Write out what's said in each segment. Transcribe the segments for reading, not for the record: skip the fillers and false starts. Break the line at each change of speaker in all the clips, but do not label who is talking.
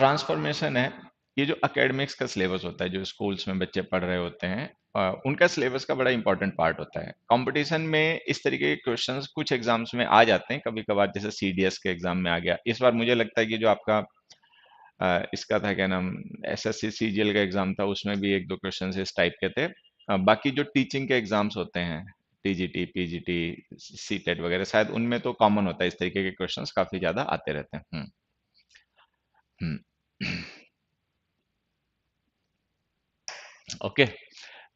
Transformation है, ये जो एकेडमिक्स का सिलेबस होता है, जो स्कूल्स में बच्चे पढ़ रहे होते हैं, उनका सिलेबस का बड़ा इंपॉर्टेंट पार्ट होता है। कंपटीशन में इस तरीके के क्वेश्चंस कुछ एग्जाम्स में आ जाते हैं कभी कभार, जैसे सीडीएस के एग्जाम में आ गया। इस बार मुझे लगता है कि जो आपका इसका था क्या नाम, एसएससी सीजीएल का एग्जाम था, उसमें भी एक दो क्वेश्चन इस टाइप के थे। बाकी जो टीचिंग के एग्जाम्स होते हैं, टीजीटी पीजीटी सीटेट वगैरह, शायद उनमें तो कॉमन होता है, इस तरीके के क्वेश्चंस काफी ज्यादा आते रहते हैं। हम्म। ओके।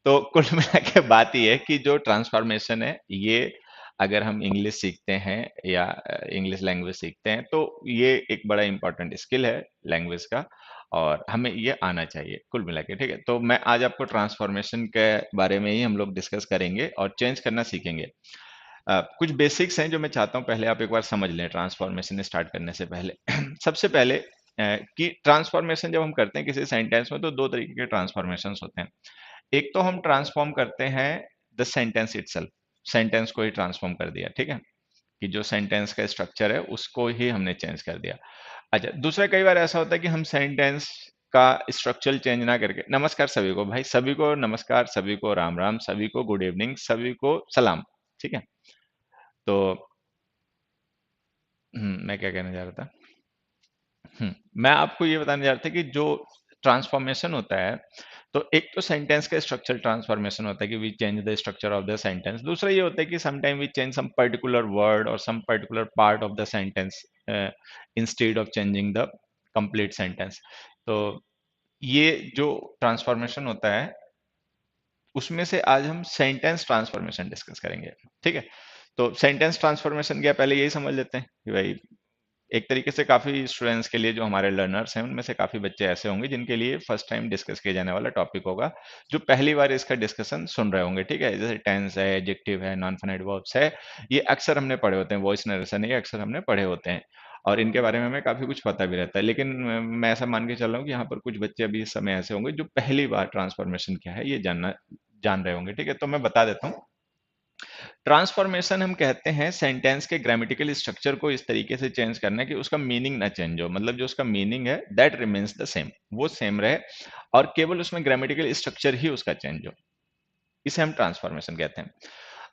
तो कुल मिला के बात ये है कि जो ट्रांसफॉर्मेशन है, ये अगर हम इंग्लिश सीखते हैं या इंग्लिश लैंग्वेज सीखते हैं, तो ये एक बड़ा इंपॉर्टेंट स्किल है लैंग्वेज का, और हमें ये आना चाहिए कुल मिला के। ठीक है, तो मैं आज आपको ट्रांसफॉर्मेशन के बारे में ही हम लोग डिस्कस करेंगे और चेंज करना सीखेंगे। कुछ बेसिक्स हैं जो मैं चाहता हूँ पहले आप एक बार समझ लें ट्रांसफॉर्मेशन स्टार्ट करने से पहले। सबसे पहले कि ट्रांसफॉर्मेशन जब हम करते हैं किसी सेंटेंस में, तो दो तरीके के ट्रांसफॉर्मेशंस होते हैं। एक तो हम ट्रांसफॉर्म करते हैं द सेंटेंस इटसेल्फ, सेंटेंस को ही ट्रांसफॉर्म कर दिया। ठीक है, कि जो सेंटेंस का स्ट्रक्चर है उसको ही हमने चेंज कर दिया। अच्छा, दूसरा कई बार ऐसा होता है कि हम सेंटेंस का स्ट्रक्चर चेंज ना करके, नमस्कार सभी को, भाई सभी को नमस्कार, सभी को राम राम, सभी को गुड इवनिंग, सभी को सलाम। ठीक है, तो मैं क्या कहने जा रहा था, मैं आपको ये बताने जा रहा था कि जो ट्रांसफॉर्मेशन होता है, तो एक तो सेंटेंस का स्ट्रक्चर ट्रांसफॉर्मेशन होता है कि we change the structure of the sentence. दूसरा ये होता है कि sometime we change some particular word और some particular part of the sentence instead of changing the complete sentence. तो ये जो ट्रांसफॉर्मेशन होता है, उसमें से आज हम सेंटेंस ट्रांसफॉर्मेशन डिस्कस करेंगे। ठीक है, तो सेंटेंस ट्रांसफॉर्मेशन क्या, पहले यही समझ लेते हैं कि भाई एक तरीके से काफी स्टूडेंट्स के लिए, जो हमारे लर्नर्स हैं, उनमें से काफी बच्चे ऐसे होंगे जिनके लिए फर्स्ट टाइम डिस्कस किया जाने वाला टॉपिक होगा, जो पहली बार इसका डिस्कशन सुन रहे होंगे। ठीक है, जैसे टेंस है, एडजेक्टिव है, नॉन फाइनाइट वर्ब्स है, ये अक्सर हमने पढ़े होते हैं, वॉइस नरेशन है, ये अक्सर हमने पढ़े होते हैं, और इनके बारे में हमें काफी कुछ पता भी रहता है। लेकिन मैं ऐसा मान के चल रहा हूँ कि यहाँ पर कुछ बच्चे अभी इस समय ऐसे होंगे जो पहली बार ट्रांसफॉर्मेशन क्या है ये जान रहे होंगे। ठीक है, तो मैं बता देता हूँ। ट्रांसफॉर्मेशन हम कहते हैं सेंटेंस के ग्रामेटिकल स्ट्रक्चर को इस तरीके से चेंज करना है कि उसका मीनिंग ना चेंज हो, मतलब जो उसका मीनिंग है दैट रिमेन्स द सेम, वो सेम रहे, और केवल उसमें ग्रामेटिकल स्ट्रक्चर ही उसका चेंज हो। इसे हम ट्रांसफॉर्मेशन कहते हैं।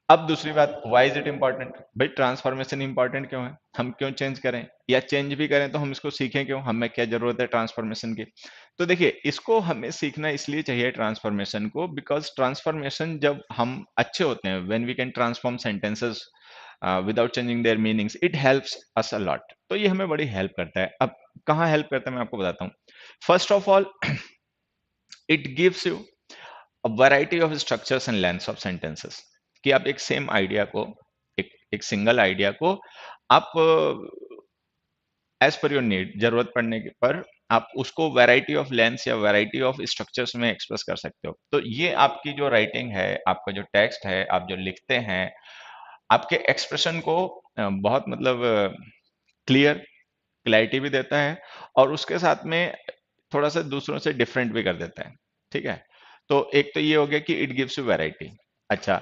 अब दूसरी बात, व्हाई इज इट इंपॉर्टेंट, भाई ट्रांसफॉर्मेशन इंपॉर्टेंट क्यों है, हम क्यों चेंज करें, या चेंज भी करें तो हम इसको सीखें क्यों, हमें क्या जरूरत है ट्रांसफॉर्मेशन की। तो देखिए, इसको हमें सीखना इसलिए चाहिए ट्रांसफॉर्मेशन को, बिकॉज ट्रांसफॉर्मेशन जब हम अच्छे होते हैं, when we can transform sentences without changing their meanings, it helps us a lot. तो ये हमें बड़ी हेल्प करता है। अब कहाँ हेल्प करता है मैं आपको बताता हूँ। First of all, it gives you variety of structures and lengths of sentences, कि आप एक सेम आइडिया को, एक सिंगल आइडिया को आप एज पर योर नीड, जरूरत पड़ने पर आप उसको वैरायटी ऑफ लेंथ्स या वैरायटी ऑफ स्ट्रक्चर्स में एक्सप्रेस कर सकते हो। तो ये आपकी जो राइटिंग है, आपका जो टेक्स्ट है, आप जो लिखते हैं, आपके एक्सप्रेशन को बहुत मतलब क्लियर, क्लैरिटी भी देता है, और उसके साथ में थोड़ा सा दूसरों से डिफरेंट भी कर देता है। ठीक है, तो एक तो ये हो गया कि इट गिव्स यू वैरायटी। अच्छा,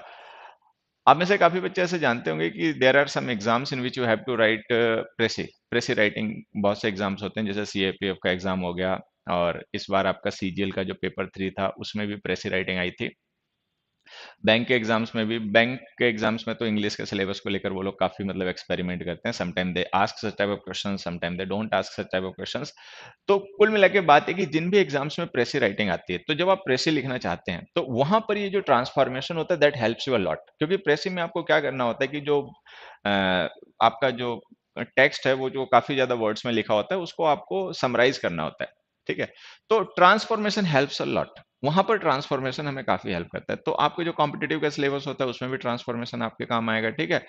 आप में से काफी बच्चे ऐसे जानते होंगे कि there are some exams in which you have to write precis, precis writing. बहुत से एग्जाम्स होते हैं, जैसे सीएपीएफ का एग्जाम हो गया, और इस बार आपका सीजीएल का जो पेपर 3 था, उसमें भी प्रेसी राइटिंग आई थी। बैंक के एग्जाम्स में भी, बैंक के एग्जाम्स में तो इंग्लिश के सिलेबस को लेकर वो लोग काफी मतलब एक्सपेरिमेंट करते हैं। Sometime they ask such type of question, sometime they don't ask such type of questions. तो कुल मिला के बात है कि जिन भी एग्जाम्स में प्रेसी राइटिंग आती है, तो जब आप प्रेसी लिखना चाहते हैं, तो वहां पर ये जो ट्रांसफॉर्मेशन होता है that helps you a lot, क्योंकि प्रेसी में आपको क्या करना होता है कि जो आपका जो टेक्स्ट है, वो जो काफी ज्यादा वर्ड्स में लिखा होता है, उसको आपको समराइज करना होता है। ठीक है, तो ट्रांसफॉर्मेशन हेल्प्स अ लॉट, वहां पर ट्रांसफॉर्मेशन हमें काफी हेल्प करता है। तो आपके जो कॉम्पिटेटिव का सिलेबस होता है, उसमें भी ट्रांसफॉर्मेशन आपके काम आएगा। ठीक है,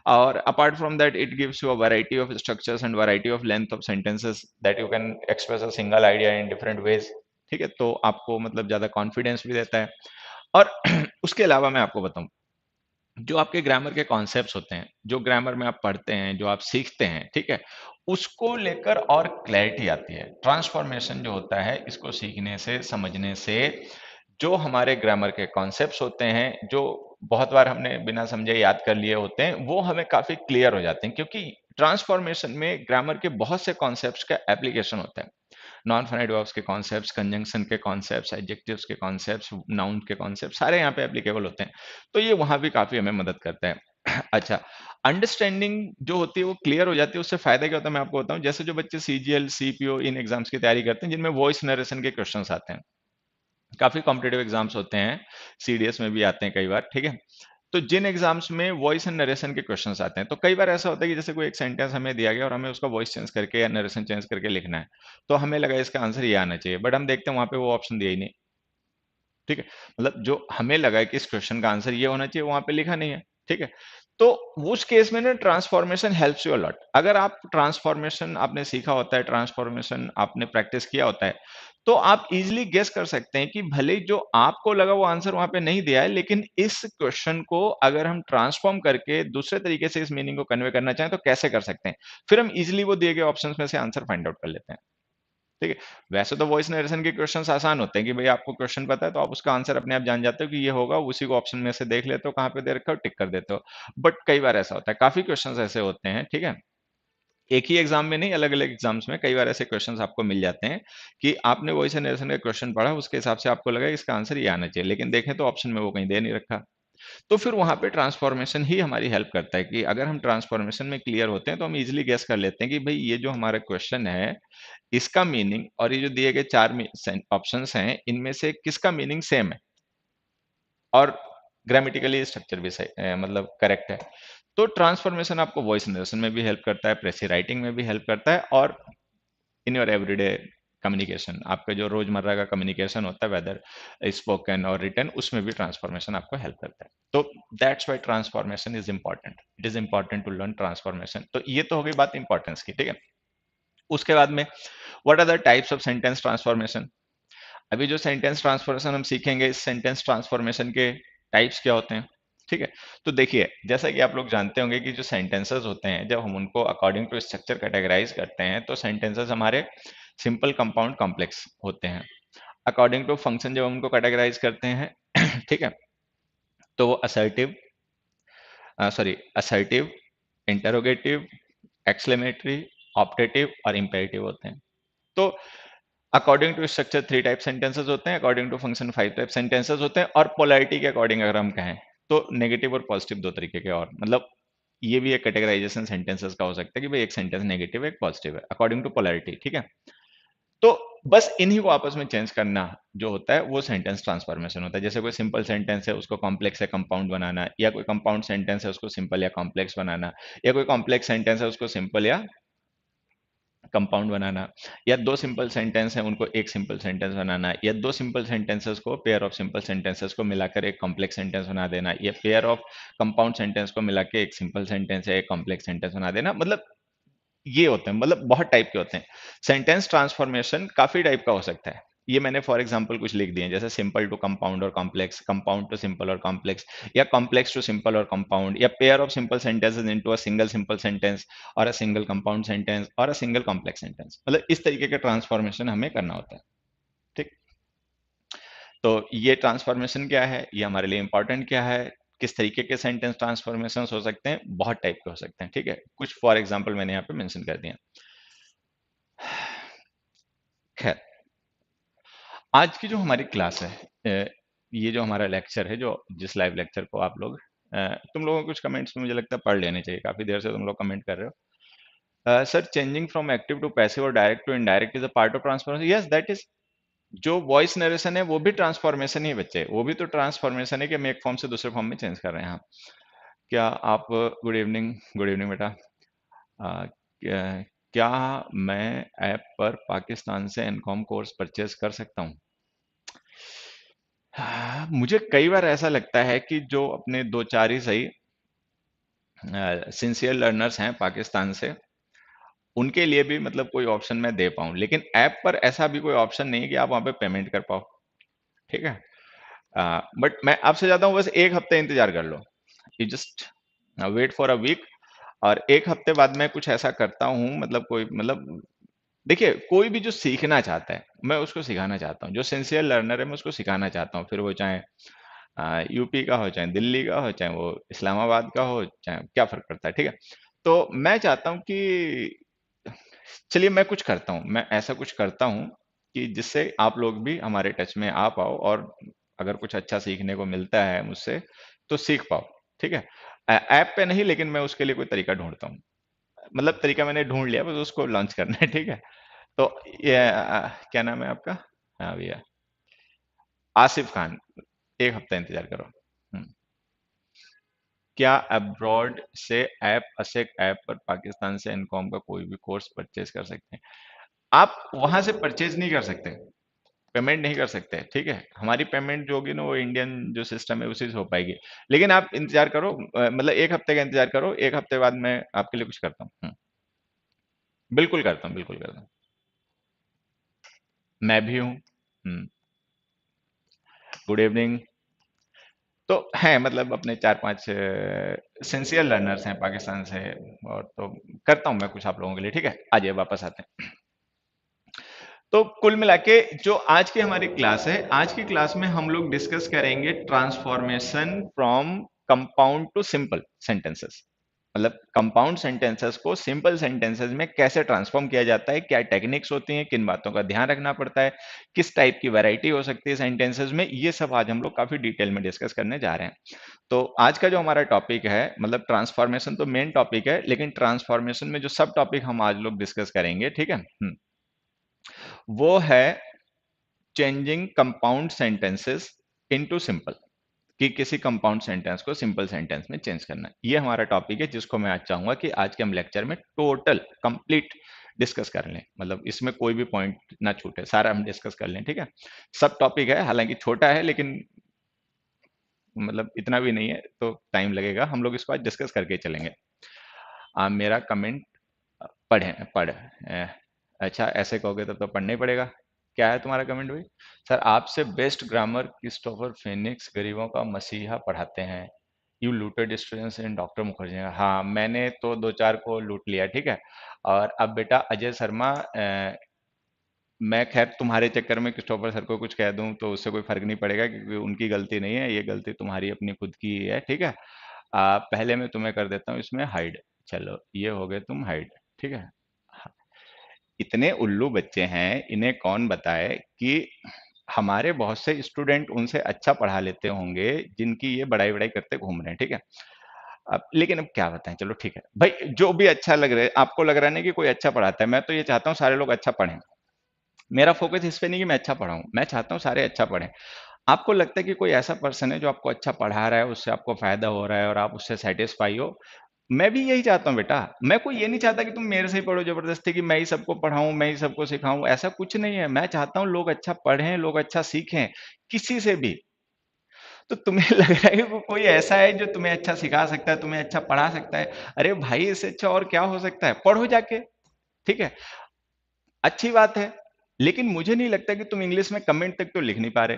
और apart from that, it gives you a variety of structures and variety of length of sentences that you can express a single idea in different ways. ठीक है, तो आपको मतलब ज्यादा कॉन्फिडेंस भी देता है। और उसके अलावा मैं आपको बताऊं, जो आपके ग्रामर के कॉन्सेप्ट्स होते हैं, जो ग्रामर में आप पढ़ते हैं, जो आप सीखते हैं, ठीक है, उसको लेकर और क्लैरिटी आती है। ट्रांसफॉर्मेशन जो होता है, इसको सीखने से, समझने से, जो हमारे ग्रामर के कॉन्सेप्ट्स होते हैं, जो बहुत बार हमने बिना समझे याद कर लिए होते हैं, वो हमें काफी क्लियर हो जाते हैं, क्योंकि ट्रांसफॉर्मेशन में ग्रामर के बहुत से कॉन्सेप्ट्स का एप्लीकेशन होता है। नॉन फाइनाइट वर्ब्स के कॉन्सेप्ट्स, कंजंक्शन के कॉन्सेप्ट्स, एडजेक्टिव्स के कॉन्सेप्ट्स, नाउन के कॉन्सेप्ट्स सारे यहाँ पे एप्लीकेबल होते हैं। तो ये वहाँ भी काफ़ी हमें मदद करता है। अच्छा, अंडरस्टैंडिंग जो होती है वो क्लियर हो जाती है, उससे फ़ायदा क्या होता है मैं आपको बताऊँ। जैसे जो बच्चे सीजीएल, सीपीओ इन एग्ज़ाम्स की तैयारी करते हैं जिनमें वॉइस नरेशन के क्वेश्चन्स आते हैं। काफ़ी कॉम्पिटिटिव एग्ज़ाम्स होते हैं, सीडीएस में भी आते हैं कई बार, ठीक है? तो जिन एग्ज़ाम्स में वॉइस एंड नरेशन के क्वेश्चन्स आते हैं, तो कई बार ऐसा होता है कि जैसे कोई एक सेंटेंस हमें दिया गया और हमें उसका वॉइस चेंज करके या नरेशन चेंज करके लिखना है। तो हमें लगा इसका आंसर ये आना चाहिए, बट हम देखते हैं वहाँ पे वो ऑप्शन दिया ही नहीं। ठीक है? मतलब जो हमें लगा है कि इस क्वेश्चन का आंसर ये होना चाहिए, वहाँ पे लिखा नहीं है, ठीक है? तो उस केस में ना transformation helps you a lot. अगर आप ट्रांसफॉर्मेशन आपने सीखा होता है, ट्रांसफॉर्मेशन आपने प्रैक्टिस किया होता है, तो आप इज़िली गेस कर सकते हैं कि भले ही जो आपको लगा वो आंसर वहाँ पे नहीं दिया है, लेकिन इस क्वेश्चन को अगर हम ट्रांसफॉर्म करके दूसरे तरीके से इस मीनिंग को कन्वे करना चाहें, तो कैसे कर सकते हैं? फिर हम इज़िली वो दिए गए ऑप्शंस में से आंसर फाइंड आउट कर लेते हैं। ठीक है? वैसे तो वॉइस नरेशन के क्वेश्चंस आसान होते हैं कि भई आपको क्वेश्चन पता है तो आप उसका आंसर अपने आप जान जाते हो कि ये होगा, उसी को ऑप्शन में से देख लेते हो कहाँ पे दे रखा है और टिक कर देते हो। बट कई बार ऐसा होता है, काफ़ी क्वेश्चंस ऐसे होते हैं, ठीक है? एक ही एग्ज़ाम में नहीं, अलग-अलग एग्ज़ाम्स में कई बार ऐसे क्वेश्चंस आपको मिल जाते हैं कि आपने वॉइस नरेशन का क्वेश्चन पढ़ा, उसके हिसाब से आपको लगा इसका आंसर ये आना चाहिए, लेकिन देखें तो ऑप्शन में वो कहीं दे नहीं रखा। तो फिर वहाँ पे ट्रांसफॉर्मेशन ही हमारी हेल्प करता है कि अगर हम ट्रांसफॉर्मेशन में क्लियर होते हैं, तो हम ईज़िली गेस कर लेते हैं कि भई ये जो हमारा क्वेश्चन है, इसका मीनिंग और ये जो दिए गए 4 में सेन ऑप्शंस हैं, इनमें से किसका मीनिंग सेम है और ग्रामेटिकली स्ट्रक्चर भी सही मतलब करेक्ट है। तो ट्रांसफॉर्मेशन आपको वॉइस नरेशन में भी हेल्प करता है, प्रेसी राइटिंग में भी हेल्प करता है और इन योर एवरीडे कम्युनिकेशन आपका जो रोजमर्रा का कम्युनिकेशन होता है वेदर स्पोकन और रिटन उसमें भी ट्रांसफॉर्मेशन आपको हेल्प करता है। तो that's why transformation is important. It is important to learn transformation. तो ये तो हो गई बात इंपॉर्टेंस की, ठीक है। उसके बाद में what are the types of sentence transformation. अभी जो सेंटेंस ट्रांसफॉर्मेशन हम सीखेंगे, इस सेंटेंस ट्रांसफॉर्मेशन के टाइप्स क्या होते हैं, ठीक है। तो देखिए, जैसा कि आप लोग जानते होंगे कि जो सेंटेंसेस होते हैं, जब हम उनको अकॉर्डिंग टू स्ट्रक्चर कैटेगराइज करते हैं, तो सेंटेंसेस हमारे सिंपल, कंपाउंड, कॉम्प्लेक्स होते हैं। अकॉर्डिंग टू फंक्शन जब हम उनको कैटेगराइज करते हैं ठीक है, तो वो असर्टिव, इंटरोगेटिव, एक्सक्लेमेटरी, ऑप्टेटिव और इंपेरेटिव होते हैं। तो according to structure 3 type sentences होते हैं, according to function 5 type sentences होते हैं और पोलैरिटी के अकॉर्डिंग अगर हम कहें तो नेगेटिव और पॉजिटिव 2 तरीके के और मतलब ये भी एक कैटेगराइजेशन सेंटेंसेस का हो सकता है कि भाई एक सेंटेंस नेगेटिव है, एक पॉजिटिव है अकॉर्डिंग टू पोलैरिटी, ठीक है। तो बस इन्हीं को आपस में चेंज करना जो होता है वो सेंटेंस ट्रांसफॉर्मेशन होता है। जैसे कोई सिंपल सेंटेंस है उसको कॉम्प्लेक्स या कंपाउंड बनाना, या कोई कंपाउंड सेंटेंस है उसको सिंपल या कॉम्प्लेक्स बनाना, या कोई कॉम्प्लेक्स सेंटेंस है उसको सिंपल या कंपाउंड बनाना, या दो सिंपल सेंटेंस है उनको एक सिंपल सेंटेंस बनाना, या दो सिंपल सेंटेंसेस को पेयर ऑफ सिंपल सेंटेंसेस को मिलाकर एक कॉम्प्लेक्स सेंटेंस बना देना, या पेयर ऑफ कंपाउंड सेंटेंस को मिला के एक सिंपल सेंटेंस है एक कॉम्प्लेक्स सेंटेंस बना देना। मतलब ये होते हैं, मतलब बहुत टाइप के होते हैं। सेंटेंस ट्रांसफॉर्मेशन काफी टाइप का हो सकता है। ये मैंने फॉर एग्जांपल कुछ लिख दिए हैं, जैसे सिंपल टू कंपाउंड और कॉम्प्लेक्स, कंपाउंड टू सिंपल और कॉम्प्लेक्स, या कॉम्प्लेक्स टू सिंपल और कंपाउंड, या pair of simple sentences into a single simple sentence और अ सिंगल कंपाउंड सेंटेंस और अ सिंगल कॉम्प्लेक्स सेंटेंस। मतलब इस तरीके के ट्रांसफॉर्मेशन हमें करना होता है, ठीक। तो ये ट्रांसफॉर्मेशन क्या है, ये हमारे लिए इंपॉर्टेंट क्या है, किस तरीके के सेंटेंस ट्रांसफॉर्मेशन हो सकते हैं, बहुत टाइप के हो सकते हैं, ठीक है। कुछ फॉर एग्जाम्पल मैंने यहाँ पे मेंशन कर दिया। खैर, आज की जो हमारी क्लास है, ये जो हमारा लेक्चर है, जो जिस लाइव लेक्चर को आप लोग तुम लोगों को कुछ कमेंट्स में मुझे लगता है पढ़ लेने चाहिए, काफी देर से तुम लोग कमेंट कर रहे हो। Sir, changing from active to passive और direct to indirect is a part of transformation. Yes, that is. जो वॉइस नरेशन है वो भी ट्रांसफॉर्मेशन ही है बच्चे, वो भी तो ट्रांसफॉर्मेशन है कि हम एक फॉर्म से दूसरे फॉर्म में चेंज कर रहे हैं। हाँ। क्या आप गुड इवनिंग, गुड इवनिंग बेटा। क्या, क्या मैं ऐप पर पाकिस्तान से एनकॉम कोर्स परचेज कर सकता हूँ? हाँ, मुझे कई बार ऐसा लगता है कि जो अपने दो चार ही सही सिंसियर लर्नर्स हैं पाकिस्तान से, उनके लिए भी मतलब कोई ऑप्शन मैं दे पाऊँ, लेकिन ऐप पर ऐसा भी कोई ऑप्शन नहीं है कि आप वहाँ पे पेमेंट कर पाओ, ठीक है। बट मैं आपसे चाहता हूँ बस एक हफ्ते इंतजार कर लो, you just wait for a week, और एक हफ्ते बाद मैं कुछ ऐसा करता हूँ, मतलब कोई मतलब देखिए, कोई भी जो सीखना चाहता है मैं उसको सिखाना चाहता हूँ, जो सिंसियर लर्नर है मैं उसको सिखाना चाहता हूँ, फिर वो चाहे यूपी का हो, चाहे दिल्ली का हो, चाहे वो इस्लामाबाद का हो, चाहे क्या फ़र्क पड़ता है, ठीक है? तो मैं चाहता हूँ कि चलिए मैं कुछ करता हूँ, मैं ऐसा कुछ करता हूँ कि जिससे आप लोग भी हमारे टच में आ पाओ और अगर कुछ अच्छा सीखने को मिलता है मुझसे तो सीख पाओ। ठीक है, ऐप पे नहीं, लेकिन मैं उसके लिए कोई तरीका ढूंढता हूँ। मतलब तरीका मैंने ढूंढ लिया, बस उसको लॉन्च करना है। ठीक है, तो ये क्या नाम है आपका? हाँ भैया, आसिफ खान। एक हफ्ता इंतजार करो। हम्म। क्या अब्रॉड से ऐप असेक ऐप पर पाकिस्तान से इनकॉम का कोई भी कोर्स परचेज कर सकते हैं? आप वहां से परचेज नहीं कर सकते, पेमेंट नहीं कर सकते। ठीक है, हमारी पेमेंट जो होगी ना वो इंडियन जो सिस्टम है उसी से हो पाएगी। लेकिन आप इंतजार करो, मतलब एक हफ्ते का इंतजार करो, एक हफ्ते बाद मैं आपके लिए कुछ करता हूँ। बिल्कुल करता हूँ, बिल्कुल करता हूँ। मैं भी हूँ। Good evening. तो हैं, मतलब अपने चार पांच सिंसियर लर्नर्स हैं पाकिस्तान से, और तो करता हूँ मैं कुछ आप लोगों के लिए। ठीक है, आ जाइए, वापस आते हैं। तो कुल मिला के जो आज की हमारी क्लास है, आज की क्लास में हम लोग डिस्कस करेंगे transformation from compound to simple sentences. मतलब कंपाउंड सेंटेंसेस को सिंपल सेंटेंसेस में कैसे ट्रांसफॉर्म किया जाता है, क्या टेक्निक्स होती हैं, किन बातों का ध्यान रखना पड़ता है, किस टाइप की वैरायटी हो सकती है सेंटेंसेस में, ये सब आज हम लोग काफी डिटेल में डिस्कस करने जा रहे हैं। तो आज का जो हमारा टॉपिक है, मतलब ट्रांसफॉर्मेशन तो मेन टॉपिक है, लेकिन ट्रांसफॉर्मेशन में जो सब टॉपिक हम आज लोग डिस्कस करेंगे, ठीक है, वो है changing compound sentences into simple. कि किसी कंपाउंड सेंटेंस को सिंपल सेंटेंस में चेंज करना है, ये हमारा टॉपिक है, जिसको मैं आज चाहूंगा कि आज के हम लेक्चर में टोटल कंप्लीट डिस्कस कर लें। मतलब इसमें कोई भी पॉइंट ना छूटे, सारा हम डिस्कस कर लें। ठीक है, सब टॉपिक है, हालांकि छोटा है, लेकिन मतलब इतना भी नहीं है, तो टाइम लगेगा, हम लोग इसको आज डिस्कस करके चलेंगे। मेरा कमेंट अच्छा, ऐसे कहोगे तब तो पढ़ना ही पड़ेगा। क्या है तुम्हारा कमेंट भाई? सर, आपसे बेस्ट ग्रामर क्रिस्टोफर फिनिक्स गरीबों का मसीहा पढ़ाते हैं। You looted students in doctor Mukherjee. हाँ, मैंने तो दो चार को लूट लिया। ठीक है, और अब बेटा अजय शर्मा, मैं खैर तुम्हारे चक्कर में क्रिस्टोफर सर को कुछ कह दूं तो उससे कोई फर्क नहीं पड़ेगा, क्योंकि उनकी गलती नहीं है, ये गलती तुम्हारी अपनी खुद की ही है। ठीक है, पहले मैं तुम्हें कर देता हूँ इसमें हाइड। चलो, ये हो गए तुम हाइड। ठीक है, इतने उल्लू बच्चे हैं, इन्हें कौन बताए कि हमारे बहुत से स्टूडेंट उनसे अच्छा पढ़ा लेते होंगे, जिनकी ये बड़ाई बड़ाई करते घूम रहे हैं। ठीक है, अब लेकिन अब क्या बताएं, चलो ठीक है भाई, जो भी अच्छा लग रहा है आपको, लग रहा है ना कि कोई अच्छा पढ़ाता है, मैं तो ये चाहता हूँ सारे लोग अच्छा पढ़ें। मेरा फोकस इस पे नहीं कि मैं अच्छा पढ़ाऊं, मैं चाहता हूँ सारे अच्छा पढ़ें। आपको लगता है कि कोई ऐसा पर्सन है जो आपको अच्छा पढ़ा रहा है, उससे आपको फायदा हो रहा है और आप उससे सेटिस्फाई हो? मैं भी यही चाहता हूँ बेटा। मैं कोई ये नहीं चाहता कि तुम मेरे से ही पढ़ो जबरदस्ती, कि मैं ही सबको पढ़ाऊं, मैं ही सबको सिखाऊं, ऐसा कुछ नहीं है। मैं चाहता हूँ लोग अच्छा पढ़ें, लोग अच्छा सीखें, किसी से भी। तो तुम्हें लग रहा है कि कोई ऐसा है जो तुम्हें अच्छा सिखा सकता है, तुम्हें अच्छा पढ़ा सकता है? अरे भाई, इससे अच्छा और क्या हो सकता है? पढ़ो जाके। ठीक है, अच्छी बात है, लेकिन मुझे नहीं लगता कि तुम इंग्लिश में कमेंट तक तो लिख नहीं पा रहे।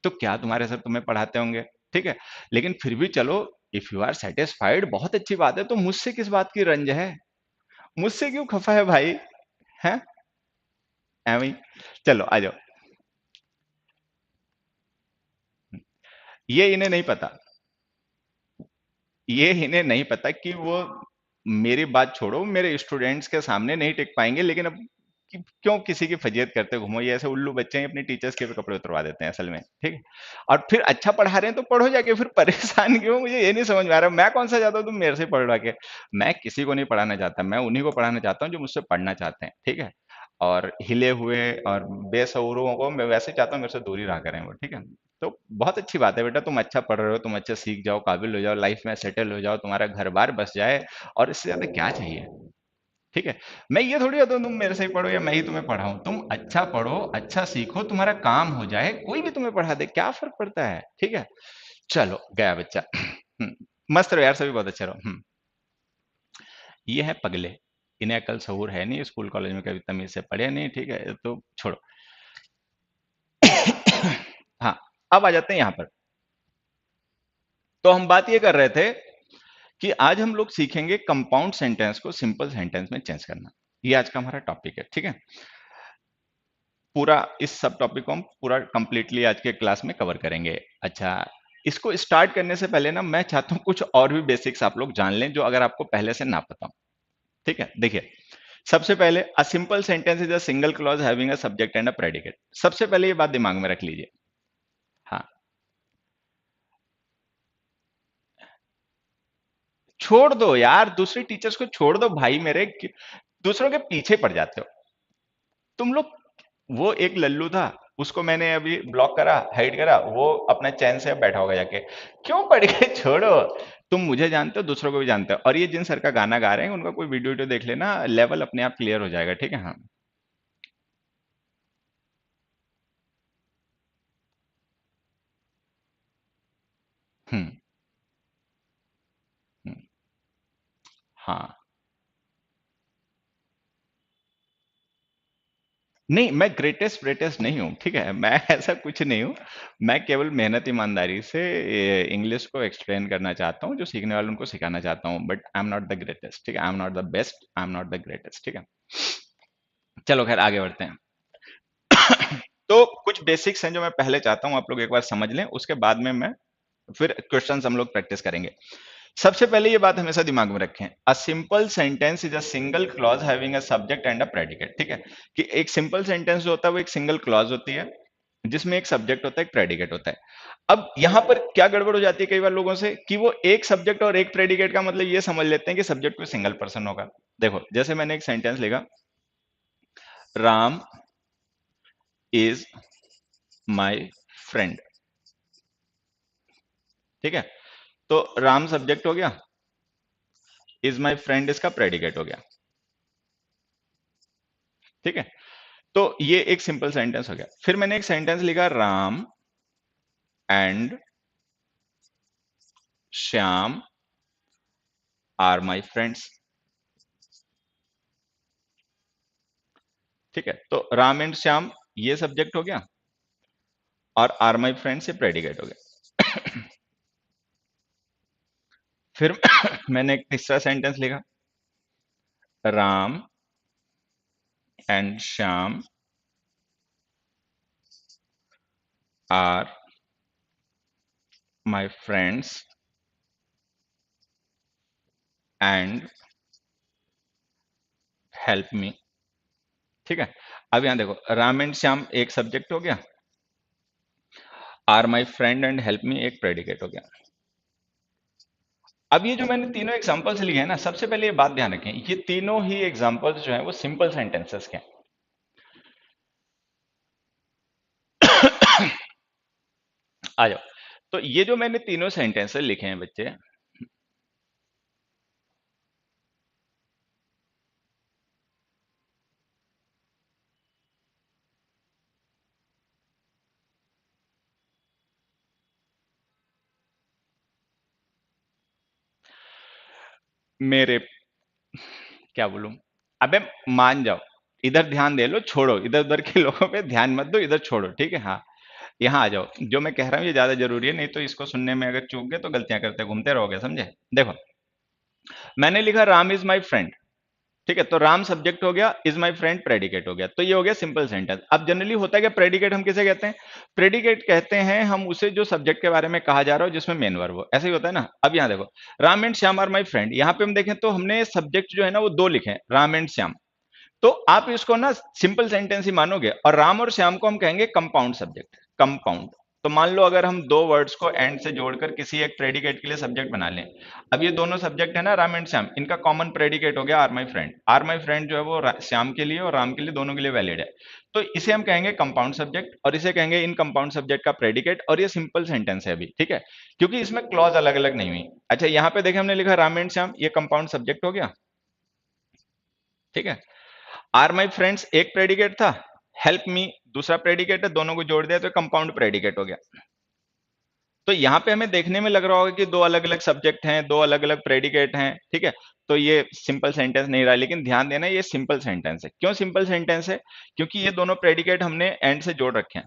तो क्या तुम्हारे सर तुम्हें पढ़ाते होंगे? ठीक है, लेकिन फिर भी चलो, इफ यू आर सेटिस्फाइड बहुत अच्छी बात है। तो मुझसे किस बात की रंज है? मुझसे क्यों खफा है भाई? हैं? एवं ही। चलो आ जाओ। ये इन्हें नहीं पता, ये इन्हें नहीं पता कि वो, मेरी बात छोड़ो, मेरे स्टूडेंट्स के सामने नहीं टिक पाएंगे, लेकिन अब क्यों किसी की फजीयत करते घूमो? ये ऐसे उल्लू बच्चे हैं, अपनी टीचर्स के भी कपड़े उतरवा देते हैं असल में। ठीक है, और फिर अच्छा पढ़ा रहे हैं तो पढ़ो जाके, फिर परेशान क्यों? मुझे ये नहीं समझ में आ रहा, मैं कौन सा चाहता हूँ तुम मेरे से पढ़वा के? मैं किसी को नहीं पढ़ाना चाहता, मैं उन्हीं को पढ़ाना चाहता हूँ जो मुझसे पढ़ना चाहते हैं। ठीक है, और हिले हुए और बेसउरों को मैं वैसे चाहता हूँ मेरे से दूरी रहा करें वो। ठीक है, तो बहुत अच्छी बात है बेटा, तुम अच्छा पढ़ रहे हो, तुम अच्छा सीख जाओ, काबिल हो जाओ, लाइफ में सेटल हो जाओ, तुम्हारा घर बार बस जाए, और इससे ज्यादा क्या चाहिए? ठीक है, मैं ये थोड़ी होता हूँ तुम मेरे से ही पढ़ो या मैं ही तुम्हें पढ़ाऊं। तुम अच्छा पढ़ो, अच्छा सीखो, तुम्हारा काम हो जाए, कोई भी तुम्हें पढ़ा दे, क्या फर्क पड़ता है? ठीक है, चलो गया बच्चा। मस्त रहो यार, सभी बहुत अच्छे रहो। ये है पगले, इन्हें अकल सहूर है नहीं, स्कूल कॉलेज में कभी तमीज से पढ़े नहीं। ठीक है, तो छोड़ो। हाँ, अब आ जाते हैं यहाँ पर। तो हम बात ये कर रहे थे कि आज हम लोग सीखेंगे कंपाउंड सेंटेंस को सिंपल सेंटेंस में चेंज करना। ये आज का हमारा टॉपिक है। ठीक है, पूरा इस सब टॉपिक को हम पूरा कंप्लीटली आज के क्लास में कवर करेंगे। अच्छा, इसको स्टार्ट करने से पहले ना, मैं चाहता हूँ कुछ और भी बेसिक्स आप लोग जान लें, जो अगर आपको पहले से ना पता हो। ठीक है, देखिए, सबसे पहले a simple sentence is a single clause having a subject and a predicate. सबसे पहले ये बात दिमाग में रख लीजिए। हाँ, छोड़ दो यार, दूसरे टीचर्स को छोड़ दो भाई मेरे, दूसरों के पीछे पड़ जाते हो तुम लोग। वो एक लल्लू था, उसको मैंने अभी ब्लॉक करा, हाइड करा, वो अपना चैन से अब बैठा होगा जाके। क्यों पढ़ के छोड़ो। तुम मुझे जानते हो, दूसरों को भी जानते हो, और ये जिन सर का गाना गा रहे हैं उनका कोई वीडियो वीडियो देख लेना, लेवल अपने आप क्लियर हो जाएगा, ठीक है। हाँ। हम्म। हम्म, हाँ। नहीं, मैं ग्रेटेस्ट ग्रेटेस्ट नहीं हूँ, ठीक है, मैं ऐसा कुछ नहीं हूँ। मैं केवल मेहनत ईमानदारी से इंग्लिश को एक्सप्लेन करना चाहता हूँ, जो सीखने वाले उनको सिखाना चाहता हूँ, but I am not the greatest, ठीक है, I am not the best, I am not the greatest, ठीक है। चलो खैर आगे बढ़ते हैं। तो कुछ बेसिक्स हैं जो मैं पहले चाहता हूँ आप लोग एक बार समझ लें, उसके बाद में मैं फिर क्वेश्चंस हम लोग प्रैक्टिस करेंगे। सबसे पहले ये बात हमेशा दिमाग में रखें, a simple sentence is a single clause having a subject and a predicate, ठीक है। कि एक सिंपल सेंटेंस जो होता है वो एक सिंगल क्लॉज होती है, जिसमें एक सब्जेक्ट होता है, एक प्रेडिकेट होता है। अब यहां पर क्या गड़बड़ हो जाती है कई बार लोगों से, कि वो एक सब्जेक्ट और एक प्रेडिकेट का मतलब ये समझ लेते हैं कि सब्जेक्ट कोई सिंगल पर्सन होगा। देखो, जैसे मैंने एक सेंटेंस लिखा, राम इज माई फ्रेंड, ठीक है। तो राम सब्जेक्ट हो गया, इज माई फ्रेंड इसका प्रेडिकेट हो गया, ठीक है। तो ये एक सिंपल सेंटेंस हो गया। फिर मैंने एक सेंटेंस लिखा, Ram and Shyam are my friends, ठीक है। तो राम एंड श्याम ये सब्जेक्ट हो गया, और आर माई फ्रेंड्स ये प्रेडिकेट हो गया। फिर मैंने एक तीसरा सेंटेंस लिखा, Ram and Shyam are my friends and help me, ठीक है। अब यहां देखो, राम एंड श्याम एक सब्जेक्ट हो गया, are my friend and help me एक प्रेडिकेट हो गया। अब ये जो मैंने तीनों एग्जांपल्स लिए हैं ना, सबसे पहले ये बात ध्यान रखें, ये तीनों ही एग्जांपल्स जो हैं वो सिंपल सेंटेंसेस के हैं। आ जाओ। तो ये जो मैंने तीनों सेंटेंसेस लिखे हैं बच्चे, मेरे, क्या बोलूं, अबे मान जाओ, इधर ध्यान दे लो, छोड़ो इधर उधर के लोगों पे ध्यान मत दो, इधर छोड़ो, ठीक है। हाँ, यहाँ आ जाओ, जो मैं कह रहा हूँ ये ज्यादा जरूरी है, नहीं तो इसको सुनने में अगर चूक गए तो गलतियां करते घूमते रहोगे, समझे। देखो, मैंने लिखा राम इज माई फ्रेंड, ठीक है। तो राम सब्जेक्ट हो गया, इज माई फ्रेंड प्रेडिकेट हो गया, तो ये हो गया सिंपल सेंटेंस। अब जनरली होता है क्या, प्रेडिकेट हम किसे कहते हैं, प्रेडिकेट कहते हैं हम उसे जो सब्जेक्ट के बारे में कहा जा रहा हो जिसमें मेन वर्ब हो, ऐसे ही होता है ना। अब यहाँ देखो, Ram and Shyam are my friend, यहाँ पे हम देखें तो हमने सब्जेक्ट जो है ना वो दो लिखे हैं, राम एंड श्याम। तो आप इसको ना सिंपल सेंटेंस ही मानोगे, और राम और श्याम को हम कहेंगे कंपाउंड सब्जेक्ट, कंपाउंड। तो मान लो अगर हम दो वर्ड्स को एंड से जोड़कर किसी एक प्रेडिकेट के लिए सब्जेक्ट बना लें, अब ये दोनों सब्जेक्ट है ना, राम एंड श्याम, इनका कॉमन प्रेडिकेट हो गया are my friend. Are my friend जो है वो श्याम के लिए और राम के लिए, दोनों के लिए वैलिड है। तो इसे हम कहेंगे कंपाउंड सब्जेक्ट, और इसे कहेंगे इन कंपाउंड सब्जेक्ट का प्रेडिकेट, और ये सिंपल सेंटेंस है अभी, ठीक है, क्योंकि इसमें क्लॉज अलग अलग नहीं हुई। अच्छा, यहाँ पे देखें, हमने लिखा राम एंड श्याम, ये कंपाउंड सब्जेक्ट हो गया, ठीक है। आर माई फ्रेंड्स एक प्रेडिकेट था, हेल्प मी दूसरा प्रेडिकेट है, दोनों को जोड़ दिया तो कंपाउंड प्रेडिकेट हो गया। तो यहां पे हमें देखने में लग रहा होगा कि दो अलग अलग सब्जेक्ट हैं, दो अलग अलग प्रेडिकेट हैं, ठीक है। तो ये सिंपल सेंटेंस नहीं रहा, लेकिन ध्यान देना ये सिंपल सेंटेंस है। क्यों सिंपल सेंटेंस है, क्योंकि ये दोनों प्रेडिकेट हमने एंड से जोड़ रखे हैं,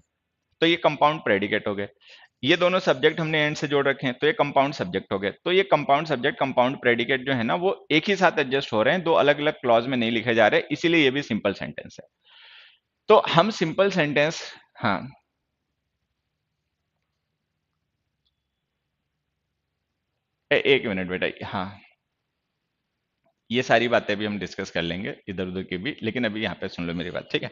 तो ये कंपाउंड प्रेडिकेट हो गए। ये दोनों सब्जेक्ट हमने एंड से जोड़ रखे हैं, तो ये कंपाउंड सब्जेक्ट हो गए। तो ये कंपाउंड सब्जेक्ट कंपाउंड प्रेडिकेट जो है ना वो एक ही साथ एडजस्ट हो रहे हैं, दो अलग अलग क्लॉज में नहीं लिखे जा रहे, इसीलिए ये भी सिंपल सेंटेंस है। तो हम सिंपल सेंटेंस, हाँ, एक मिनट बेटा, हाँ, ये सारी बातें भी हम डिस्कस कर लेंगे इधर उधर की भी, लेकिन अभी यहाँ पे सुन लो मेरी बात, ठीक है।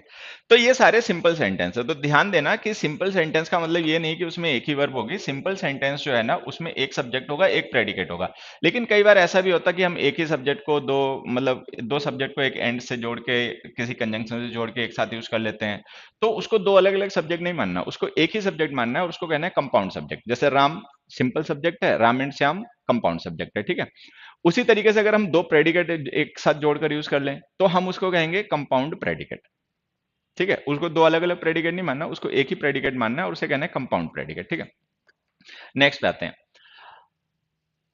तो ये सारे सिंपल सेंटेंस है, तो ध्यान देना कि सिंपल सेंटेंस का मतलब ये नहीं कि उसमें एक ही वर्ब होगी। सिंपल सेंटेंस जो है ना, उसमें एक सब्जेक्ट होगा, एक प्रेडिकेट होगा। लेकिन कई बार ऐसा भी होता है कि हम एक ही सब्जेक्ट को दो, मतलब दो सब्जेक्ट को एक एंड से जोड़ के, किसी कंजंक्शन से जोड़ के एक साथ यूज कर लेते हैं। तो उसको दो अलग अलग सब्जेक्ट नहीं मानना, उसको एक ही सब्जेक्ट मानना है, और उसको कहना है कंपाउंड सब्जेक्ट। जैसे राम सिंपल सब्जेक्ट है, Ram and Shyam compound subject है, ठीक है। उसी तरीके से अगर हम दो प्रेडिकेट एक साथ जोड़कर यूज कर लें, तो हम उसको कहेंगे कंपाउंड प्रेडिकेट, ठीक है। उसको दो अलग अलग प्रेडिकेट नहीं मानना, उसको एक ही प्रेडिकेट मानना है, और उसे कहना है कंपाउंड प्रेडिकेट, ठीक है। नेक्स्ट आते हैं,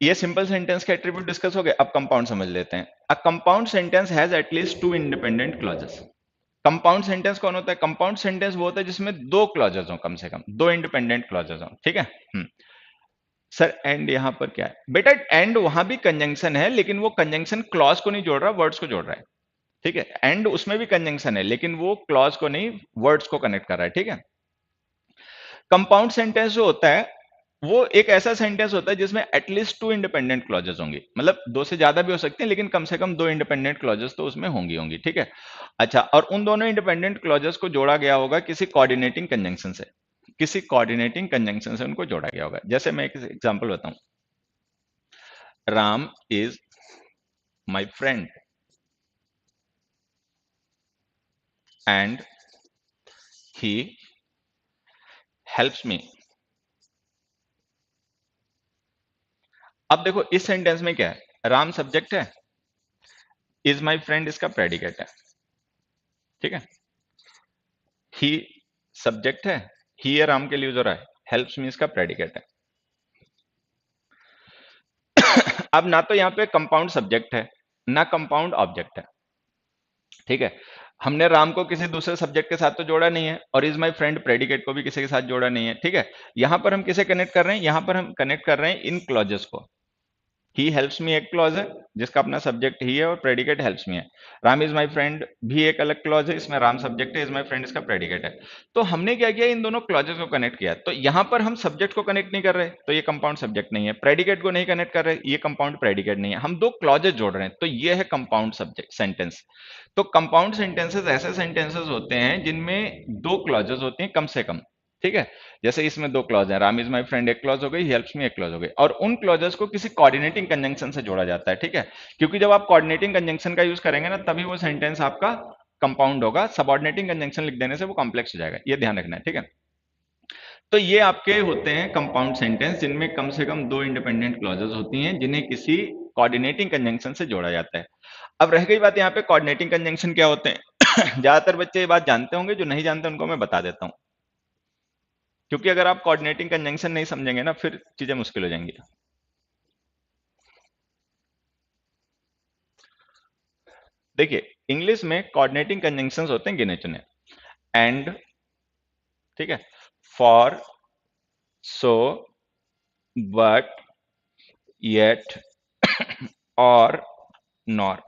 ये सिंपल सेंटेंस के एट्रीब्यूट डिस्कस हो गए, अब कंपाउंड समझ लेते हैं। A compound sentence has at least to independent clauses. Compound sentence कौन होता है? कंपाउंड सेंटेंस वो होता है जिसमें दो क्लॉजेस हो, कम से कम दो इंडिपेंडेंट क्लॉजेस हो, ठीक है। सर एंड यहां पर क्या है बेटा? एंड वहां भी कंजंक्शन है, लेकिन वो कंजंक्शन क्लॉज को नहीं जोड़ रहा, वर्ड्स को जोड़ रहा है, ठीक है। एंड उसमें भी कंजंक्शन है, लेकिन वो क्लॉज को नहीं, वर्ड्स को कनेक्ट कर रहा है, ठीक है। कंपाउंड सेंटेंस जो होता है, वो एक ऐसा सेंटेंस होता है जिसमें एटलीस्ट टू इंडिपेंडेंट क्लॉजेस होंगी, मतलब दो से ज्यादा भी हो सकते हैं, लेकिन कम से कम दो इंडिपेंडेंट क्लॉजेस तो उसमें होंगी होंगी, ठीक है। अच्छा, और उन दोनों इंडिपेंडेंट क्लॉजेस को जोड़ा गया होगा किसी कोऑर्डिनेटिंग कंजंक्शन से, किसी कोऑर्डिनेटिंग कंजंक्शन से उनको जोड़ा गया होगा। जैसे मैं एक एग्जांपल बताऊं, Ram is my friend and he helps me. अब देखो इस सेंटेंस में क्या है, राम सब्जेक्ट है, इज माय फ्रेंड इसका प्रेडिकेट है, ठीक है। ही सब्जेक्ट है, ही है राम के लिए यूज हो रहा है, हेल्प्स मी इसका प्रेडिकेट है। अब ना तो यहाँ पे कंपाउंड सब्जेक्ट है, ना कंपाउंड ऑब्जेक्ट है, ठीक है। हमने राम को किसी दूसरे सब्जेक्ट के साथ तो जोड़ा नहीं है, और इज माय फ्रेंड प्रेडिकेट को भी किसी के साथ जोड़ा नहीं है, ठीक है। यहां पर हम किसे कनेक्ट कर रहे हैं? यहां पर हम कनेक्ट कर रहे हैं इन क्लॉजेस को। ही हेल्प्स मी एक क्लॉज है, जिसका अपना सब्जेक्ट ही है और प्रेडिकेट हेल्प्स मी है। राम इज माय फ्रेंड भी एक अलग क्लॉज है, इसमें राम सब्जेक्ट है, इज माय फ्रेंड इसका प्रेडिकेट है। तो हमने क्या किया, इन दोनों क्लॉजेस को कनेक्ट किया। तो यहां पर हम सब्जेक्ट को कनेक्ट नहीं कर रहे, तो ये कंपाउंड सब्जेक्ट नहीं है। प्रेडिकेट को नहीं कनेक्ट कर रहे, ये कंपाउंड प्रेडिकेट नहीं है। हम दो क्लॉजेस जोड़ रहे हैं, तो ये है कंपाउंड सब्जेक्ट सेंटेंस। तो कंपाउंड सेंटेंसेस ऐसे सेंटेंसेस होते हैं जिनमें दो क्लॉजेस होती हैं कम से कम, ठीक है। जैसे इसमें दो क्लॉज है, राम इज माय फ्रेंड एक क्लॉज हो गई, हेल्प्स मी एक क्लॉज हो गई, और उन क्लॉजेस को किसी कोऑर्डिनेटिंग कंजंक्शन से जोड़ा जाता है, ठीक है। क्योंकि जब आप कोऑर्डिनेटिंग कंजंक्शन का यूज करेंगे ना, तभी वो सेंटेंस आपका कंपाउंड होगा। सबऑर्डिनेटिंग कंजंक्शन लिख देने से वो कॉम्प्लेक्स हो जाएगा, ये ध्यान रखना है, ठीक है। तो ये आपके होते हैं कंपाउंड सेंटेंस, जिनमें कम से कम दो इंडिपेंडेंट क्लॉजेस होती हैं, जिन्हें किसी कोऑर्डिनेटिंग कंजंक्शन से जोड़ा जाता है। अब रह गई बात यहाँ पे कोऑर्डिनेटिंग कंजंक्शन क्या होते हैं। ज्यादातर बच्चे ये बात जानते होंगे, जो नहीं जानते उनको मैं बता देता हूँ, क्योंकि अगर आप कोऑर्डिनेटिंग कंजंक्शन नहीं समझेंगे ना, फिर चीजें मुश्किल हो जाएंगी। देखिए, इंग्लिश में कोऑर्डिनेटिंग कंजंक्शंस होते हैं गिने चुने। एंड, ठीक है, फॉर, सो, बट, येट, और, नॉर,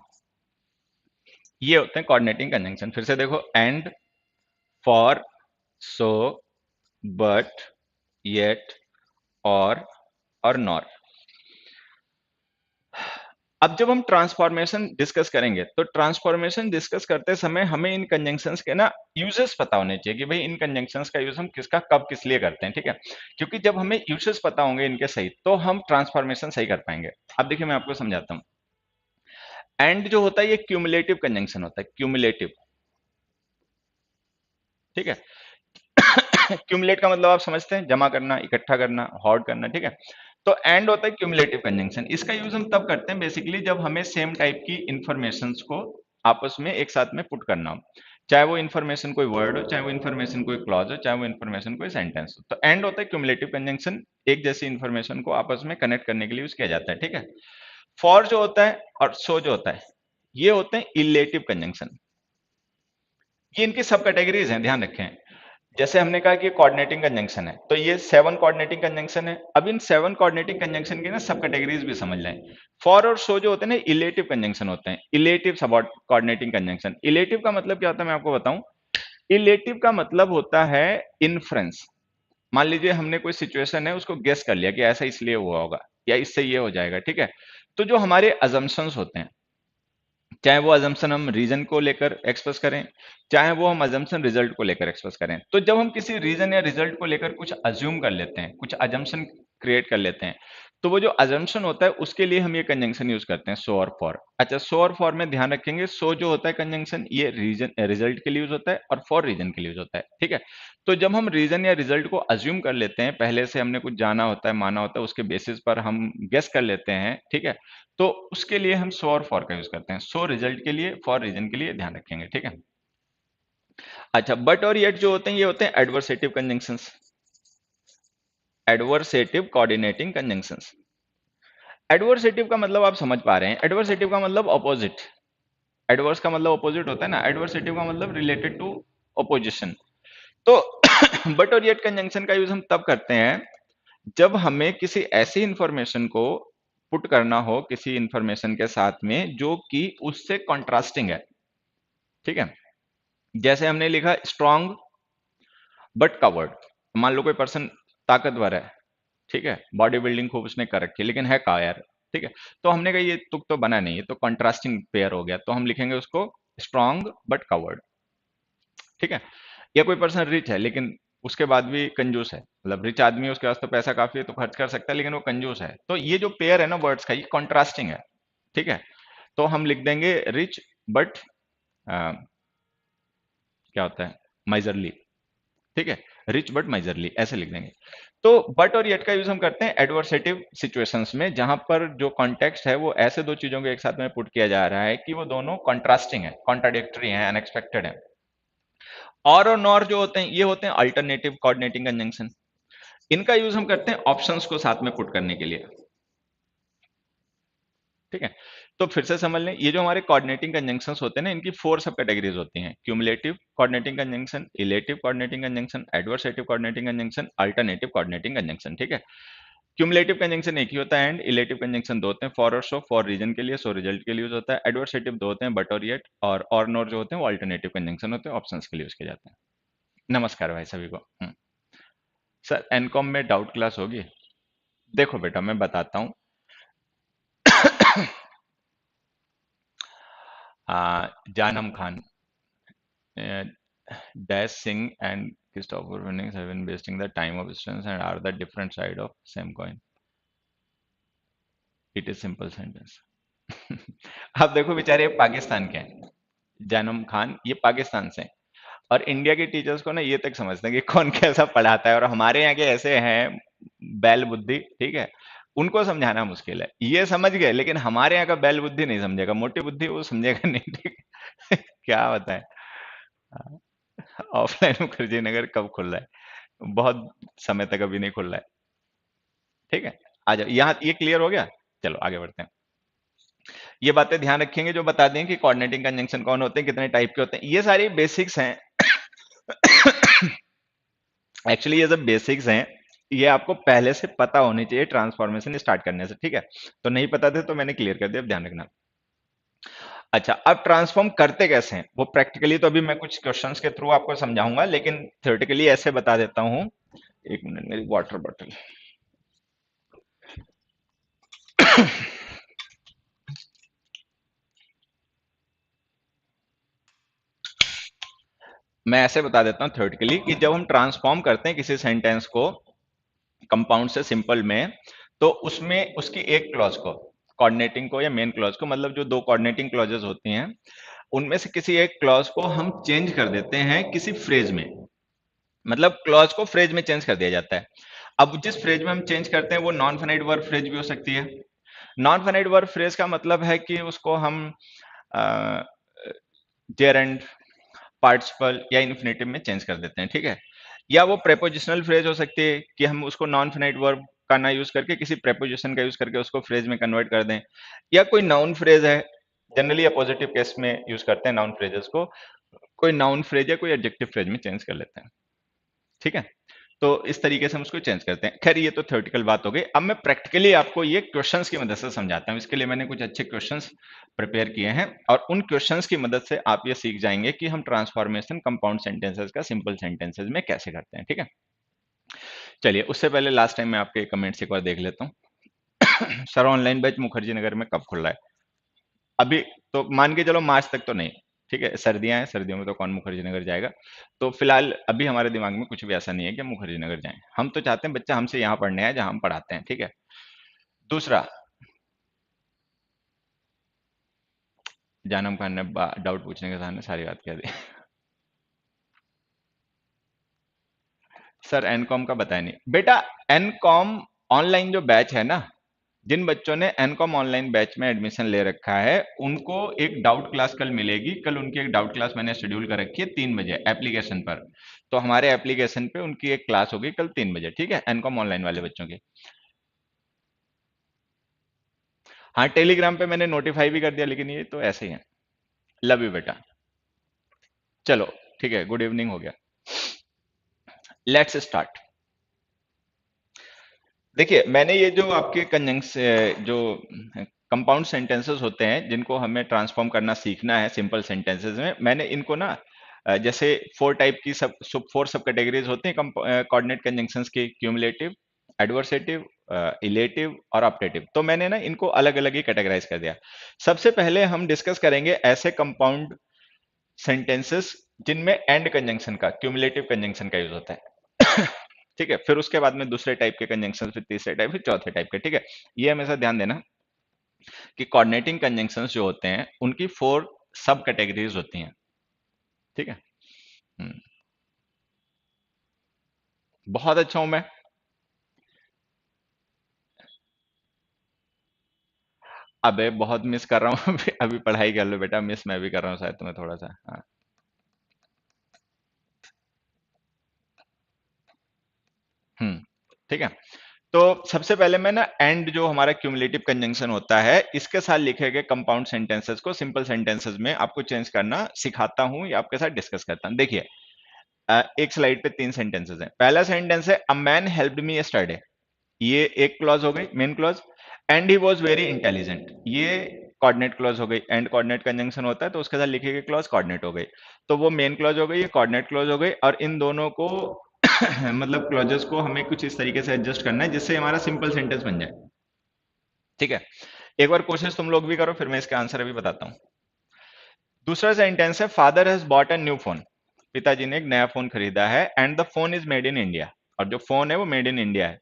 ये होते हैं कोऑर्डिनेटिंग कंजंक्शन। फिर से देखो, and, for, so, but, yet, और नॉर। अब जब हम ट्रांसफॉर्मेशन डिस्कस करेंगे, तो ट्रांसफॉर्मेशन डिस्कस करते समय हमें इन कंजंक्शंस के ना यूजेस पता होने चाहिए, कि भाई इन कंजंक्शंस का यूज हम किसका कब किस लिए करते हैं, ठीक है। क्योंकि जब हमें यूजेस पता होंगे इनके सही, तो हम ट्रांसफॉर्मेशन सही कर पाएंगे। अब देखिए मैं आपको समझाता हूँ। एंड जो होता है, ये क्यूमुलेटिव कंजंक्शन होता है, क्यूमुलेटिव, ठीक है। क्यूमुलेट का मतलब आप समझते हैं, जमा करना, इकट्ठा करना, होर्ड करना, ठीक है। तो एंड होता है क्यूमुलेटिव कंजंक्शन। इसका यूज हम तब करते हैं बेसिकली, जब हमें सेम टाइप की इंफॉर्मेशंस को आपस में एक साथ में पुट करना हो, चाहे वो इन्फॉर्मेशन कोई वर्ड हो, चाहे वो इन्फॉर्मेशन कोई क्लॉज हो, चाहे वो इन्फॉर्मेशन कोई सेंटेंस हो। तो एंड होता है क्यूमुलेटिव कंजंक्शन, एक जैसी इन्फॉर्मेशन को आपस में कनेक्ट करने के लिए यूज किया जाता है, ठीक है। फॉर जो होता है और सो जो होता है, ये होते हैं इलेटिव कंजंक्शन। ये इनकी सब कैटेगरीज हैं, ध्यान रखें। जैसे हमने कहा कि कोऑर्डिनेटिंग कंजंक्शन है, तो ये 7 कोऑर्डिनेटिंग कंजंक्शन है। अब इन 7 कोऑर्डिनेटिंग कंजंक्शन की ना सब कैटेगरीज भी समझ लें। फॉर और सो जो होते हैं ना, इलेटिव कंजंक्शन होते हैं, इलेटिव सब कोऑर्डिनेटिंग कंजंक्शन। इलेटिव का मतलब क्या होता है, मैं आपको बताऊं। इलेटिव का मतलब होता है इन्फ्रेंस। मान लीजिए हमने कोई सिचुएशन है, उसको गेस कर लिया कि ऐसा इसलिए हुआ होगा, या इससे ये हो जाएगा, ठीक है। तो जो हमारे अजम्पशंस होते हैं, चाहे वो अजम्पशन हम रीजन को लेकर एक्सप्रेस करें, चाहे वो हम अजम्पशन रिजल्ट को लेकर एक्सप्रेस करें। तो जब हम किसी रीजन या रिजल्ट को लेकर कुछ अज्यूम कर लेते हैं, कुछ अजम्पशन क्रिएट कर लेते हैं, तो वो जो अजम्पशन होता है उसके लिए हम ये कंजंक्शन यूज करते हैं, सो और फॉर। अच्छा, सो और फॉर में ध्यान रखेंगे, सो जो होता है कंजंक्शन ये रीजन रिजल्ट के लिए यूज होता है और फॉर रीजन के लिए यूज होता है, ठीक है। तो जब हम रीजन या रिजल्ट को अज्यूम कर लेते हैं, पहले से हमने कुछ जाना होता है, माना होता है, उसके बेसिस पर हम गेस कर लेते हैं, ठीक है, तो उसके लिए हम सो और फॉर का यूज करते हैं। सो रिजल्ट के लिए, फॉर रीजन के लिए, ध्यान रखेंगे, ठीक है। अच्छा, बट और येट जो होते हैं ये होते हैं adversative conjunctions, adversative coordinating conjunctions. Adversative का मतलब आप समझ पा रहे हैं, एडवर्सेटिव का मतलब ऑपोजिट। एडवर्स का मतलब ऑपोजिट होता है ना, एडवर्सेटिव का मतलब रिलेटेड टू ऑपोजिशन। तो बट और येट कंजंक्शन का यूज हम तब करते हैं जब हमें किसी ऐसी इंफॉर्मेशन को पुट करना हो किसी इंफॉर्मेशन के साथ में जो कि उससे कॉन्ट्रास्टिंग है, ठीक है। जैसे हमने लिखा स्ट्रॉन्ग बट कवर्ड। मान लो कोई पर्सन ताकतवर है, ठीक है, बॉडी बिल्डिंग खूब उसने कर रखी है, लेकिन है कायर, ठीक है। तो हमने कहा ये तुक तो बना नहीं है, तो कॉन्ट्रास्टिंग पेयर हो गया, तो हम लिखेंगे उसको स्ट्रॉन्ग बट कवर्ड, ठीक है। या कोई पर्सन रिच है लेकिन उसके बाद भी कंजूस है, मतलब रिच आदमी है, उसके पास तो पैसा काफी है तो खर्च कर सकता है, लेकिन वो कंजूस है, तो ये जो पेयर है ना वर्ड्स का, ये कॉन्ट्रास्टिंग है, ठीक है। तो हम लिख देंगे रिच बट क्या होता है, माइजरली, ठीक है, रिच बट माइजरली, ऐसे लिख देंगे। तो बट और येट का यूज हम करते हैं एडवर्सेटिव सिचुएशंस में, जहां पर जो कॉन्टेक्स्ट है वो ऐसे दो चीजों को एक साथ में पुट किया जा रहा है कि वो दोनों कॉन्ट्रास्टिंग है, कॉन्ट्राडिक्टरी है, अनएक्सपेक्टेड है। और नॉर जो होते हैं ये होते हैं अल्टरनेटिव कोऑर्डिनेटिंग कंजंक्शन। इनका यूज हम करते हैं ऑप्शंस को साथ में पुट करने के लिए, ठीक है। तो फिर से समझ लें, ये जो हमारे कोऑर्डिनेटिंग कंजंक्शंस होते हैं ना, इनकी 4 सब कैटेगरीज होती हैं, cumulative coordinating conjunction, illative coordinating conjunction, adversative coordinating conjunction, alternative coordinating conjunction, ठीक है। क्यूमुलेटिव कंजंक्शन एक ही होता है एंड, इलेटिव कंजंक्शन दो होते हैं, फॉर और सो, फॉर रीजन के लिए, सो रिजल्ट के लिए यूज होता है, एडवर्सेटिव दो होते हैं, बट और येट, और नॉर जो होते हैं वो अल्टरनेटिव कंजंक्शन होते हैं, ऑप्शंस के लिए यूज किए जाते हैं। नमस्कार भाई सभी को। सर एनकॉम में डाउट क्लास होगी? देखो बेटा मैं बताता हूँ। Janam Khan, dash Singh and Christopher Winnings have been wasting the time of students and are the different side of same coin, it is simple sentence. अब देखो बेचारे ये पाकिस्तान के हैं, जानम खान ये पाकिस्तान से हैं, और इंडिया के टीचर्स को ना ये तक समझते हैं कि कौन कैसा पढ़ाता है, और हमारे यहाँ के ऐसे हैं बैल बुद्धि, ठीक है, उनको समझाना मुश्किल है। ये समझ गए लेकिन हमारे यहाँ का बैल बुद्धि नहीं समझेगा, मोटी बुद्धि वो समझेगा नहीं, ठीक है। क्या बताएं। ऑफलाइन मुखर्जी नगर कब खुल रहा है? बहुत समय तक अभी नहीं खुल रहा है, ठीक है। आ जाओ, यहाँ ये क्लियर हो गया। चलो आगे बढ़ते हैं। ये बातें ध्यान रखेंगे जो बता दें कि कोऑर्डिनेटिंग कंजंक्शन कौन होते हैं, कितने टाइप के होते हैं, ये सारी बेसिक्स हैं। एक्चुअली ये सब बेसिक्स हैं, ये आपको पहले से पता होनी चाहिए ट्रांसफॉर्मेशन स्टार्ट करने से, ठीक है। तो नहीं पता थे तो मैंने क्लियर कर दिया, अब ध्यान रखना। अच्छा, अब ट्रांसफॉर्म करते कैसे हैं वो प्रैक्टिकली तो अभी मैं कुछ क्वेश्चंस के थ्रू आपको समझाऊंगा, लेकिन थ्योरेटिकली ऐसे बता देता हूं। एक मिनट, मेरी वाटर बॉटल। मैं ऐसे बता देता हूं थ्योरेटिकली कि जब हम ट्रांसफॉर्म करते हैं किसी सेंटेंस को कंपाउंड से सिंपल में, तो उसमें उसकी एक क्लॉज को, कोऑर्डिनेटिंग को या मेन क्लॉज को, मतलब जो दो कोऑर्डिनेटिंग क्लॉजेस होती हैं उनमें से किसी एक क्लॉज को हम चेंज कर देते हैं किसी फ्रेज में, मतलब क्लॉज को फ्रेज में चेंज कर दिया जाता है। अब जिस फ्रेज में हम चेंज करते हैं वो नॉन फाइनाइट वर्ब फ्रेज भी हो सकती है। नॉन फाइनाइट वर्ब फ्रेज का मतलब है कि उसको हम जेरेंड, पार्टिसिपल या इन्फिनेटिव में चेंज कर देते हैं, ठीक है। या वो प्रेपोजिशनल फ्रेज हो सकती है कि हम उसको नॉन फाइनाइट वर्ब का ना यूज करके किसी प्रेपोजिशन का यूज करके उसको फ्रेज में कन्वर्ट कर दें। या कोई नाउन फ्रेज है, जनरली पॉजिटिव केस में यूज करते हैं नाउन फ्रेजेस को, कोई नाउन फ्रेज या कोई एडजेक्टिव फ्रेज में चेंज कर लेते हैं, ठीक है। तो इस तरीके से हम उसको चेंज करते हैं। खैर ये तो थ्योरेटिकल बात हो गई, अब मैं प्रैक्टिकली आपको ये क्वेश्चंस की मदद से समझाता हूँ। इसके लिए मैंने कुछ अच्छे क्वेश्चंस प्रिपेयर किए हैं, और उन क्वेश्चंस की मदद से आप ये सीख जाएंगे कि हम ट्रांसफॉर्मेशन कंपाउंड सेंटेंसेस का सिंपल सेंटेंसेस में कैसे करते हैं, ठीक है। चलिए उससे पहले लास्ट टाइम मैं आपके कमेंट्स एक बार देख लेता हूँ। Sir online batch Mukherjee Nagar में कब खुल रहा है? अभी तो मान के चलो मार्च तक तो नहीं, ठीक है, सर्दियां हैं, सर्दियों में तो कौन मुखर्जी नगर जाएगा। तो फिलहाल अभी हमारे दिमाग में कुछ भी ऐसा नहीं है कि हम मुखर्जी नगर जाएं। हम तो चाहते हैं बच्चा हमसे यहाँ पढ़ने आए जहां हम पढ़ाते हैं, ठीक है। दूसरा, जानम खान ने डाउट पूछने के सामने सारी बात कह दी। सर एनकॉम का बताया नहीं बेटा। एनकॉम ऑनलाइन जो बैच है ना, जिन बच्चों ने एनकॉम ऑनलाइन बैच में एडमिशन ले रखा है उनको एक डाउट क्लास कल मिलेगी। कल उनकी एक डाउट क्लास मैंने शेड्यूल कर रखी है 3 बजे एप्लीकेशन पर। तो हमारे एप्लीकेशन पे उनकी एक क्लास होगी कल 3 बजे, ठीक है, एनकॉम ऑनलाइन वाले बच्चों की। हाँ, टेलीग्राम पे मैंने नोटिफाई भी कर दिया, लेकिन ये तो ऐसे ही है। लव यू बेटा। चलो ठीक है, गुड इवनिंग हो गया। Let's start. देखिए, मैंने ये जो आपके कंजंक्स जो कंपाउंड सेंटेंसेस होते हैं जिनको हमें ट्रांसफॉर्म करना सीखना है सिंपल सेंटेंसेस में, मैंने इनको ना जैसे 4 टाइप की सब 4 सब कैटेगरीज होते हैं कोऑर्डिनेट कंजंक्शंस की, क्यूमुलेटिव, एडवर्सेटिव, इलेटिव और ऑप्टेटिव। तो मैंने ना इनको अलग अलग ही कैटेगराइज कर दिया। सबसे पहले हम डिस्कस करेंगे ऐसे कंपाउंड सेंटेंसेस जिनमें एंड कंजंक्शन का, क्यूमुलेटिव कंजंक्शन का यूज होता है। ठीक है, फिर उसके बाद में दूसरे टाइप के कंजंक्शन, फिर तीसरे टाइप, फिर चौथे टाइप के, ठीक है। ये हमेशा ध्यान देना कि कोऑर्डिनेटिंग कंजंक्शंस जो होते हैं उनकी 4 सब कैटेगरीज होती हैं, ठीक है। हम्म, बहुत अच्छा हूं मैं। अबे बहुत मिस कर रहा हूँ। अभी अभी पढ़ाई कर लो बेटा, मिस मैं भी कर रहा हूँ शायद तुम्हें थोड़ा सा, हाँ। हम्म, ठीक है। तो सबसे पहले मैं ना एंड जो हमारा क्यूमुलेटिव कंजंक्शन होता है इसके साथ लिखे गए कंपाउंड सेंटेंसेस को सिंपल सेंटेंसेस में आपको चेंज करना सिखाता हूं या आपके साथ डिस्कस करता हूं। देखिए, एक स्लाइड पे 3 सेंटेंसेस हैं। पहला सेंटेंस है a man helped me yesterday, ये एक क्लॉज हो गई, main clause. And he was very intelligent, ये कोऑर्डिनेट क्लॉज हो गई। एंड कोऑर्डिनेट कंजंक्शन होता है तो उसके साथ लिखी गई क्लॉज कोऑर्डिनेट हो गई। तो वो मेन क्लॉज हो गई, ये कोऑर्डिनेट क्लॉज हो गई, और इन दोनों को मतलब क्लॉजेस को हमें कुछ इस तरीके से एडजस्ट करना है जिससे हमारा सिंपल सेंटेंस बन जाए, ठीक है। एक बार कोशिश तुम लोग भी करो, फिर मैं इसका आंसर अभी बताता हूँ। दूसरा सेंटेंस है father has bought a new phone, पिताजी ने एक नया फोन खरीदा है, and the phone is made in India, और जो फोन है वो मेड इन इंडिया है।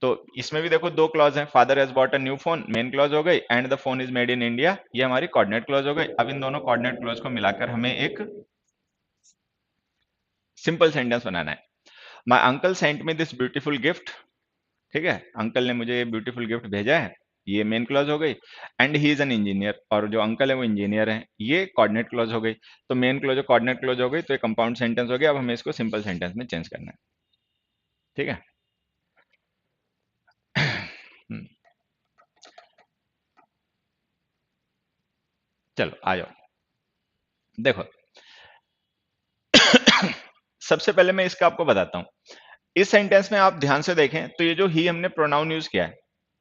तो इसमें भी देखो 2 क्लॉज हैं, father has bought a new phone main clause हो गई, and the phone is made in India ये हमारी कोऑर्डिनेट क्लॉज हो गई। अब इन दोनों कोऑर्डिनेट क्लॉज को मिलाकर हमें एक सिंपल सेंटेंस बनाना है। My uncle Saint me this beautiful gift, ठीक है, अंकल ने मुझे ये ब्यूटीफुल गिफ्ट भेजा है, ये मेन क्लॉज हो गई। And he is an engineer, और जो अंकल है वो इंजीनियर है, ये कोऑर्डिनेट क्लॉज हो गई। तो मेन क्लॉज और कोऑर्डिनेट क्लॉज हो गई, तो ये कंपाउंड सेंटेंस हो गया। अब हमें इसको सिंपल सेंटेंस में चेंज करना है, ठीक है। हम्म, चलो आ जाओ। देखो, सबसे पहले मैं इसका आपको बताता हूं। इस सेंटेंस में आप ध्यान से देखें तो ये जो ही हमने प्रोनाउन यूज किया है,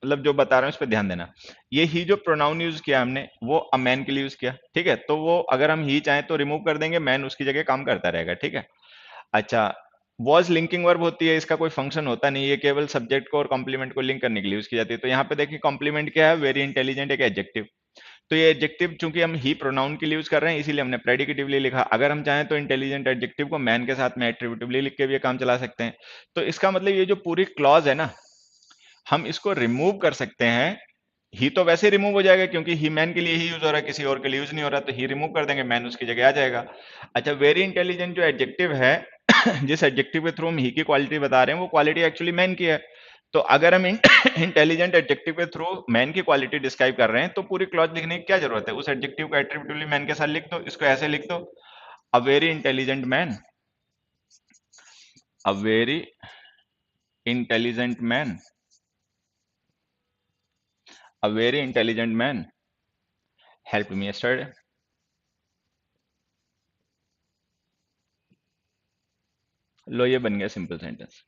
मतलब जो बता रहा हूं इस पे ध्यान देना। ये ही जो प्रोनाउन यूज किया हमने वो अ मैन के लिए यूज किया, ठीक है। तो वो अगर हम ही चाहें तो रिमूव कर देंगे, मैन उसकी जगह काम करता रहेगा, ठीक है। अच्छा, वॉज लिंकिंग वर्ब होती है, इसका कोई फंक्शन होता नहीं, ये केवल सब्जेक्ट को और कॉम्प्लीमेंट को लिंक करने के लिए यूज की जाती है। तो यहाँ पे देखिए कॉम्प्लीमेंट क्या है, वेरी इंटेलिजेंट, एक एडजेक्टिव। तो ये एडजेक्टिव चूंकि हम ही प्रोनाउन के लिए यूज कर रहे हैं इसीलिए हमने प्रेडिकेटिवली लिखा। अगर हम चाहें तो इंटेलिजेंट एडजेक्टिव को मैन के साथ में एट्रीब्यूटिवली लिख के भी ये काम चला सकते हैं। तो इसका मतलब ये जो पूरी क्लॉज है ना, हम इसको रिमूव कर सकते हैं। ही तो वैसे रिमूव हो जाएगा क्योंकि ही मैन के लिए ही यूज हो रहा है, किसी और के लिए यूज नहीं हो रहा, तो ही रिमूव कर देंगे, मैन उसकी जगह आ जाएगा। अच्छा, वेरी इंटेलिजेंट जो एडजेक्टिव है, जिस एडजेक्टिव के थ्रू हम ही की क्वालिटी बता रहे हैं वो क्वालिटी एक्चुअली मैन की है। तो अगर हम इंटेलिजेंट एडजेक्टिव के थ्रू मैन की क्वालिटी डिस्क्राइब कर रहे हैं तो पूरी क्लॉज लिखने की क्या जरूरत है, उस एडजेक्टिव को एट्रीब्यूटिवली मैन के साथ लिख दो। इसको ऐसे लिख दो, a very intelligent man, a very intelligent man, a very intelligent man help me yesterday. लो, ये बन गया simple sentence.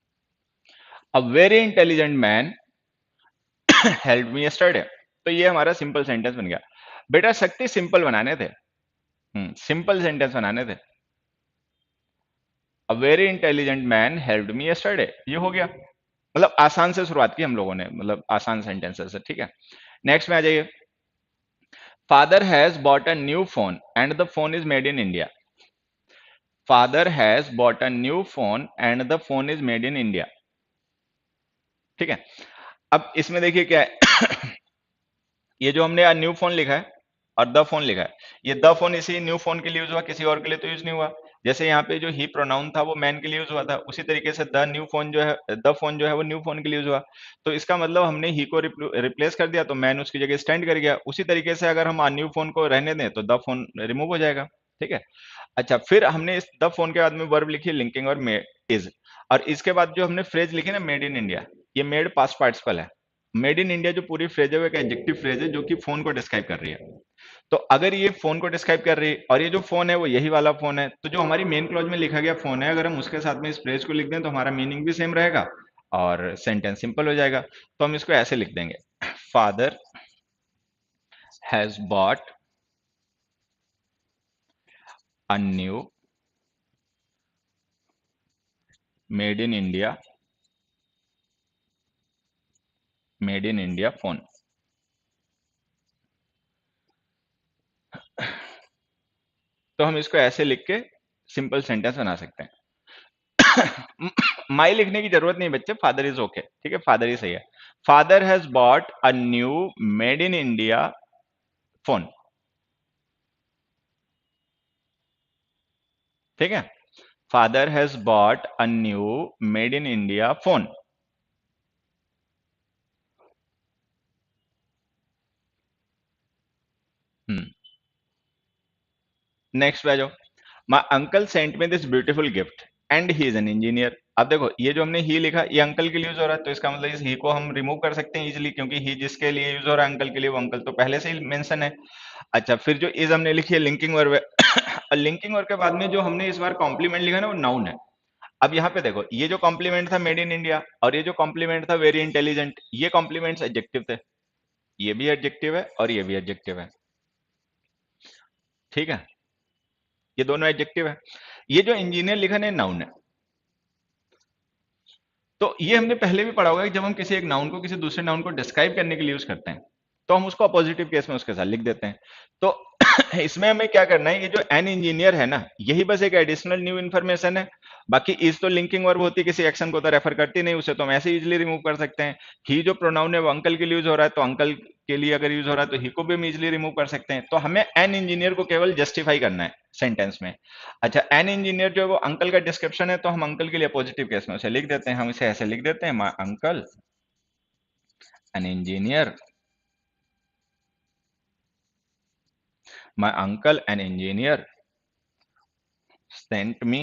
A very intelligent man help me yesterday, तो ये हमारा सिंपल सेंटेंस बन गया। बेटा शक्ति सिंपल बनाने थे, सिंपल सेंटेंस बनाने थे। अ very intelligent man helped me yesterday, ये हो गया। मतलब आसान से शुरुआत की हम लोगों ने, मतलब आसान सेंटेंसेस से, ठीक है। नेक्स्ट में आ जाइए। Father has bought a new phone and the phone is made in India. Father has bought a new phone and the phone is made in India. ठीक है। अब इसमें देखिए क्या है ये जो हमने न्यू फोन लिखा है और द फोन लिखा है, ये द फोन इसी न्यू फोन के लिए यूज हुआ, किसी और के लिए तो यूज नहीं हुआ। जैसे यहाँ पे जो ही प्रोनाउन था वो मैन के लिए यूज हुआ था, उसी तरीके से द न्यू फोन जो है, द फोन जो है वो न्यू फोन के लिए यूज हुआ। तो इसका मतलब हमने ही को रिप्लेस कर दिया तो मैन उसकी जगह स्टैंड कर गया। उसी तरीके से अगर हम न्यू फोन को रहने दें तो द फोन रिमूव हो जाएगा। ठीक है। अच्छा, फिर हमने इस द फोन के बाद में वर्ब लिखी लिंकिंग और मेड इज, और इसके बाद जो हमने फ्रेज लिखी ना मेड इन इंडिया, ये मेड पास्ट पार्टिसिपल है। मेड इन इंडिया जो पूरी फ्रेज है वो एक एडजेक्टिव फ्रेज है जो कि फोन को डिस्क्राइब कर रही है। तो अगर ये फोन को डिस्क्राइब कर रही है और ये जो फोन है वो यही वाला फोन है, तो जो हमारी मेन क्लॉज में लिखा गया फोन है, अगर हम उसके साथ में इस फ्रेज को लिख दें तो हमारा मीनिंग भी सेम रहेगा और सेंटेंस सिंपल हो जाएगा। तो हम इसको ऐसे लिख देंगे, father has bought a new made in India, made in India phone. तो हम इसको ऐसे लिख के सिंपल सेंटेंस बना सकते हैं। माई लिखने की जरूरत नहीं बच्चे, फादर इज ओके। ठीक है, फादर ही सही है। Father has bought a new made in India phone. ठीक है, father has bought a new made in India phone. Next पे जाओ। My uncle Saint me this beautiful gift and he is an engineer. अब देखो ये जो हमने ही लिखा ये अंकल के लिए यूज हो रहा है, तो इसका मतलब इस ही को हम रिमूव कर सकते हैं इजीली, क्योंकि ही जिसके लिए यूज हो रहा है अंकल के लिए, वो अंकल तो पहले से ही मेंशन है। अच्छा, फिर जो इज हमने लिखी है लिंकिंग वर्ब है। और लिंकिंग वर्ब के बाद में जो हमने इस बार कॉम्प्लीमेंट लिखा ना वो नाउन है। अब यहाँ पे देखो ये जो कॉम्प्लीमेंट था मेड इन इंडिया और ये जो कॉम्प्लीमेंट था वेरी इंटेलिजेंट, ये कॉम्प्लीमेंट्स एडजेक्टिव थे। ये भी एडजेक्टिव है और ये भी एडजेक्टिव है। ठीक है, ये दोनों एडजेक्टिव है। ये जो इंजीनियर लिखा है नाउन है। तो ये हमने पहले भी पढ़ा होगा कि जब हम किसी एक नाउन को किसी दूसरे नाउन को डिस्क्राइब करने के लिए यूज करते हैं तो हम उसको पॉजिटिव केस में उसके साथ लिख देते हैं। तो इसमें हमें क्या करना है, ये जो एन इंजीनियर है ना यही बस एक एडिशनल न्यू इन्फॉर्मेशन है। बाकी इज तो लिंकिंग वर्ब होती है, किसी एक्शन को तो रेफर करती नहीं, उसे तो हम ऐसे इजिली रिमूव कर सकते हैं। ही जो प्रोनाउन है वो अंकल के लिए यूज हो रहा है, तो अंकल के लिए अगर यूज हो रहा है तो ही को भी हम इजिली रिमूव कर सकते हैं। तो हमें एन इंजीनियर को केवल जस्टिफाई करना है सेंटेंस में। अच्छा, एन इंजीनियर जो है वो अंकल का डिस्क्रिप्शन है, तो हम अंकल के लिए पॉजिटिव केस में उसे लिख देते हैं। हम इसे ऐसे लिख देते हैं, my uncle an engineer, my uncle an engineer sent me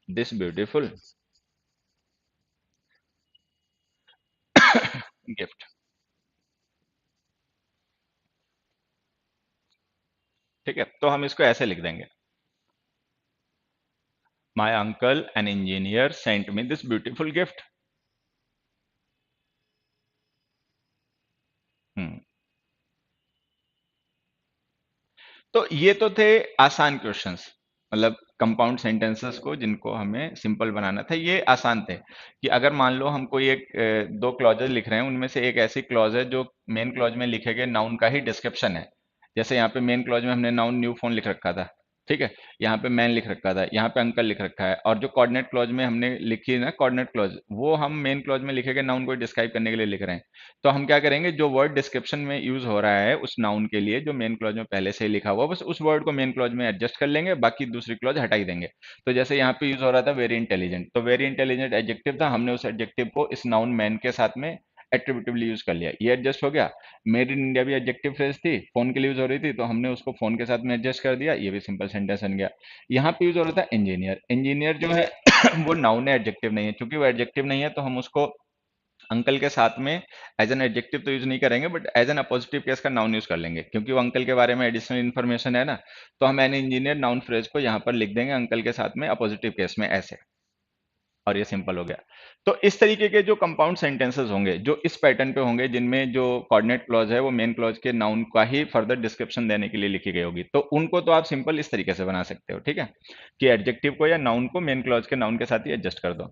this beautiful gift. ठीक है, तो हम इसको ऐसे लिख देंगे, my uncle an engineer sent me this beautiful gift. Hmm. तो ये तो थे आसान क्वेश्चंस, मतलब कंपाउंड सेंटेंसेस को जिनको हमें सिंपल बनाना था, ये आसान थे। कि अगर मान लो हम कोई एक दो क्लॉजेज लिख रहे हैं, उनमें से एक ऐसी क्लॉज है जो मेन क्लॉज में लिखे गए नाउन का ही डिस्क्रिप्शन है। जैसे यहाँ पे मेन क्लॉज में हमने नाउन न्यू फोन लिख रखा था। ठीक है, यहाँ पे मैन लिख रखा था, यहाँ पे अंकल लिख रखा है, और जो कोऑर्डिनेट क्लॉज में हमने लिखी है ना कोऑर्डिनेट क्लॉज, वो हम मेन क्लॉज में लिखे गए नाउन को डिस्क्राइब करने के लिए लिख रहे हैं। तो हम क्या करेंगे, जो वर्ड डिस्क्रिप्शन में यूज हो रहा है उस नाउन के लिए जो मेन क्लॉज में पहले से ही लिखा हुआ, बस उस वर्ड को मेन क्लॉज में एडजस्ट कर लेंगे, बाकी दूसरी क्लॉज हटा ही देंगे। तो जैसे यहाँ पे यूज हो रहा था वेरी इंटेलिजेंट, तो वेरी इंटेलिजेंट एडजेक्टिव था, हमने उस एडजेक्टिव को इस नाउन मैन के साथ में एट्रीब्यूटिवली यूज कर लिया, ये एडजस्ट हो गया। मेड इन इंडिया भी एडजेक्टिव फ्रेज थी, फोन के लिए यूज हो रही थी, तो हमने उसको फोन के साथ में एडजस्ट कर दिया, ये भी सिंपल सेंटेंस बन गया। यहाँ पे यूज हो रहा था इंजीनियर, इंजीनियर जो है वो नाउन है, एडजेक्टिव नहीं है। चूंकि वो एडजेक्टिव नहीं है तो हम उसको अंकल के साथ में एज एन एडजेक्टिव तो यूज नहीं करेंगे, but as an appositive case का नाउन यूज कर लेंगे, क्योंकि वो अंकल के बारे में एडिशनल इन्फॉर्मेशन है ना। तो हम एन इंजीनियर नाउन फ्रेज को यहाँ पर लिख देंगे अंकल के साथ में अपोजिटिव केस में ऐसे, और ये सिंपल हो गया। तो इस तरीके के जो कंपाउंड सेंटेंसेस होंगे जो इस पैटर्न पे होंगे, जिनमें जो कोऑर्डिनेट क्लॉज है वो मेन क्लॉज के नाउन का ही फर्दर डिस्क्रिप्शन देने के लिए लिखी गई होगी, तो उनको तो आप सिंपल इस तरीके से बना सकते हो। ठीक है, कि एडजेक्टिव को या नाउन को मेन क्लॉज के नाउन के साथ ही एडजस्ट कर दो।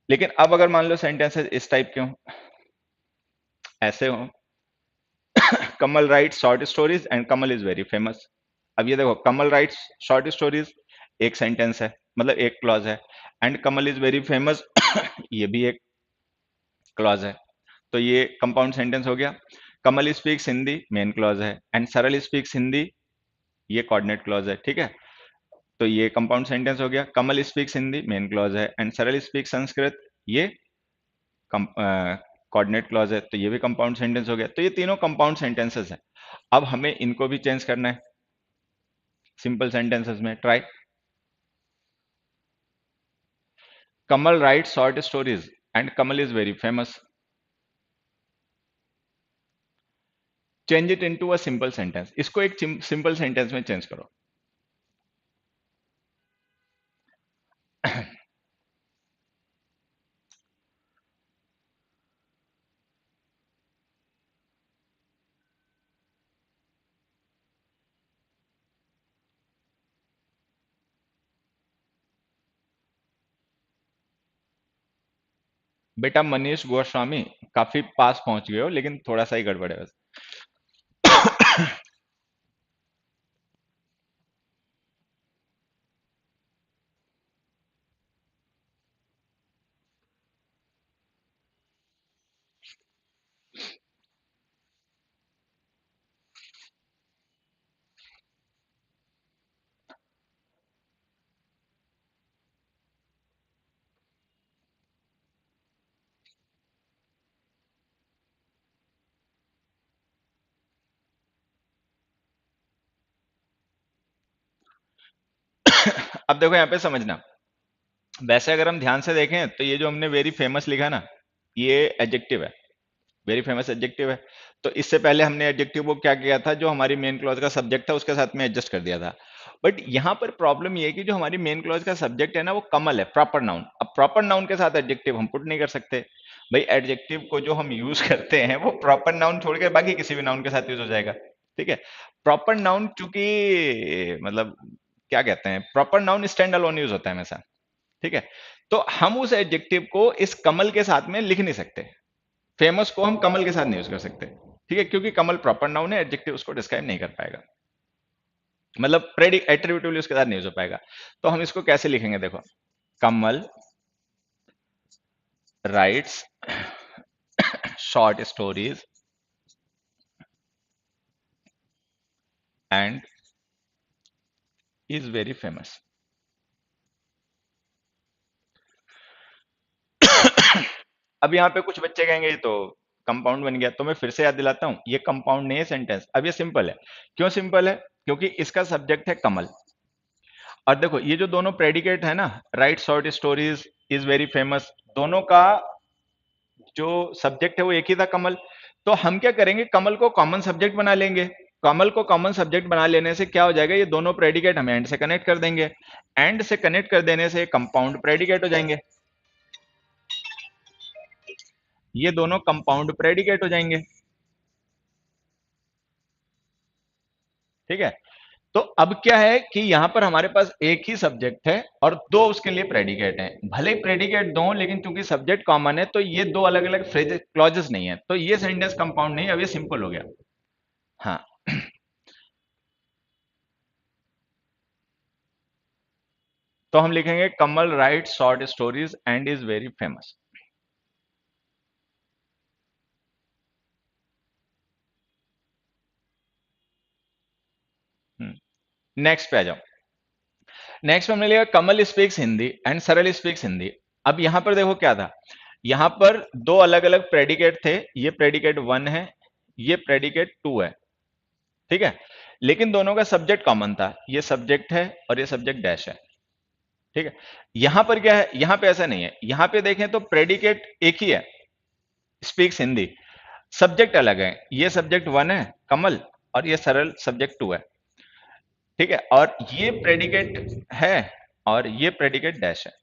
लेकिन अब अगर मान लो सेंटेंसेस इस टाइप के हो, ऐसे हो, Kamal write short stories and Kamal is very famous. अब ये देखो, कमल राइट्स शॉर्ट स्टोरीज एक सेंटेंस है, मतलब एक क्लॉज है, and Kamal is very famous ये भी एक क्लॉज है। तो ये कंपाउंड सेंटेंस हो गया। कमल स्पीक्स हिंदी मेन क्लॉज है, एंड सरल स्पीक्स हिंदी ये कोऑर्डिनेट क्लॉज है, ठीक है। तो ये कंपाउंड सेंटेंस हो गया। कमल स्पीक्स हिंदी मेन क्लॉज है, एंड सरल स्पीक्स संस्कृत ये कोऑर्डिनेट क्लॉज है, तो ये भी कंपाउंड सेंटेंस हो गया। तो ये तीनों कंपाउंड सेंटेंसेस है। अब हमें इनको भी चेंज करना है सिंपल सेंटेंसेस में। Try. Kamal write short stories and Kamal is very famous. Change it into a simple sentence, इसको एक सिंपल सेंटेंस में चेंज करो। बेटा मनीष गोस्वामी, काफी पास पहुंच गए हो, लेकिन थोड़ा सा ही गड़बड़ है बस। अब देखो यहाँ पे समझना, वैसे अगर हम ध्यान से देखें तो ये जो हमने वेरी फेमस लिखा ना, ये एडजेक्टिव है, वेरी फेमस एडजेक्टिव है। तो इससे पहले हमने एडजेक्टिव को क्या किया था, जो हमारी मेन क्लॉज का सब्जेक्ट था उसके साथ में एडजस्ट कर दिया था। बट यहाँ पर प्रॉब्लम ये है कि जो हमारी मेन क्लॉज का सब्जेक्ट है ना, वो कमल है, प्रॉपर नाउन। अब प्रॉपर नाउन के साथ एडजेक्टिव हम पुट नहीं कर सकते भाई। एडजेक्टिव को जो हम यूज करते हैं वो प्रॉपर नाउन छोड़ के बाकी किसी भी नाउन के साथ यूज हो जाएगा, ठीक है। प्रॉपर नाउन चूंकि मतलब क्या कहते हैं, proper noun stand alone use होता है हमेशा, ठीक है। तो हम उस एडजेक्टिव को इस कमल के साथ में लिख नहीं सकते, फेमस को हम कमल के साथ नहीं यूज कर सकते, ठीक है, क्योंकि कमल प्रॉपर नाउन है, एडजेक्टिव उसको डिस्क्राइब नहीं कर पाएगा, मतलब प्रेडिक एट्रीब्यूटिवली उसके साथ नहीं यूज हो पाएगा। तो हम इसको कैसे लिखेंगे, देखो, Kamal writes short stories and is very famous. अब यहाँ पे कुछ बच्चे कहेंगे ये तो कंपाउंड बन गया, तो मैं फिर से याद दिलाता हूं, ये कंपाउंड नहीं है सेंटेंस। अब ये सिंपल है। क्यों सिंपल है? क्योंकि इसका सब्जेक्ट है कमल, और देखो ये जो दोनों प्रेडिकेट है ना, right short stories is very famous, दोनों का जो सब्जेक्ट है वो एक ही था, कमल। तो हम क्या करेंगे, कमल को कॉमन सब्जेक्ट बना लेंगे। कमल को कॉमन सब्जेक्ट बना लेने से क्या हो जाएगा, ये दोनों प्रेडिकेट हम एंड से कनेक्ट कर देंगे। एंड से कनेक्ट कर देने से कंपाउंड प्रेडिकेट हो जाएंगे, ये दोनों कंपाउंड प्रेडिकेट हो जाएंगे, ठीक है। तो अब क्या है कि यहां पर हमारे पास एक ही सब्जेक्ट है और दो उसके लिए प्रेडिकेट हैं। भले ही प्रेडिकेट दो, लेकिन चूंकि सब्जेक्ट कॉमन है तो ये दो अलग अलग फ्रेज क्लॉजेस नहीं है, तो ये सेंटेंस कंपाउंड नहीं, अब ये सिंपल हो गया। हाँ। तो हम लिखेंगे Kamal write short stories and is very famous. Next पे आ जाओ। नेक्स्ट में हमने लिखा Kamal speaks Hindi and Saral speaks Hindi. अब यहां पर देखो क्या था, यहां पर दो अलग अलग प्रेडिकेट थे, ये प्रेडिकेट वन है, ये प्रेडिकेट टू है, ठीक है। लेकिन दोनों का सब्जेक्ट कॉमन था, ये सब्जेक्ट है और ये सब्जेक्ट डैश है, ठीक है। यहां पर क्या है, यहां पे ऐसा नहीं है, यहां पे देखें तो प्रेडिकेट एक ही है, स्पीक्स हिंदी, सब्जेक्ट अलग है, ये सब्जेक्ट वन है कमल, और ये सरल सब्जेक्ट टू है, ठीक है। और ये प्रेडिकेट है और ये प्रेडिकेट डैश है।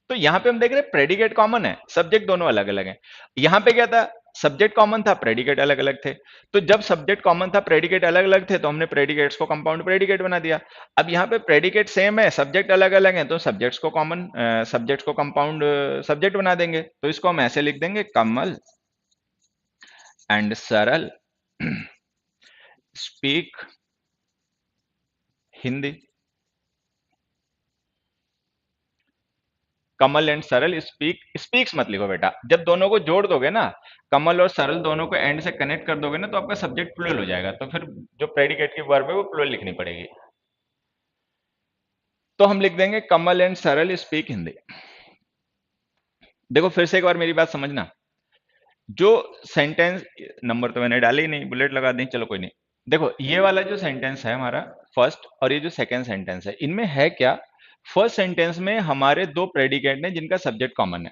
तो यहां पे हम देख रहे हैं प्रेडिकेट कॉमन है, सब्जेक्ट दोनों अलग अलग हैं। यहां पे क्या था, सब्जेक्ट कॉमन था, प्रेडिकेट अलग अलग थे। तो जब सब्जेक्ट कॉमन था, प्रेडिकेट अलग अलग थे, तो हमने प्रेडिकेट्स को कंपाउंड प्रेडिकेट बना दिया। अब यहाँ पे प्रेडिकेट सेम है, सब्जेक्ट अलग अलग हैं, तो सब्जेक्ट्स को कॉमन, सब्जेक्ट्स को कंपाउंड सब्जेक्ट बना देंगे। तो इसको हम ऐसे लिख देंगे, कमल एंड सरल स्पीक हिंदी। कमल एंड सरल स्पीक, स्पीक्स मत लिखो बेटा, जब दोनों को जोड़ दोगे ना, कमल और सरल दोनों को एंड से कनेक्ट कर दोगे ना, तो आपका सब्जेक्ट प्लूरल हो जाएगा, तो फिर जो प्रेडिकेट की वर्ब है वो प्लूरल लिखनी पड़ेगी। तो हम लिख देंगे कमल एंड सरल स्पीक हिंदी। देखो फिर से एक बार मेरी बात समझना, जो सेंटेंस, नंबर तो मैंने डाले ही नहीं, बुलेट लगा दी, चलो कोई नहीं। देखो ये वाला जो सेंटेंस है हमारा फर्स्ट, और ये जो सेकंड सेंटेंस है, इनमें है क्या? फर्स्ट सेंटेंस में हमारे दो प्रेडिकेट हैं जिनका सब्जेक्ट कॉमन है,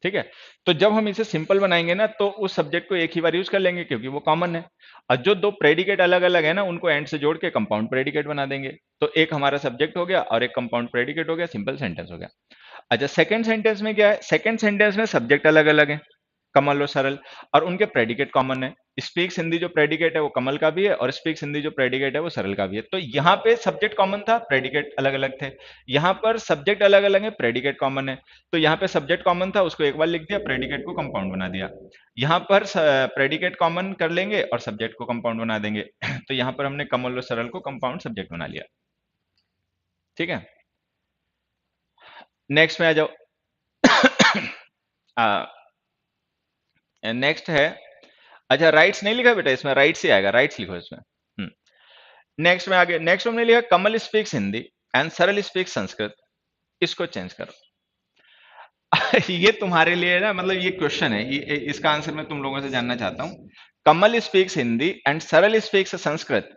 ठीक है। तो जब हम इसे सिंपल बनाएंगे ना, तो उस सब्जेक्ट को एक ही बार यूज कर लेंगे क्योंकि वो कॉमन है। और जो दो प्रेडिकेट अलग अलग है ना, उनको एंड से जोड़ के कंपाउंड प्रेडिकेट बना देंगे। तो एक हमारा सब्जेक्ट हो गया और एक कंपाउंड प्रेडिकेट हो गया, सिंपल सेंटेंस हो गया। अच्छा सेकंड सेंटेंस में क्या है? सेकंड सेंटेंस में सब्जेक्ट अलग अलग है, कमल और सरल, और उनके प्रेडिकेट कॉमन है। स्पीक्स हिंदी जो प्रेडिकेट है वो कमल का भी है, और स्पीक्स हिंदी जो प्रेडिकेट है वो सरल का भी है। तो यहाँ पे सब्जेक्ट कॉमन था, प्रेडिकेट अलग अलग थे। यहाँ पर सब्जेक्ट अलग अलग है, प्रेडिकेट कॉमन है। तो यहाँ पे सब्जेक्ट कॉमन था, उसको एक बार लिख दिया, प्रेडिकेट को कंपाउंड बना दिया। यहाँ पर प्रेडिकेट कॉमन कर लेंगे और सब्जेक्ट को कंपाउंड बना देंगे। तो यहाँ पर हमने कमल और सरल को कंपाउंड सब्जेक्ट बना लिया, ठीक है। नेक्स्ट में आ जाओ। नेक्स्ट है, अच्छा राइट्स नहीं लिखा बेटा इसमें, राइट्स ही आएगा, राइट्स लिखो इसमें। नेक्स्ट में आगे, नेक्स्ट में हमने लिखा Kamal speaks Hindi and Saral speaks Sanskrit. इसको चेंज करो। ये तुम्हारे लिए ना, मतलब ये क्वेश्चन है, ये इसका आंसर मैं तुम लोगों से जानना चाहता हूँ। कमल speaks Hindi and Saral speaks Sanskrit,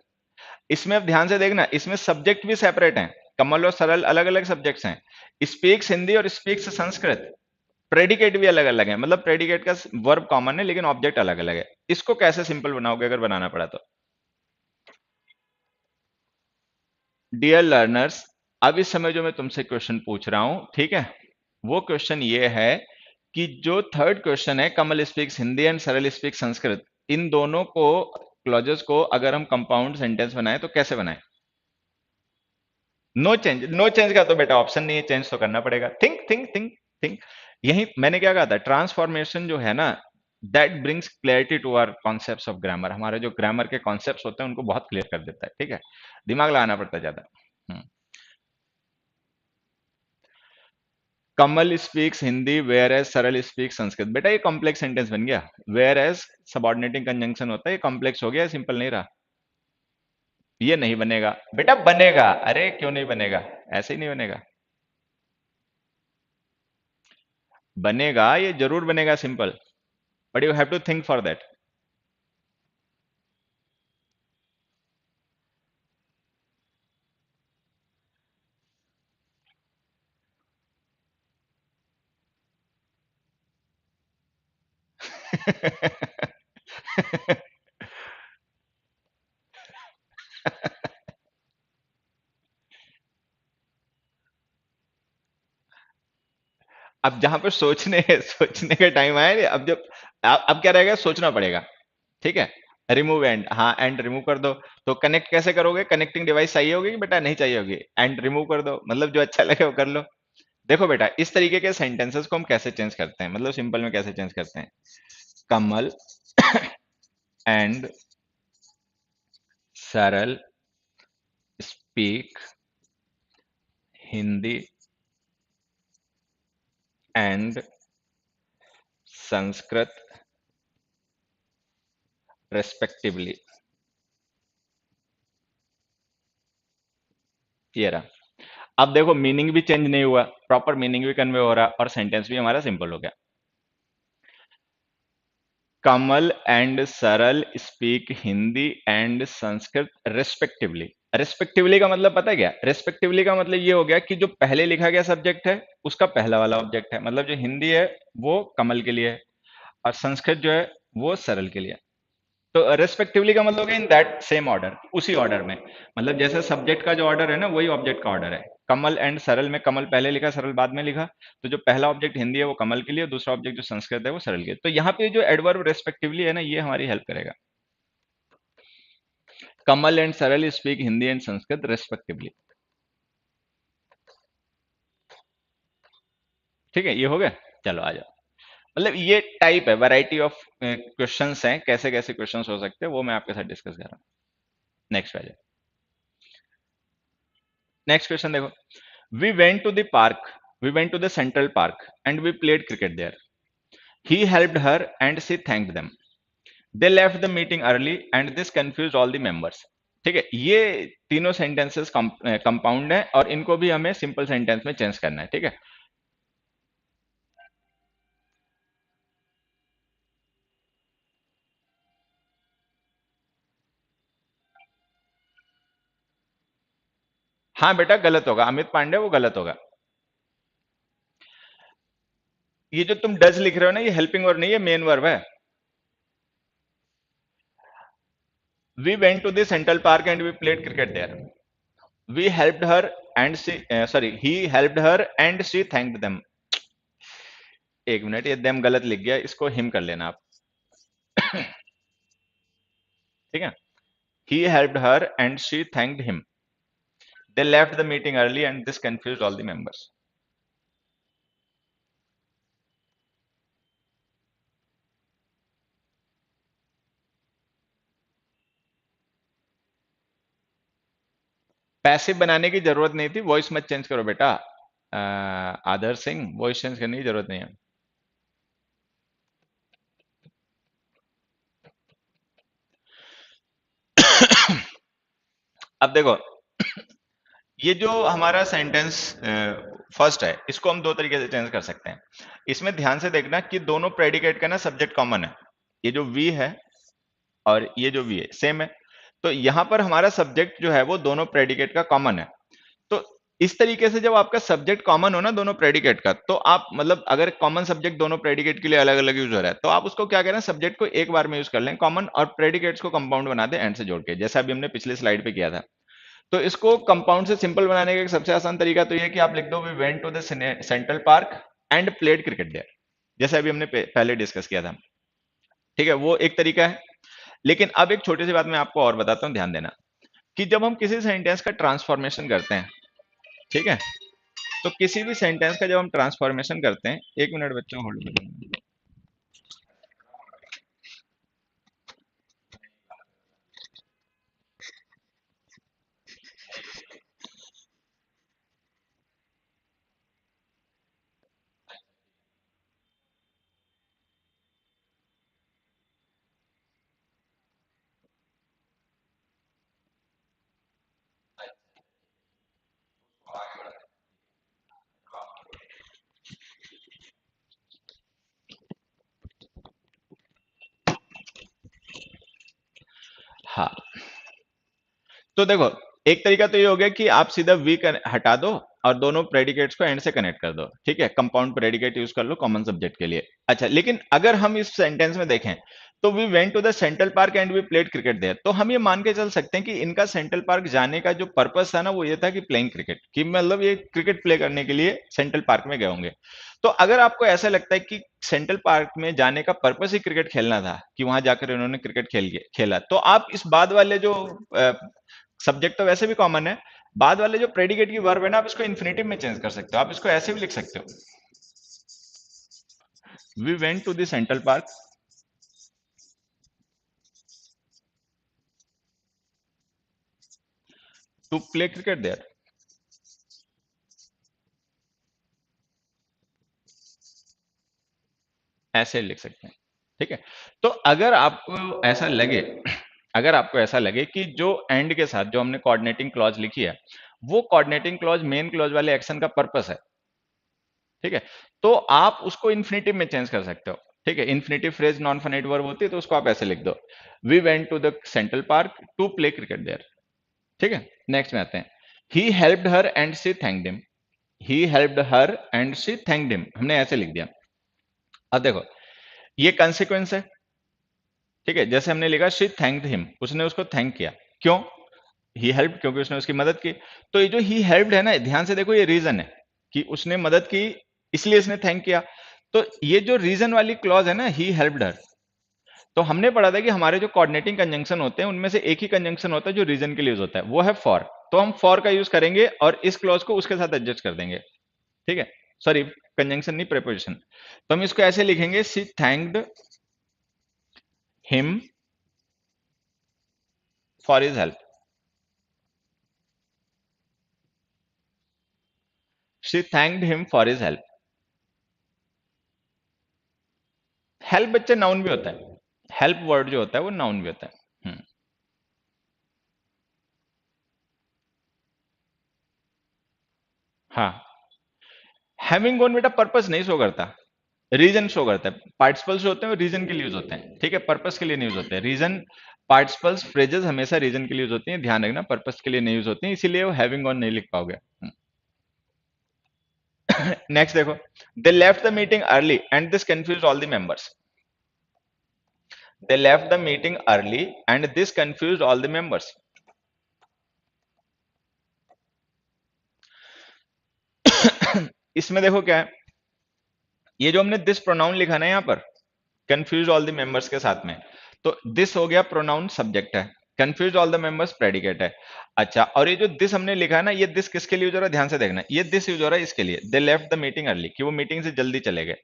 इसमें अब ध्यान से देखना, इसमें सब्जेक्ट भी सेपरेट हैं, कमल और सरल अलग अलग सब्जेक्ट्स हैं। स्पीक्स हिंदी और स्पीक्स संस्कृत, प्रेडिकेट भी अलग अलग है, मतलब प्रेडिकेट का वर्ब कॉमन है लेकिन ऑब्जेक्ट अलग अलग है। इसको कैसे सिंपल बनाओगे अगर बनाना पड़ा तो? डियर लर्नर्स, अब इस समय जो मैं तुमसे क्वेश्चन पूछ रहा हूं, ठीक है, वो क्वेश्चन ये है कि जो थर्ड क्वेश्चन है कमल स्पीक्स हिंदी एंड सरल स्पीक संस्कृत, इन दोनों को क्लॉजेस को अगर हम कंपाउंड सेंटेंस बनाए तो कैसे बनाए? नो चेंज, नो चेंज का तो बेटा ऑप्शन नहीं है, चेंज तो करना पड़ेगा। Think think think think. यही मैंने क्या कहा था, ट्रांसफॉर्मेशन जो है ना, that brings clarity to our concepts of grammar. हमारे जो ग्रामर के कॉन्सेप्ट्स होते हैं उनको बहुत क्लियर कर देता है, ठीक है, दिमाग लगाना पड़ता है ज्यादा। हम्म। कमल स्पीक्स हिंदी वेयर एज सरल स्पीक संस्कृत, बेटा ये कॉम्प्लेक्स सेंटेंस बन गया। वेयर एज सबॉर्डिनेटिंग कंजंक्शन होता है, ये कॉम्प्लेक्स हो गया, सिंपल नहीं रहा। ये नहीं बनेगा बेटा, बनेगा, अरे क्यों नहीं बनेगा, ऐसे ही नहीं बनेगा, बनेगा, ये जरूर बनेगा simple, but you have to think for that. अब जहां पर सोचने सोचने का टाइम आया, अब जब अब क्या रहेगा, सोचना पड़ेगा, ठीक है। रिमूव एंड, हाँ एंड रिमूव कर दो। तो कनेक्ट कैसे करोगे? कनेक्टिंग डिवाइस चाहिए होगी कि बेटा नहीं चाहिए होगी? एंड रिमूव कर दो, मतलब जो अच्छा लगे वो कर लो। देखो बेटा इस तरीके के सेंटेंसेस को हम कैसे चेंज करते हैं, मतलब सिंपल में कैसे चेंज करते हैं। कमल एंड सरल speak Hindi and Sanskrit respectively. ये रहा। अब देखो मीनिंग भी चेंज नहीं हुआ, प्रॉपर मीनिंग भी कन्वे हो रहा और सेंटेंस भी हमारा सिंपल हो गया। कमल एंड सरल speak Hindi and Sanskrit respectively. Respectively का मतलब पता है क्या? रेस्पेक्टिवली का मतलब ये हो गया कि जो पहले लिखा गया सब्जेक्ट है उसका पहला वाला ऑब्जेक्ट है, मतलब जो हिंदी है वो कमल के लिए है और संस्कृत जो है वो सरल के लिए है। तो रेस्पेक्टिवली का मतलब है इन दैट सेम ऑर्डर, उसी ऑर्डर में, मतलब जैसे सब्जेक्ट का जो ऑर्डर है ना वही ऑब्जेक्ट का ऑर्डर है। कमल एंड सरल में कमल पहले लिखा, सरल बाद में लिखा। तो जो पहला ऑब्जेक्ट हिंदी है वो कमल के लिए, दूसरा ऑब्जेक्ट जो संस्कृत है वो सरल के लिए। तो यहाँ पे जो एडवर्ब रेस्पेक्टिवली है ना, ये हमारी हेल्प करेगा। कमल एंड सरल speak Hindi and Sanskrit respectively, ठीक है, ये हो गया। चलो आ जाओ। मतलब ये टाइप है, वैरायटी ऑफ क्वेश्चंस हैं, कैसे कैसे क्वेश्चंस हो सकते हैं वो मैं आपके साथ डिस्कस कर रहा हूँ। Next page. नेक्स्ट क्वेश्चन देखो, we went to the park, we went to the central park and we played cricket there, he helped her and she thanked them, they left the meeting early and this confuse all the members. ठीक है, ये तीनों sentences compound है और इनको भी हमें simple sentence में चेंज करना है। ठीक है, हाँ बेटा गलत होगा, अमित पांडे वो गलत होगा। ये जो तुम डज लिख रहे हो ना, ये हेल्पिंग वर्ब नहीं है, मेन वर्ब है। We went to the central park and we played cricket there, we helped her and she, sorry he helped her and she thanked them. एक मिनट, ये देम गलत लिख गया, इसको हिम कर लेना आप। ठीक है, he helped her and she thanked him, they left the meeting early and this confused all the members। Passive बनाने की जरूरत नहीं थी, वॉइस मत चेंज करो बेटा। आदर सिंह, वॉइस चेंज करने की जरूरत नहीं है। अब देखो, ये जो हमारा सेंटेंस फर्स्ट है, इसको हम दो तरीके से चेंज कर सकते हैं। इसमें ध्यान से देखना कि दोनों प्रेडिकेट का ना सब्जेक्ट कॉमन है, ये जो वी है और ये जो वी है सेम है। तो यहां पर हमारा सब्जेक्ट जो है वो दोनों प्रेडिकेट का कॉमन है। तो इस तरीके से जब आपका सब्जेक्ट कॉमन हो ना दोनों प्रेडिकेट का, तो आप मतलब अगर कॉमन सब्जेक्ट दोनों प्रेडिकेट के लिए अलग अलग यूज हो रहा है, तो आप उसको क्या करें, सब्जेक्ट को एक बार में यूज कर लें कॉमन, और प्रेडिकेट्स को कंपाउंड बना दें एंड से जोड़ के, जैसा अभी हमने पिछले स्लाइड पे किया था। तो इसको कंपाउंड से सिंपल बनाने का एक सबसे आसान तरीका तो ये कि आप लिख दो we went to the central park and played cricket there, जैसे अभी हमने पहले डिस्कस किया था। ठीक है, वो एक तरीका है। लेकिन अब एक छोटी सी बात मैं आपको और बताता हूँ, ध्यान देना कि जब हम किसी सेंटेंस का ट्रांसफॉर्मेशन करते हैं, ठीक है, तो किसी भी सेंटेंस का जब हम ट्रांसफॉर्मेशन करते हैं, एक मिनट बच्चों होल्ड करें। हाँ, तो देखो, एक तरीका तो ये हो गया कि आप सीधा वी हटा दो और दोनों प्रेडिकेट्स को एंड से कनेक्ट कर दो। ठीक है, कंपाउंड प्रेडिकेट यूज कर लो कॉमन सब्जेक्ट के लिए। अच्छा, लेकिन अगर हम इस सेंटेंस में देखें तो we went to the central park and we played cricket there, तो हम ये मान के चल सकते हैं कि इनका सेंट्रल पार्क जाने का जो पर्पस था ना, वो ये था कि प्लेइंग क्रिकेट, कि मतलब ये क्रिकेट प्ले करने के लिए सेंट्रल पार्क में गए होंगे। तो अगर आपको ऐसा लगता है कि सेंट्रल पार्क में जाने का पर्पस ही क्रिकेट खेलना था, कि वहां जाकर इन्होंने क्रिकेट खेला, तो आप इस बाद वाले जो सब्जेक्ट तो वैसे भी कॉमन है, बाद वाले जो प्रेडिकेट की वर्ब है ना, आप इसको इन्फिनेटिव में चेंज कर सकते हो, आप इसको ऐसे भी लिख सकते हो, we went to the central park to play cricket there. ऐसे लिख सकते हैं। ठीक है, तो अगर आपको ऐसा लगे, अगर आपको ऐसा लगे कि जो एंड के साथ जो हमने कोऑर्डिनेटिंग क्लॉज लिखी है, वो कोऑर्डिनेटिंग क्लॉज मेन क्लॉज वाले एक्शन का पर्पस है, ठीक है, तो आप उसको इन्फिनेटिव में चेंज कर सकते हो। ठीक है, infinitive phrase non finite verb होती है, तो उसको आप ऐसे लिख दो, we went to the central park to play cricket there. ठीक है, नेक्स्ट में आते हैं, he helped her and she thanked him, he helped her and she thanked him, हमने ऐसे लिख दिया। अब देखो, ये कंसिक्वेंस है। ठीक है, जैसे हमने लिखा शी थैंक्ड हिम, उसने उसको थैंक किया, क्यों, ही हेल्प, क्योंकि उसने उसकी मदद की। तो ये जो ही हेल्प्ड है ना, ध्यान से देखो, ये रीजन है कि उसने मदद की, इसलिए इसने थैंक किया। तो ये जो रीजन वाली क्लॉज है ना, ही हेल्प्ड हर, तो हमने पढ़ा था कि हमारे जो कोऑर्डिनेटिंग कंजंक्शन होते हैं उनमें से एक ही कंजंक्शन होता है जो रीजन के लिए यूज होता है, वो है फॉर। तो हम फॉर का यूज करेंगे और इस क्लॉज को उसके साथ एडजस्ट कर देंगे। ठीक है, सॉरी, कंजंक्शन नहीं, प्रेपोजिशन। तो हम इसको ऐसे लिखेंगे, she thanked him for his help. She thanked him for his help. Help बच्चे नाउन भी होता है, हेल्प वर्ड जो होता है वो नाउन भी होता है। हाँ, हैविंग गॉन बेटा पर्पस नहीं शो करता, रीजन शो करता है। पार्टिसिपल्स जो होते हैं वो रीजन के लिए यूज होते हैं, ठीक है, पर्पस के लिए नहीं यूज होते हैं। रीजन, पार्टिसिपल्स फ्रेजेस हमेशा रीजन के लिए यूज होती हैं, ध्यान रखना, पर्पस के लिए नहीं यूज होती हैं, इसीलिए वो हैविंग गॉन नहीं लिख पाओगे। नेक्स्ट देखो, दे left the meeting early and this confuse all the members. They left the meeting early and this confuse all the members. इसमें देखो क्या है, ये जो हमने दिस प्रोनाउन लिखा ना यहाँ पर, कंफ्यूज ऑल द मेंबर्स के साथ में, तो दिस हो गया प्रोनाउन सब्जेक्ट है, confuse all the members predicate है। अच्छा, और ये जो दिस हमने लिखा है ना, ये दिस किसके लिए यूज हो रहा है, ध्यान से देखना, ये दिस यूज हो रहा है इसके लिए, दे लेफ्ट द मीटिंग अर्ली, कि वो मीटिंग से जल्दी चले गए,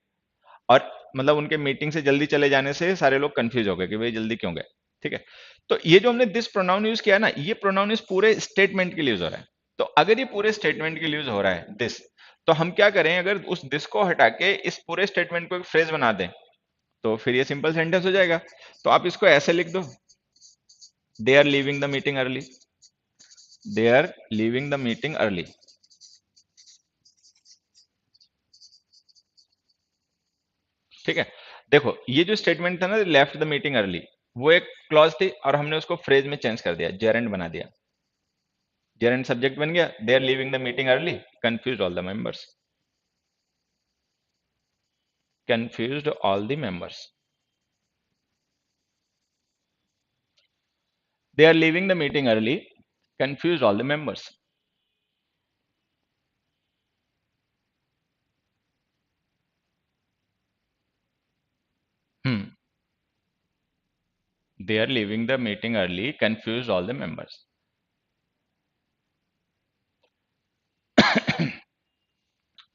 और मतलब उनके मीटिंग से जल्दी चले जाने से सारे लोग कंफ्यूज हो गए कि भाई जल्दी क्यों गए, ठीक है। तो ये जो हमने दिस प्रोनाउन यूज किया ना, ये प्रोनाउन इस पूरे स्टेटमेंट के लिए यूज हो रहा है। तो अगर ये पूरे स्टेटमेंट के लिए यूज हो रहा है दिस, तो हम क्या करें, अगर उस दिस को हटा के इस पूरे स्टेटमेंट को एक फ्रेज बना दें, तो फिर ये सिंपल सेंटेंस हो जाएगा। तो आप इसको ऐसे लिख दो, they are leaving the meeting early, they are leaving the meeting early. ठीक है, देखो ये जो स्टेटमेंट था ना, लेफ्ट द मीटिंग अर्ली, वो एक क्लॉज थी और हमने उसको फ्रेज में चेंज कर दिया, जेरेंड बना दिया, जेरेंड सब्जेक्ट बन गया, they are leaving the meeting early, confuse all the members, confused all the members, they are leaving the meeting early, confuse all the members. Hmm, they are leaving the meeting early, confuse all the members.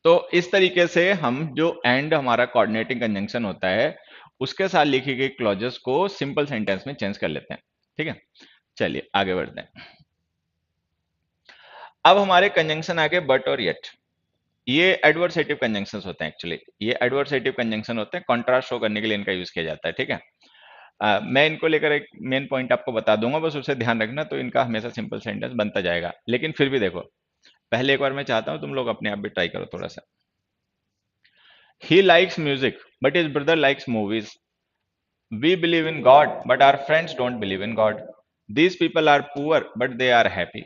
तो इस तरीके से हम जो and हमारा coordinating conjunction होता है, उसके साथ लिखी गई क्लॉजेस को सिंपल सेंटेंस में चेंज कर लेते हैं, ठीक है। चलिए आगे बढ़ते हैं। अब हमारे कंजंक्शन आगे बट और येट, ये एडवर्सेटिव कंजंक्शंस होते हैं एक्चुअली, ये एडवर्सेटिव कंजंक्शन होते हैं, कॉन्ट्रास्ट शो करने के लिए इनका यूज किया जाता है, ठीक है। मैं इनको लेकर एक मेन पॉइंट आपको बता दूंगा, बस उसे ध्यान रखना, तो इनका हमेशा सिंपल सेंटेंस बनता जाएगा। लेकिन फिर भी देखो, पहले एक बार मैं चाहता हूं तुम लोग अपने आप भी ट्राई करो थोड़ा सा। He likes music but his brother likes movies, we believe in God but our friends don't believe in God, these people are poor but they are happy.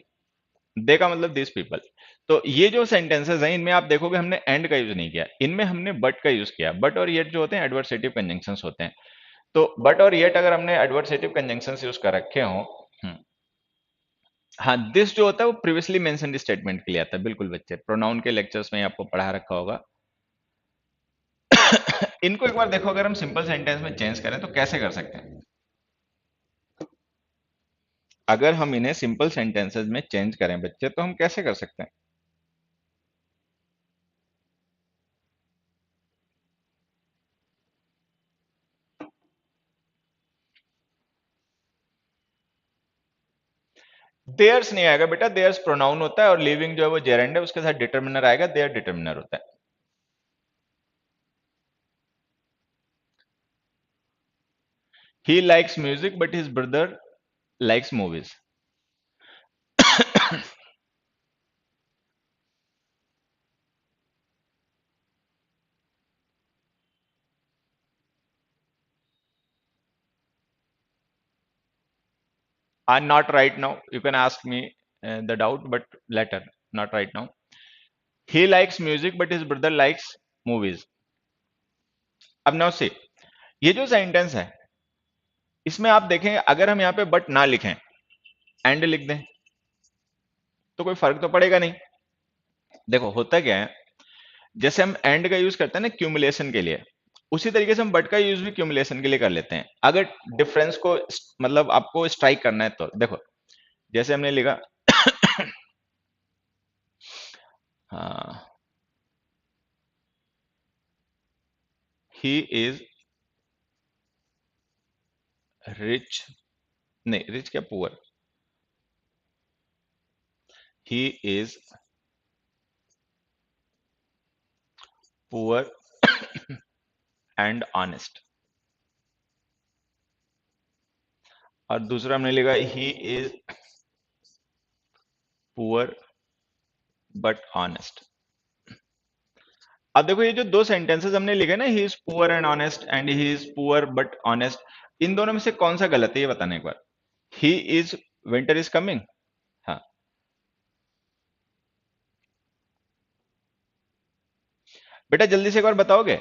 They का मतलब दिस पीपल। तो ये जो sentences हैं, इनमें आप देखोगे हमने एंड का यूज नहीं किया, इनमें हमने बट का यूज किया। बट और येट जो होते हैं एडवर्सेटिव कंजंक्शंस होते हैं। तो बट और येट अगर हमने एडवर्सेटिव कंजंक्शंस यूज कर रखे हो, हाँ, दिस जो होता है वो प्रीवियसली मेंशन्ड स्टेटमेंट के लिए आता है, बिल्कुल बच्चे, प्रोनाउन के लेक्चर्स में आपको पढ़ा रखा होगा। इनको एक बार देखो, अगर हम सिंपल सेंटेंस में चेंज करें तो कैसे कर सकते हैं। अगर हम इन्हें सिंपल सेंटेंसेस में चेंज करें बच्चे, तो हम कैसे कर सकते हैं। देयर्स नहीं आएगा बेटा, देयर्स प्रोनाउन होता है, और लिविंग जो है वो जेरेंड है, उसके साथ डिटर्मिनर आएगा, देयर डिटर्मिनर होता है। ही likes music but his brother likes movies. Not right now, you can ask me the doubt, but later, not right now. He likes music but his brother likes movies. अब now से, ये जो sentence है, इसमें आप देखें, अगर हम यहाँ पे बट ना लिखें, एंड लिख दें, तो कोई फर्क तो पड़ेगा नहीं। देखो होता क्या है, जैसे हम एंड का यूज करते हैं ना क्यूमुलेशन के लिए, उसी तरीके से हम बट का यूज भी क्यूमुलेशन के लिए कर लेते हैं। अगर डिफरेंस को मतलब आपको स्ट्राइक करना है, तो देखो जैसे हमने लिखा, हाँ, ही इज रिच, नहीं रिच क्या, poor, he is poor and honest. और दूसरा हमने लिखा he is poor but honest. अब देखो ये जो दो सेंटेंसेस हमने लिखे ना, he is poor and honest and he is poor but honest, इन दोनों में से कौन सा गलत है ये बताना एक बार। He is winter is coming, हाँ बेटा जल्दी से एक बार बताओगे।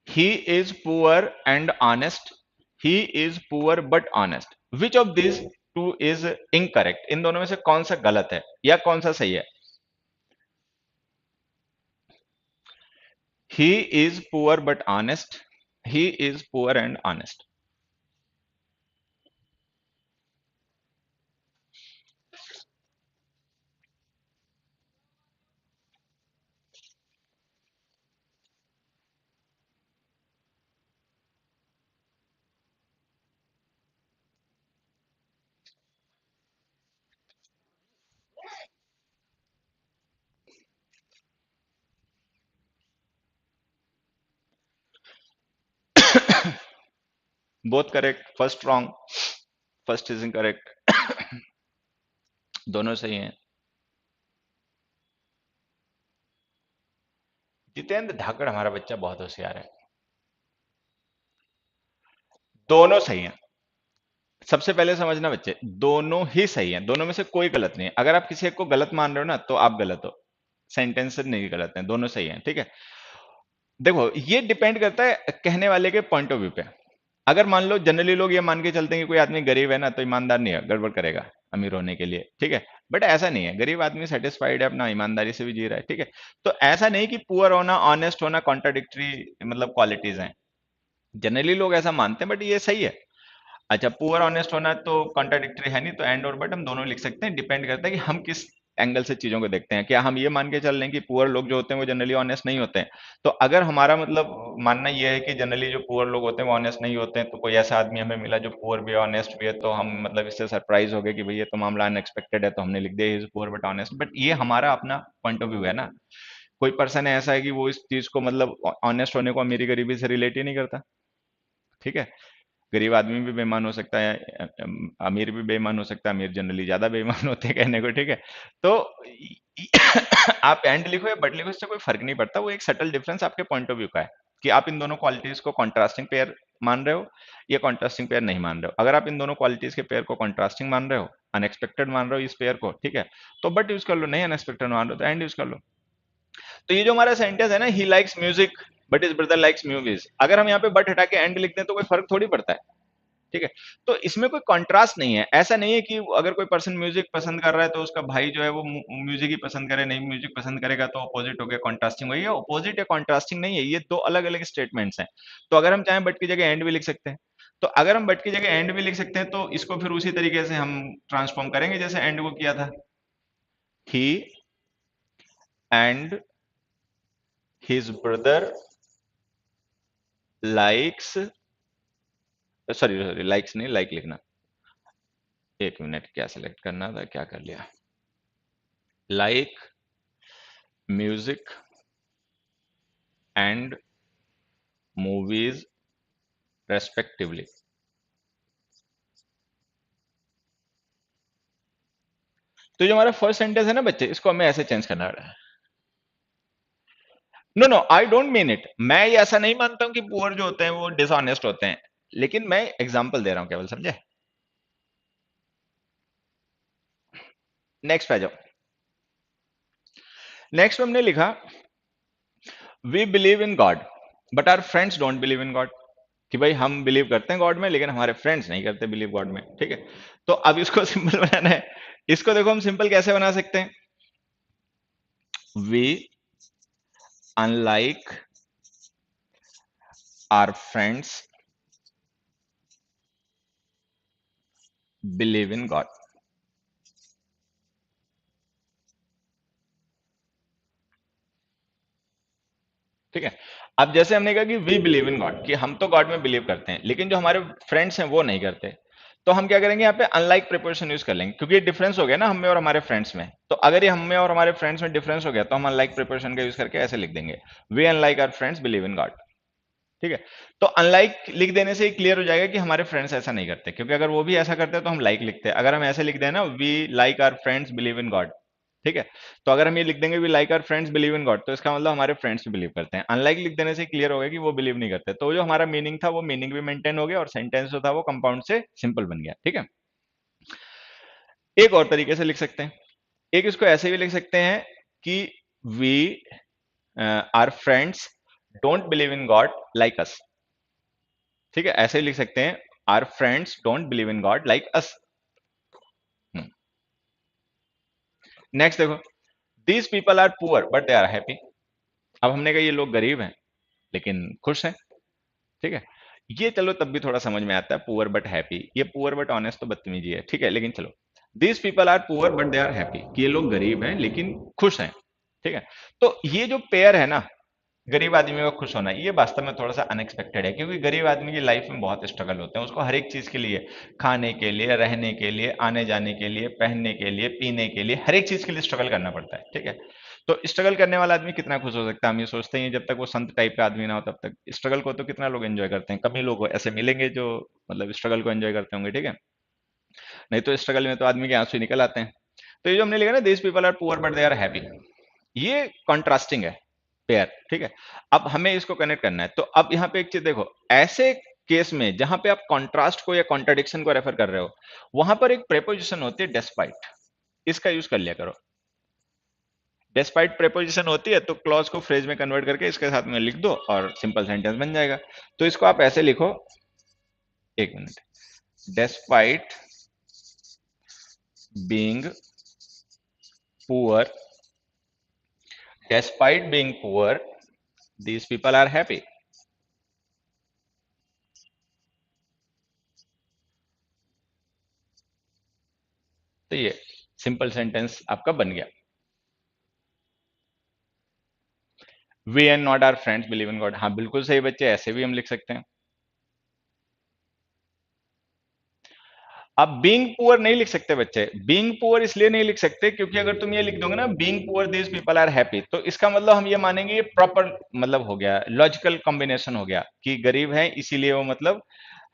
He is poor and honest, he is poor but honest, which of this two is incorrect, इन दोनों में से कौन सा गलत है या कौन सा सही है। ही is poor but honest, he is poor and honest. Both correct, first wrong, first is incorrect. दोनों सही हैं। जितेंद्र धाकड़ हमारा बच्चा बहुत होशियार है। दोनों सही हैं। सबसे पहले समझना बच्चे, दोनों ही सही हैं, दोनों में से कोई गलत नहीं है। अगर आप किसी एक को गलत मान रहे हो ना तो आप गलत हो, सेंटेंस नहीं गलत है, दोनों सही हैं, ठीक है। देखो ये डिपेंड करता है कहने वाले के पॉइंट ऑफ व्यू पे। अगर मान लो जनरली लोग ये मान के चलते हैं कि कोई आदमी गरीब है ना तो ईमानदार नहीं है, गड़बड़ करेगा अमीर होने के लिए, ठीक है। बट ऐसा नहीं है, गरीब आदमी सेटिस्फाइड है, अपना ईमानदारी से भी जी रहा है, ठीक है। तो ऐसा नहीं कि पुअर होना ऑनेस्ट होना कॉन्ट्राडिक्टरी मतलब क्वालिटीज हैं, जनरली लोग ऐसा मानते हैं, बट ये सही है। अच्छा पुअर ऑनेस्ट होना तो कॉन्ट्राडिक्टरी है नहीं, तो एंड और बट हम दोनों लिख सकते हैं, डिपेंड करता है कि हम किस एंगल से चीजों को देखते हैं। क्या हम ये मान के चल रहे हैं कि पुअर लोग जो होते हैं वो जनरली ऑनेस्ट नहीं होते हैं। तो अगर हमारा मतलब मानना ये है कि जनरली जो पुअर लोग होते हैं वो ऑनेस्ट नहीं होते हैं, तो कोई ऐसा आदमी हमें मिला जो पुअर भी है ऑनेस्ट भी है, तो हम मतलब इससे सरप्राइज हो गए कि भाई ये तो मामला अनएक्सपेक्टेड है, तो हमने लिख दिया is poor but honest. But ये हमारा अपना पॉइंट ऑफ व्यू है ना। कोई पर्सन ऐसा है कि वो इस चीज को मतलब ऑनेस्ट होने को अमीरी गरीबी से रिलेट ही नहीं करता, ठीक है। गरीब आदमी भी बेईमान हो सकता है, अमीर भी बेईमान हो सकता है, अमीर जनरली ज्यादा बेईमान होते हैं कहने को, ठीक है। तो आप एंड लिखो या बट लिखो इससे कोई फर्क नहीं पड़ता, वो एक सटल डिफरेंस आपके पॉइंट ऑफ व्यू का है कि आप इन दोनों क्वालिटीज को कॉन्ट्रास्टिंग पेयर मान रहे हो या कॉन्ट्रास्टिंग पेयर नहीं मान रहे हो। अगर आप इन दोनों क्वालिटीज के पेयर को कॉन्ट्रास्टिंग मान रहे हो, अनएक्सपेक्टेड मान रहे हो इस पेयर को, ठीक है, तो बट यूज कर लो, नहीं अनएक्सपेक्टेड मान रहे हो तो एंड यूज कर लो। तो ये जो हमारा सेंटेंस है ना, ही likes music but is brother likes movies, अगर हम यहाँ पे बट हटा के एंड लिख दें तो कोई फर्क थोड़ी पड़ता है, ठीक है। तो इसमें कोई कंट्रास्ट नहीं है, ऐसा नहीं है कि अगर कोई पर्सन म्यूजिक पसंद कर रहा है तो उसका भाई जो है वो म्यूजिक ही पसंद करे, नहीं म्यूजिक पसंद करेगा तो अपोजिट हो गया, कॉन्ट्रास्टिंग वही है, अपोजिट या कॉन्ट्रास्टिंग नहीं है, ये दो अलग अलग स्टेटमेंट्स हैं। तो अगर हम चाहें बट की जगह एंड भी लिख सकते हैं, तो अगर हम बट की जगह एंड भी लिख सकते हैं तो इसको फिर उसी तरीके से हम ट्रांसफॉर्म करेंगे जैसे एंड को किया था। He and his brother likes, sorry sorry likes नहीं, लाइक लिखना, एक मिनट क्या सिलेक्ट करना था, क्या कर लिया, like music and movies respectively. तो जो हमारा फर्स्ट सेंटेंस है ना बच्चे, इसको हमें ऐसे चेंज करना है। No no I don't mean it, मैं ये ऐसा नहीं मानता हूं कि पुअर जो होते हैं वो डिसऑनेस्ट होते हैं, लेकिन मैं एग्जांपल दे रहा हूं केवल, समझे। नेक्स्ट पे आ जाओ। नेक्स्ट में हमने लिखा we believe in God but our friends don't believe in God, कि भाई हम बिलीव करते हैं गॉड में लेकिन हमारे फ्रेंड्स नहीं करते बिलीव गॉड में, ठीक है। तो अब इसको सिंपल बनाना है, इसको देखो हम सिंपल कैसे बना सकते हैं। We unlike our friends believe in God. ठीक है। अब जैसे हमने कहा कि वी बिलीव इन गॉड, कि हम तो गॉड में बिलीव करते हैं, लेकिन जो हमारे फ्रेंड्स हैं वो नहीं करते। तो हम क्या करेंगे, यहाँ पे अनलाइक प्रिपोजिशन यूज कर लेंगे, क्योंकि ये डिफरेंस हो गया ना हम में और हमारे फ्रेंड्स में। तो अगर ये हम में और हमारे फ्रेंड्स में डिफरेंस हो गया, तो हम अनलाइक प्रिपोजिशन का यूज करके ऐसे लिख देंगे, we unlike our friends believe in God. ठीक है। तो अनलाइक लिख देने से ही क्लियर हो जाएगा कि हमारे फ्रेंड्स ऐसा नहीं करते, क्योंकि अगर वो भी ऐसा करते हैं तो हम लाइक लिखते हैं। अगर हम ऐसे लिख दें ना, we like our friends believe in God, ठीक है, तो अगर हम ये लिख देंगे we like our friends believe in God, तो इसका मतलब हमारे फ्रेंड्स भी बिलीव करते हैं। अनलाइक लिख देने से क्लियर हो गया कि वो बिलीव नहीं करते। तो जो हमारा मीनिंग था वो मीनिंग भी मेंटेन हो गया, और सेंटेंस जो था वो कंपाउंड से सिंपल बन गया। ठीक है। एक और तरीके से लिख सकते हैं, एक इसको ऐसे भी लिख सकते हैं कि we are friends don't believe in God like us. ठीक है, ऐसे ही लिख सकते हैं, are friends don't believe in God like us. Next देखो, these people are poor but they are happy. अब हमने कहा ये लोग गरीब हैं लेकिन खुश हैं। ठीक है, ये चलो तब भी थोड़ा समझ में आता है, पुअर बट हैप्पी। ये पुअर बट ऑनेस्ट तो बदतमीजी है, ठीक है, लेकिन चलो, these people are poor but they are happy, कि ये लोग गरीब हैं लेकिन खुश हैं। ठीक है, तो ये जो पेयर है ना, गरीब आदमी का खुश होना, ये वास्तव में थोड़ा सा अनएक्सपेक्टेड है, क्योंकि गरीब आदमी की लाइफ में बहुत स्ट्रगल होते हैं। उसको हर एक चीज के लिए, खाने के लिए, रहने के लिए, आने जाने के लिए, पहनने के लिए, पीने के लिए, हर एक चीज के लिए स्ट्रगल करना पड़ता है। ठीक है, तो स्ट्रगल करने वाला आदमी कितना खुश हो सकता है, हम ये सोचते हैं, जब तक वो संत टाइप का आदमी ना हो तब तक। स्ट्रगल को तो कितना लोग एंजॉय करते हैं, कम ही लोग ऐसे मिलेंगे जो मतलब स्ट्रगल को एंजॉय करते होंगे। ठीक है, नहीं तो स्ट्रगल में तो आदमी के आंसू ही निकल आते हैं। तो ये जो हमने लिखा ना, this people are poor but they are happy, ये कॉन्ट्रास्टिंग है पेयर। ठीक है, अब हमें इसको कनेक्ट करना है। तो अब यहाँ पे एक चीज देखो, ऐसे केस में जहां पे आप कॉन्ट्रास्ट को या कॉन्ट्राडिक्शन को रेफर कर रहे हो, वहां पर एक प्रेपोजिशन होती है डेस्पाइट, इसका यूज कर लिया करो। डेस्पाइट प्रेपोजिशन होती है, तो क्लॉज को फ्रेज में कन्वर्ट करके इसके साथ में लिख दो और सिंपल सेंटेंस बन जाएगा। तो इसको आप ऐसे लिखो, एक minute, despite being poor, despite being poor these people are happy। तो ये सिंपल सेंटेंस आपका बन गया, we and not are friends believe in God. हाँ बिल्कुल सही बच्चे, ऐसे भी हम लिख सकते हैं। अब बीइंग पुअर नहीं लिख सकते बच्चे, बीइंग पुअर इसलिए नहीं लिख सकते क्योंकि अगर तुम ये लिख दोगे ना, being poor these people are happy, तो इसका मतलब हम ये मानेंगे ये प्रॉपर मतलब हो गया, लॉजिकल कॉम्बिनेशन हो गया कि गरीब है इसीलिए वो मतलब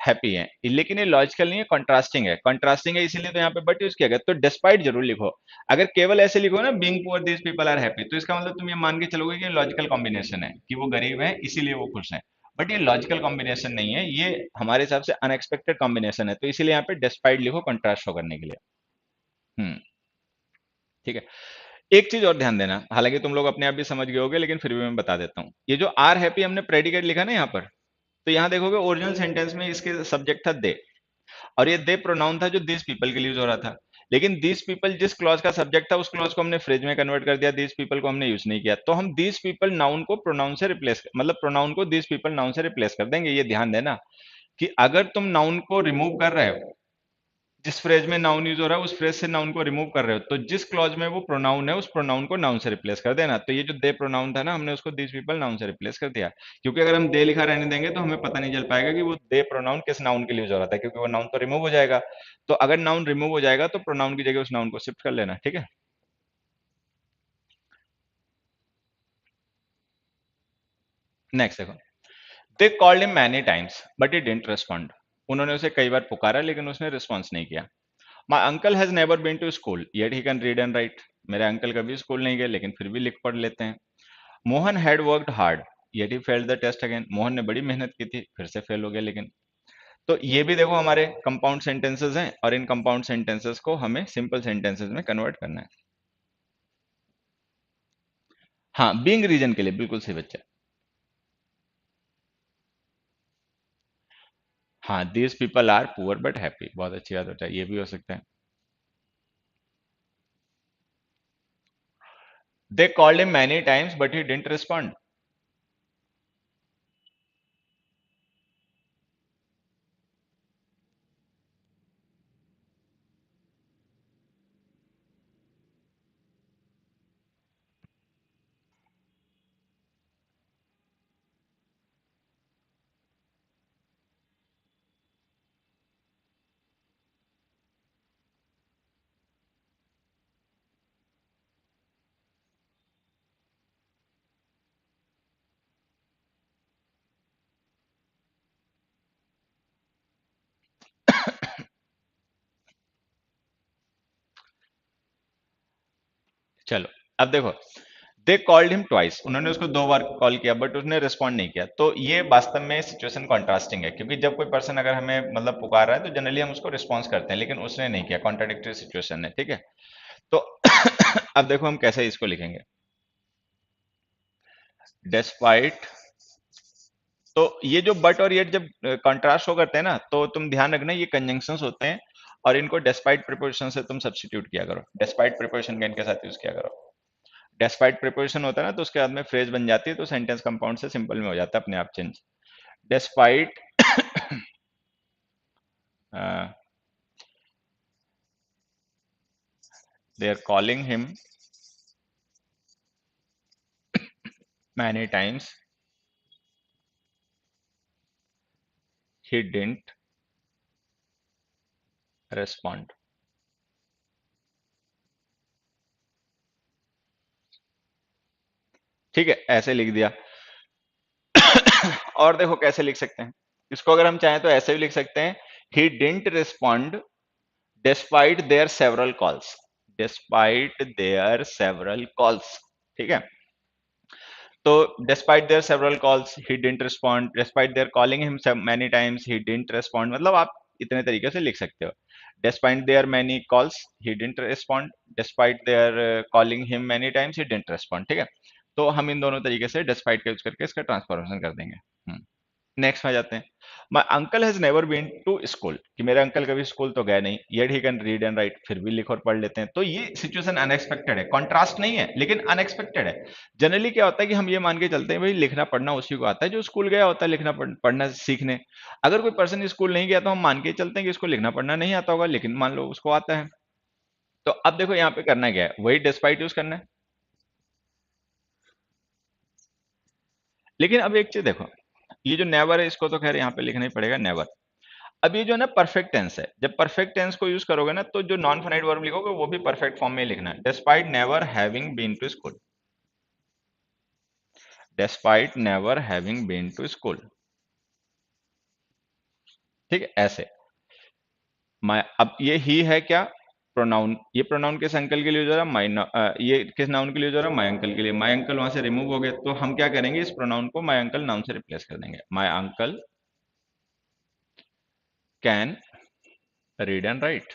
हैप्पी है। लेकिन ये लॉजिकल नहीं है, कंट्रास्टिंग है। कंट्रास्टिंग है इसीलिए तो यहाँ पे बट यूज किया गया। तो डिस्पाइट जरूर लिखो। अगर केवल ऐसे लिखो ना, being poor these people are happy, तो इसका मतलब तुम ये मान के चलोगे कि लॉजिकल कॉम्बिनेशन है कि वो गरीब है इसीलिए वो खुश है। बट ये लॉजिकल कॉम्बिनेशन नहीं है, ये हमारे हिसाब से अनएक्सपेक्टेड कॉम्बिनेशन है। तो इसीलिए यहाँ पे डिस्पाइट लिखो कंट्रास्ट शो करने के लिए। हम्म, ठीक है। एक चीज और ध्यान देना, हालांकि तुम लोग अपने आप भी समझ गए होगे, लेकिन फिर भी मैं बता देता हूँ। ये जो आर हैप्पी हमने प्रेडिकेट लिखा ना यहाँ पर, तो यहाँ देखोगे ओरिजिनल सेंटेंस में इसके सब्जेक्ट था दे, और ये दे प्रोनाउन था जो दिस पीपल के लिए यूज हो रहा था। लेकिन दिस पीपल जिस क्लॉज का सब्जेक्ट था, उस क्लॉज को हमने फ्रेज में कन्वर्ट कर दिया, दिस पीपल को हमने यूज नहीं किया। तो हम दिस पीपल नाउन को प्रोनाउन से रिप्लेस, मतलब प्रोनाउन को दिस पीपल नाउन से रिप्लेस कर देंगे। ये ध्यान देना कि अगर तुम नाउन को रिमूव कर रहे हो, जिस फ्रेज में नाउन यूज हो रहा है उस फ्रेज से नाउन को रिमूव कर रहे हो, तो जिस क्लॉज में वो प्रोनाउन है उस प्रोनाउन को नाउन से रिप्लेस कर देना। तो ये जो दे प्रोनाउन था ना, हमने उसको दिस पीपल नाउन से रिप्लेस कर दिया, क्योंकि अगर हम दे लिखा रहने देंगे तो हमें पता नहीं चल पाएगा कि वो दे प्रोनाउन किस नाउन के लिए यूज हो रहा था, क्योंकि वो नाउन तो रिमूव हो जाएगा। तो अगर नाउन रिमूव हो जाएगा तो प्रोनाउन की जगह उस नाउन को शिफ्ट कर लेना। ठीक है, नेक्स्ट देखो, they called him many times but he didn't respond. उन्होंने उसे कई बार पुकारा लेकिन उसने रिस्पॉन्स नहीं किया। My uncle has never been to school yet he can read and write. मेरे अंकल कभी स्कूल नहीं गए लेकिन फिर भी लिख पढ़ लेते हैं। Mohan had worked hard yet he failed the test again. मोहन ने बड़ी मेहनत की थी फिर से फेल हो गया लेकिन। तो ये भी देखो हमारे कंपाउंड सेंटेंसेस हैं, और इन कंपाउंड सेंटेंसेस को हमें सिंपल सेंटेंसेस में कन्वर्ट करना है। हाँ, बीइंग रीजन के लिए बिल्कुल सही बच्चा। हाँ, these people are poor but happy, बहुत अच्छी बात होता है, ये भी हो सकता है। They called him many times but he didn't respond. चलो, अब देखो, दे कॉल्ड हिम ट्वाइस, उन्होंने उसको 2 बार कॉल किया बट उसने रिस्पॉन्ड नहीं किया। तो ये वास्तव में सिचुएशन कॉन्ट्रास्टिंग है, क्योंकि जब कोई पर्सन अगर हमें मतलब पुकार रहा है तो जनरली हम उसको रिस्पॉन्स करते हैं, लेकिन उसने नहीं किया, कॉन्ट्राडिक्टरी सिचुएशन है, ठीक है। तो अब देखो हम कैसे इसको लिखेंगे। डेस्पाइट, तो ये जो बट और येट जब कॉन्ट्रास्ट हो करते हैं ना, तो तुम ध्यान रखना ये कंजंक्शंस होते हैं, और इनको डेस्पाइट प्रिपोजिशन से तुम सब्स्टिट्यूट किया करो, डेस्पाइट प्रिपोजिशन का इनके साथ यूज किया करो। डेस्पाइट प्रिपोजिशन होता है ना, तो उसके बाद में फ्रेज बन जाती है, तो सेंटेंस कंपाउंड से सिंपल में हो जाता है अपने आप change. Despite they are calling him many times, he didn't respond. ठीक है, ऐसे लिख दिया। और देखो कैसे लिख सकते हैं इसको, अगर हम चाहें तो ऐसे भी लिख सकते हैं, ही didn't respond despite there several calls, despite there several calls, ठीक है। तो despite there several calls he didn't respond, despite there calling him many times he didn't respond, मतलब आप इतने तरीके से लिख सकते हो। Despite there many calls he didn't respond, despite there calling him many times he didn't respond, ठीक है। तो हम इन दोनों तरीके से डिस्पाइट का यूज करके इसका ट्रांसफॉर्मेशन कर देंगे। नेक्स्ट में आ जाते हैं। My uncle has never been to school, कि मेरे अंकल कभी स्कूल तो गए नहीं, yet he can read and write, फिर भी लिख और पढ़ लेते हैं। तो ये सिचुएशन अनएक्सपेक्टेड है, कॉन्ट्रास्ट नहीं है लेकिन अनएक्सपेक्टेड है। जनरली क्या होता है कि हम ये मान के चलते हैं भाई लिखना पढ़ना उसी को आता है जो स्कूल गया होता है, लिखना पढ़ना सीखने। अगर कोई पर्सन स्कूल नहीं गया तो हम मान के चलते हैं कि उसको लिखना पढ़ना नहीं आता होगा, लेकिन मान लो उसको आता है। तो अब देखो यहाँ पे करना क्या है, वही डिस्पाइट यूज करना है। लेकिन अब एक चीज देखो, ये जो नेवर है इसको तो खैर यहाँ पे लिखना ही पड़ेगा, नेवर। अब ये जो है ना परफेक्ट टेंस है, जब परफेक्ट टेंस को यूज करोगे ना तो जो नॉन फाइनाइट वर्ब लिखोगे वो भी परफेक्ट फॉर्म में लिखना है। Despite never having been to school, despite never having been to school, ठीक है, ऐसे। मैं अब ये ही है क्या, प्रोनाउन, ये प्रोनाउन किस अंकल के लिए यूज हो रहा है, ये किस नाउन के लिए यूज हो रहा है, माई अंकल के लिए। माई अंकल वहां से रिमूव हो गए, तो हम क्या करेंगे, इस प्रोनाउन को माई अंकल नाउन से रिप्लेस कर देंगे। My uncle can read and write,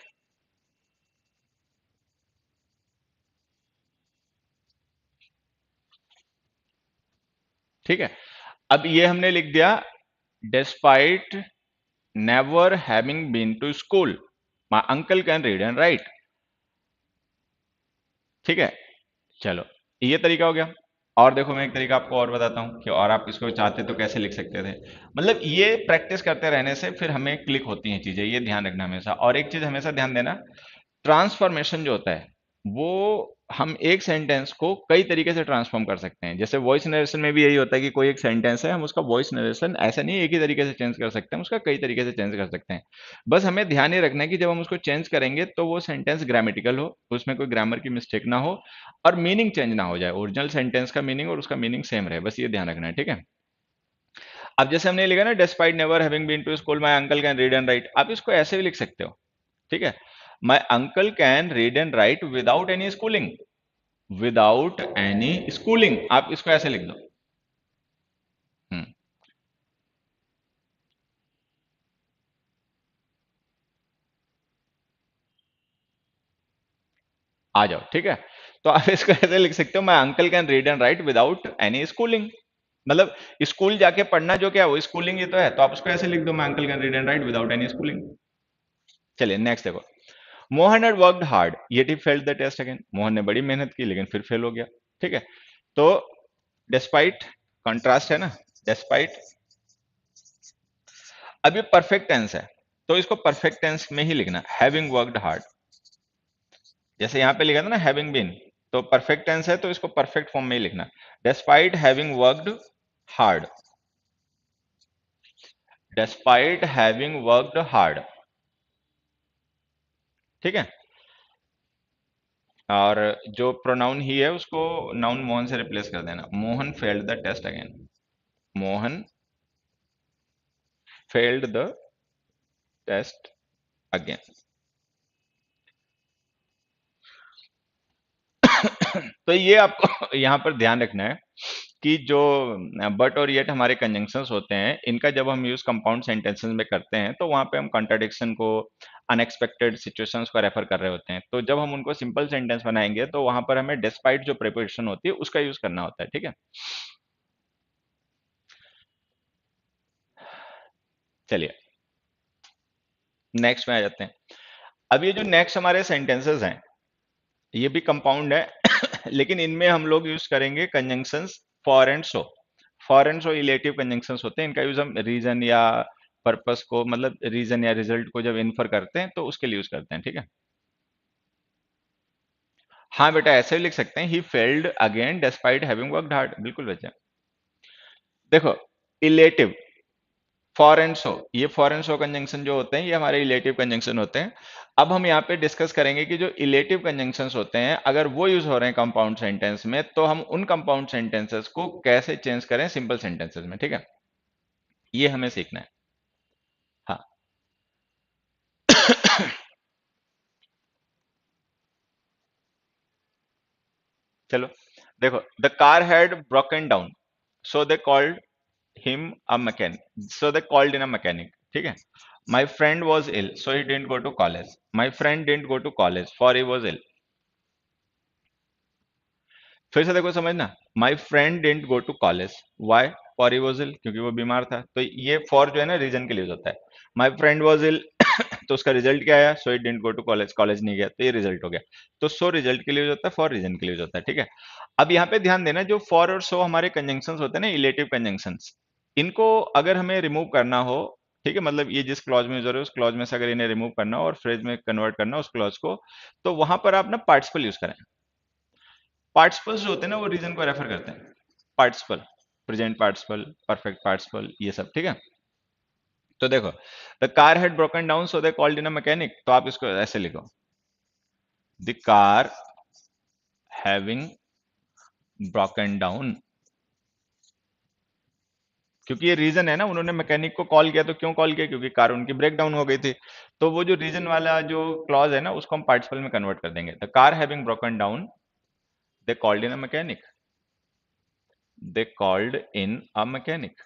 ठीक है। अब ये हमने लिख दिया, despite never having been to school, my uncle can read and write, ठीक है। चलो, ये तरीका हो गया। और देखो मैं एक तरीका आपको और बताता हूँ कि और आप इसको चाहते तो कैसे लिख सकते थे। मतलब ये प्रैक्टिस करते रहने से फिर हमें क्लिक होती हैं चीजें, ये ध्यान रखना हमेशा। और एक चीज हमेशा ध्यान देना, ट्रांसफॉर्मेशन जो होता है वो हम एक सेंटेंस को कई तरीके से ट्रांसफॉर्म कर सकते हैं। जैसे वॉइस नरेशन में भी यही होता है कि कोई एक सेंटेंस है, हम उसका वॉइस नरेशन ऐसा नहीं एक ही तरीके से चेंज कर सकते हैं, उसका कई तरीके से चेंज कर सकते हैं। बस हमें ध्यान ये रखना है कि जब हम उसको चेंज करेंगे तो वो सेंटेंस ग्रामेटिकल हो, उसमें कोई ग्रामर की मिस्टेक ना हो, और मीनिंग चेंज ना हो जाए, ओरिजिनल सेंटेंस का मीनिंग और उसका मीनिंग सेम रहे, बस ये ध्यान रखना है, ठीक है। अब जैसे हमने लिखा ना, despite never having been to school my uncle can read and write, आप इसको ऐसे भी लिख सकते हो, ठीक है। My uncle can read and write without any schooling, without any schooling, आप इसको ऐसे लिख दो। हम्म, आ जाओ, ठीक है। तो आप इसको ऐसे लिख सकते हो, my uncle can read and write without any schooling, मतलब स्कूल जाके पढ़ना जो क्या है वो स्कूलिंग ही तो है, तो आप उसको ऐसे लिख दो, my uncle can read and write without any schooling. चलिए नेक्स्ट देखो, Mohan had worked hard yet he failed the test again, मोहन ने बड़ी मेहनत की लेकिन फिर फेल हो गया, ठीक है। तो डिस्पाइट, कंट्रास्ट है ना, डिस्पाइट। अब ये परफेक्ट टेंस है, तो इसको परफेक्ट टेंस में ही लिखना, हैविंग वर्कड हार्ड। जैसे यहां पे लिखा था ना हैविंग बीन, तो परफेक्ट टेंस है तो इसको परफेक्ट फॉर्म में ही लिखना, despite having worked hard, despite having worked hard, ठीक है। और जो प्रोनाउन ही है उसको नाउन मोहन से रिप्लेस कर देना, Mohan failed the test again, Mohan failed the test again. तो ये आपको यहाँ पर ध्यान रखना है कि जो बट और येट हमारे कंजंक्शंस होते हैं, इनका जब हम यूज कंपाउंड सेंटेंसेस में करते हैं तो वहां पे हम कॉन्ट्राडिक्शन को, अनएक्सपेक्टेड सिचुएशंस को रेफर कर रहे होते हैं। तो जब हम उनको सिंपल सेंटेंस बनाएंगे तो वहां पर हमें डिस्पाइट जो प्रिपोजिशन होती है उसका यूज करना होता है, ठीक है। चलिए नेक्स्ट में आ जाते हैं। अब ये जो नेक्स्ट हमारे सेंटेंसेस हैं ये भी कंपाउंड है लेकिन इनमें हम लोग यूज करेंगे conjunctions for and so. For and so illative conjunctions होते हैं, इनका यूज हम रीजन या पर्पस को, मतलब रीजन या रिजल्ट को जब इन्फर करते हैं तो उसके लिए यूज करते हैं, ठीक है। हाँ बेटा ऐसे भी लिख सकते हैं, he failed again despite having worked hard, बिल्कुल बच्चा। देखो इलेटिव फॉर एंड सो, ये फॉर एंड सो कंजंक्शन जो होते हैं ये हमारे इलेटिव कंजंक्शन होते हैं। अब हम यहाँ पे डिस्कस करेंगे कि जो इलेटिव कंजंक्शंस होते हैं अगर वो यूज हो रहे हैं कंपाउंड सेंटेंस में तो हम उन कंपाउंड सेंटेंसेस को कैसे चेंज करें सिंपल सेंटेंसेस में, ठीक है। ये हमें सीखना है। हाँ चलो देखो, the car had broken down so they called him a mechanic, so they called in a mechanic, ठीक है। my friend was ill so he didn't go to college, my friend didn't go to college for he was ill। फिर से देखो समझना, my friend didn't go to college, why, for he was ill, क्योंकि वो बीमार था। तो ये फॉर जो है ना रीजन के लिए होता है। माई फ्रेंड वॉज इल तो उसका रिजल्ट क्या आया, so it didn't go to college, college नहीं गया तो ये रिजल्ट हो गया। तो सो रिजल्ट के लिए होता है, फॉर रीजन के लिए होता है, ठीक है। अब यहाँ पे ध्यान देना, जो फॉर और सो हमारे कंजंक्शंस होते हैं ना, इलेटिव कंजंक्शंस, इनको अगर हमें रिमूव करना हो, ठीक है, मतलब ये जिस क्लॉज में यूज हो रहे हो उस क्लॉज में से अगर इन्हें रिमूव करना हो और फ्रेज में कन्वर्ट करना हो उस क्लॉज को, तो वहां पर आप ना पार्टिसिपल यूज करें। पार्टिसिपल्स जो होते हैं ना वो रीजन को रेफर करते हैं। Participle, present participle, perfect participle, ये सब, ठीक है। तो देखो, the car had broken down so they called in a mechanic, तो आप इसको ऐसे लिखो, the car having broken down, क्योंकि ये रीजन है ना, उन्होंने मैकेनिक को कॉल किया, तो क्यों कॉल किया, क्योंकि कार उनकी ब्रेक डाउन हो गई थी। तो वो जो रीजन वाला जो क्लॉज है ना उसको हम पार्टिसिपल में कन्वर्ट कर देंगे। The car having broken down they called in a mechanic, they called in a mechanic.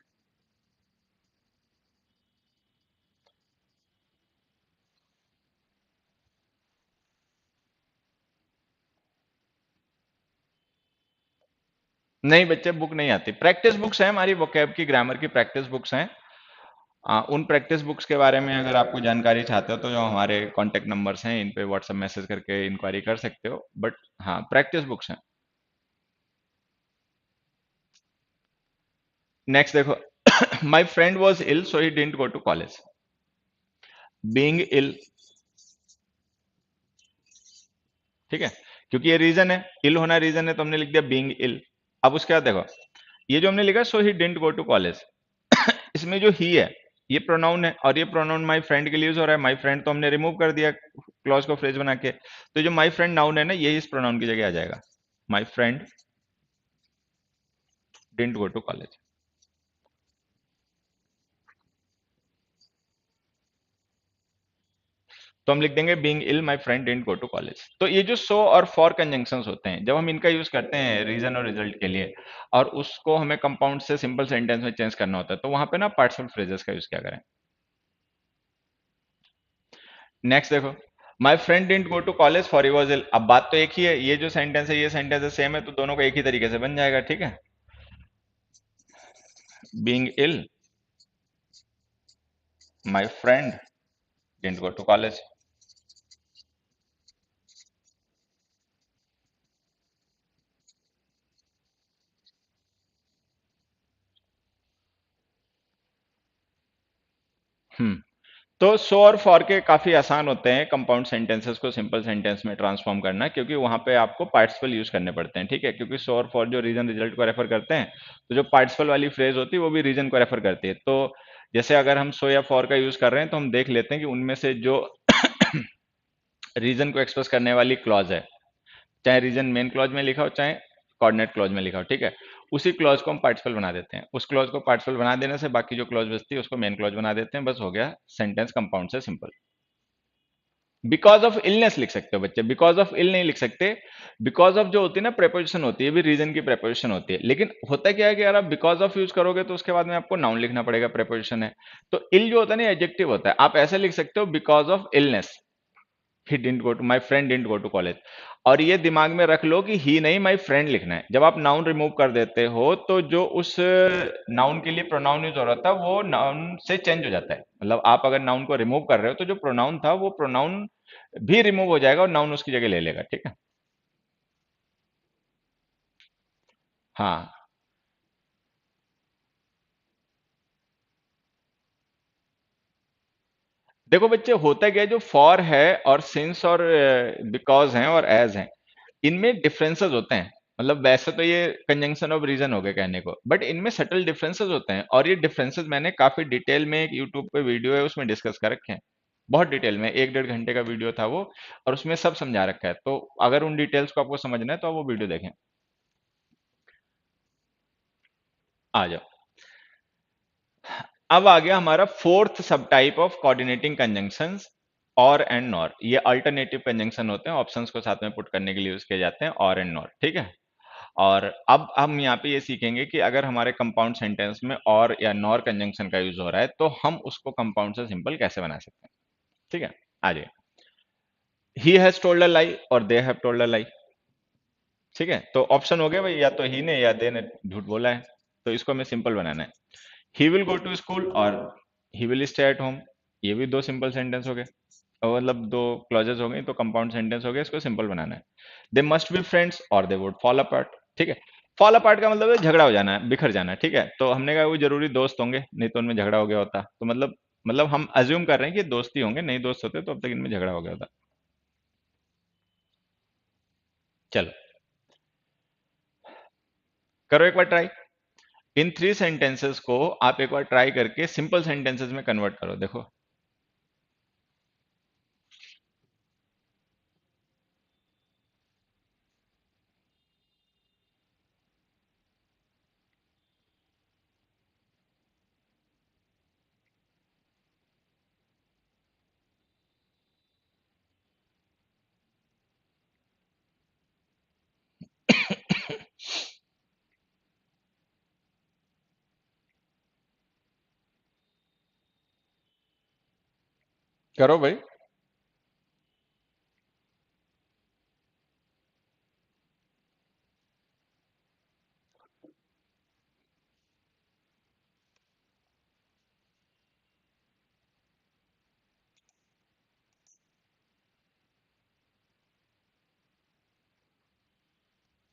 नहीं बच्चे बुक नहीं आती, प्रैक्टिस बुक्स है हमारी, वोकैब की, ग्रामर की प्रैक्टिस बुक्स हैं। उन प्रैक्टिस बुक्स के बारे में अगर आपको जानकारी चाहते हो तो जो हमारे कांटेक्ट नंबर्स हैं इन पे व्हाट्सएप मैसेज करके इंक्वायरी कर सकते हो, बट हाँ प्रैक्टिस बुक्स हैं। नेक्स्ट देखो, my friend was ill so he didn't go to college, being ill, ठीक है, क्योंकि ये रीजन है, इल होना रीजन है तो हमने लिख दिया बीइंग इल। अब उसके बाद देखो, ये जो हमने लिखा so he didn't go to college, इसमें जो ही है ये प्रोनाउन है और ये प्रोनाउन माई फ्रेंड के लिए यूज हो रहा है। माई फ्रेंड तो हमने रिमूव कर दिया क्लॉज को फ्रेज बना के, तो जो माई फ्रेंड नाउन है ना ये इस प्रोनाउन की जगह आ जाएगा, my friend didn't go to college. तो हम लिख देंगे being ill my friend didn't go to college. तो ये जो सो और फॉर कंजंक्शंस होते हैं जब हम इनका यूज करते हैं रीजन और रिजल्ट के लिए और उसको हमें कंपाउंड से सिंपल सेंटेंस में चेंज करना होता है तो वहां पे ना पार्टिसिपल फ्रेजेस का यूज क्या करें। नेक्स्ट देखो, my friend didn't go to college for he was ill, अब बात तो एक ही है, ये जो सेंटेंस है ये सेंटेंस है सेम है तो दोनों को एक ही तरीके से बन जाएगा, ठीक है। Being ill my friend didn't go to college. हम्म, तो सो और फॉर के काफी आसान होते हैं कंपाउंड सेंटेंसेस को सिंपल सेंटेंस में ट्रांसफॉर्म करना, क्योंकि वहां पे आपको पार्टिसिपल यूज करने पड़ते हैं, ठीक है, क्योंकि सो और फॉर जो रीजन रिजल्ट को रेफर करते हैं तो जो पार्टिसिपल वाली फ्रेज होती है वो भी रीजन को रेफर करती है। तो जैसे अगर हम सो या फॉर का यूज कर रहे हैं तो हम देख लेते हैं कि उनमें से जो रीजन को एक्सप्रेस करने वाली क्लॉज है, चाहे रीजन मेन क्लॉज में लिखा हो चाहे कोऑर्डिनेट क्लॉज में लिखा हो, ठीक है, उसी क्लॉज को हम पार्टिसिपल बना देते हैं। उस क्लॉज को पार्टिसिपल बना देने से बाकी जो क्लॉज बचती है उसको मेन क्लॉज बना देते हैं, बस हो गया सेंटेंस कंपाउंड से सिंपल। बिकॉज ऑफ इलनेस लिख सकते हो बच्चे, बिकॉज ऑफ इल नहीं लिख सकते। बिकॉज ऑफ जो होती है ना प्रेपोजिशन होती है, भी रीजन की प्रेपोजिशन होती है, लेकिन होता क्या है कि यार आप बिकॉज ऑफ यूज करोगे तो उसके बाद में आपको नाउन लिखना पड़ेगा, प्रेपोजिशन है। तो इल जो होता है ना एडजेक्टिव होता है, आप ऐसे लिख सकते हो because of illness, he didn't go to, my friend didn't go to college. और ये दिमाग में रख लो कि ही नहीं माय फ्रेंड लिखना है। जब आप नाउन रिमूव कर देते हो तो जो उस नाउन के लिए प्रोनाउन यूज हो रहा था वो नाउन से चेंज हो जाता है। मतलब आप अगर नाउन को रिमूव कर रहे हो तो जो प्रोनाउन था वो प्रोनाउन भी रिमूव हो जाएगा और नाउन उसकी जगह ले लेगा, ठीक है। हाँ, देखो बच्चे होता क्या है, जो फॉर है और सिंस और बिकॉज हैं और एज हैं, इनमें डिफरेंसेस होते हैं। मतलब वैसे तो ये कंजंक्शन ऑफ रीजन हो गए कहने को, बट इनमें सटल डिफरेंसेस होते हैं, और ये डिफरेंसेस मैंने काफी डिटेल में एक यूट्यूब पे वीडियो है उसमें डिस्कस कर रखे हैं। बहुत डिटेल में, 1-1.5 घंटे का वीडियो था वो, और उसमें सब समझा रखा है। तो अगर उन डिटेल्स को आपको समझना है तो आप वो वीडियो देखें। आ जाओ। अब आ गया हमारा फोर्थ सब टाइप ऑफ कोऑर्डिनेटिंग कंजंक्शंस, और एंड नॉर। ये अल्टरनेटिव कंजंक्शन होते हैं, ऑप्शंस को साथ में पुट करने के लिए यूज किए जाते हैं, और एंड नॉर, ठीक है। और अब हम यहाँ पे ये सीखेंगे कि अगर हमारे कंपाउंड सेंटेंस में और या नॉर कंजंक्शन का यूज हो रहा है तो हम उसको कंपाउंड से सिंपल कैसे बना सकते हैं, ठीक है। आ जाइए। ही हैज टोल्ड अ लाई और दे हैव टोल्ड अ लाई, ठीक है। तो ऑप्शन हो गया भाई, या तो ही ने या दे ने झूठ बोला है, तो इसको हमें सिंपल बनाना है। He will go to school और he will stay at home, ये भी दो सिंपल सेंटेंस हो गए, और मतलब दो क्लॉजेस हो गई, तो कंपाउंड सेंटेंस हो गया, इसको सिंपल बनाना है। दे मस्ट बी फ्रेंड्स और दे वुड फॉल अपार्ट, ठीक है। फॉल अपार्ट का मतलब है झगड़ा हो जाना है, बिखर जाना है, ठीक है। तो हमने कहा वो जरूरी दोस्त होंगे, नहीं तो उनमें झगड़ा हो गया होता। तो मतलब हम अज्यूम कर रहे हैं कि दोस्ती होंगे, नहीं दोस्त होते तो अब तक इनमें झगड़ा हो गया होता। चलो करो एक बार ट्राई। इन 3 सेंटेंसेस को आप एक बार ट्राई करके सिंपल सेंटेंसेस में कन्वर्ट करो, देखो। करो भाई।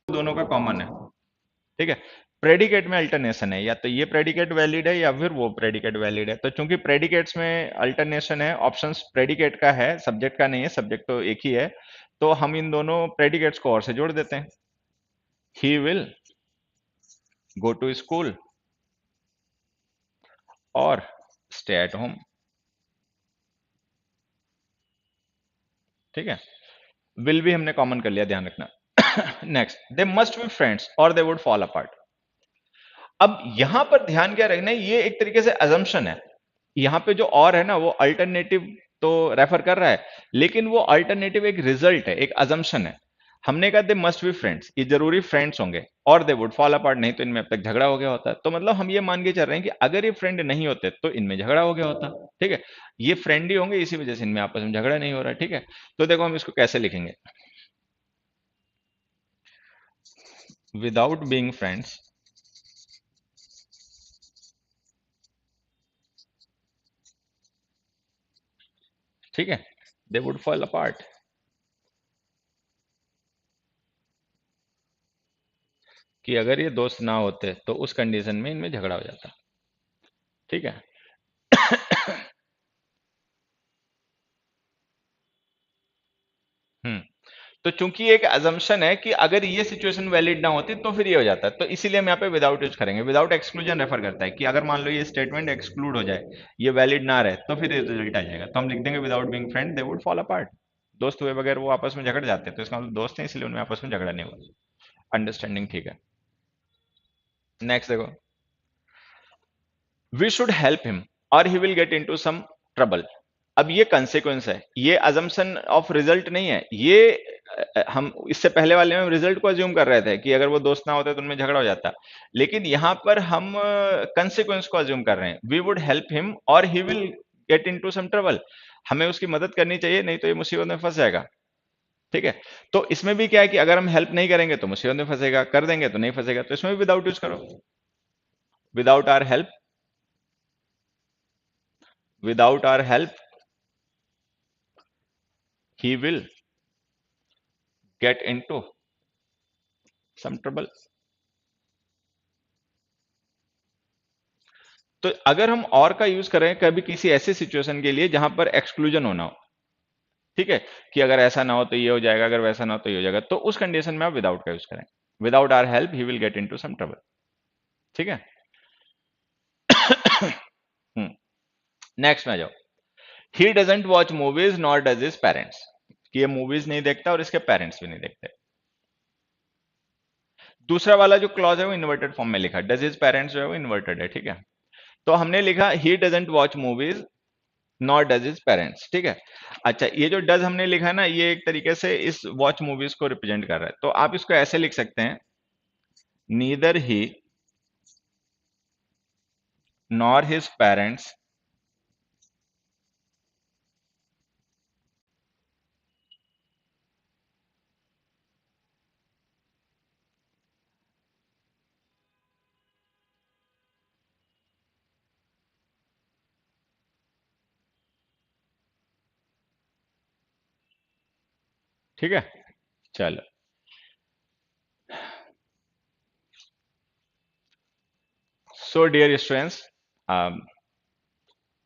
दोनों का कॉमन है, ठीक है। प्रेडिकेट में अल्टरनेशन है, या तो ये प्रेडिकेट वैलिड है या फिर वो प्रेडिकेट वैलिड है। तो चूंकि प्रेडिकेट्स में अल्टरनेशन है, ऑप्शंस प्रेडिकेट का है, सब्जेक्ट का नहीं है, सब्जेक्ट तो एक ही है, तो हम इन दोनों प्रेडिकेट्स को और से जोड़ देते हैं। He will go to school और स्टे एट होम, ठीक है। विल भी हमने कॉमन कर लिया, ध्यान रखना। Next, they must be friends और दे वुड फॉल अपार्ट। अब यहां पर ध्यान क्या रखना है, ये एक तरीके से अजम्पशन है। यहाँ पे जो और है ना वो अल्टरनेटिव तो रेफर कर रहा है, लेकिन वो अल्टरनेटिव एक रिजल्ट है, एक अजम्पशन है। हमने कहा दे मस्ट बी फ्रेंड्स, ये जरूरी फ्रेंड्स होंगे, और दे वुड फॉल अपार्ट, नहीं तो इनमें अब तक झगड़ा हो गया होता। तो मतलब हम ये मान के चल रहे हैं कि अगर ये फ्रेंड नहीं होते तो इनमें झगड़ा हो गया होता, ठीक है। ये फ्रेंड ही होंगे, इसी वजह से इनमें आपस में झगड़ा नहीं हो रहा है, ठीक है। तो देखो हम इसको कैसे लिखेंगे, विदाउट बीइंग फ्रेंड्स, ठीक है, दे वुड फॉल अपार्ट। कि अगर ये दोस्त ना होते तो उस कंडीशन में इनमें झगड़ा हो जाता, ठीक है। हम्म। तो चूंकि एक अजम्पशन है कि अगर ये सिचुएशन वैलिड ना होती तो फिर ये हो जाता है, तो इसीलिए हम यहाँ पे विदाउट यूज करेंगे। विदाउट एक्सक्लूजन रेफर करता है कि अगर मान लो ये स्टेटमेंट एक्सक्लूड हो जाए, ये वैलिड ना रहे, तो फिर रिजल्ट आ जाएगा। तो हम लिख देंगे without being friend they would fall apart. दोस्त हुए बगैर वो आपस में झगड़ जाते हैं, तो इसका मतलब दोस्त हैं इसलिए उनमें आपस में झगड़ा नहीं हुआ। अंडरस्टैंडिंग, ठीक है। नेक्स्ट देखो, वी शुड हेल्प हिम और he will get into some trouble. अब ये कंसेक्वेंस है, ये अजम्पशन ऑफ रिजल्ट नहीं है, ये हम इससे पहले वाले में रिजल्ट को अज्यूम कर रहे थे कि अगर वो दोस्त ना होते तो उनमें झगड़ा हो जाता, लेकिन यहां पर हम कंसेक्वेंस को अज्यूम कर रहे हैं, वी वुड हेल्प हिम और he will get into some trouble, हमें उसकी मदद करनी चाहिए, नहीं तो ये मुसीबत में फंस जाएगा। ठीक है, तो इसमें भी क्या है कि अगर हम हेल्प नहीं करेंगे तो मुसीबत में फंसेगा, कर देंगे तो नहीं फंसेगा, तो इसमें भी विदाउट यूज करो, without our help, without our help he will get into some trouble। तो अगर हम और का यूज करें कभी किसी ऐसे सिचुएशन के लिए जहां पर एक्सक्लूजन होना हो, ठीक है, कि अगर ऐसा ना हो तो ये हो जाएगा, अगर वैसा ना हो तो ये हो जाएगा, तो उस कंडीशन में आप विदाउट का यूज करें, without our help he will get into some trouble. ठीक है, नेक्स्ट में आ जाओ, he doesn't watch movies not does his parents, कि ये मूवीज नहीं देखता और इसके पेरेंट्स भी नहीं देखते। दूसरा वाला जो क्लॉज है वो इन्वर्टेड फॉर्म में लिखा, डज हिज पेरेंट्स जो है वो इन्वर्टेड है। ठीक है, तो हमने लिखा ही doesn't watch movies not does his parents. ठीक है, अच्छा ये जो डज हमने लिखा है ना, ये एक तरीके से इस वॉच मूवीज को रिप्रेजेंट कर रहा है, तो आप इसको ऐसे लिख सकते हैं, neither he nor his parents ठीक है, चलो, so dear students,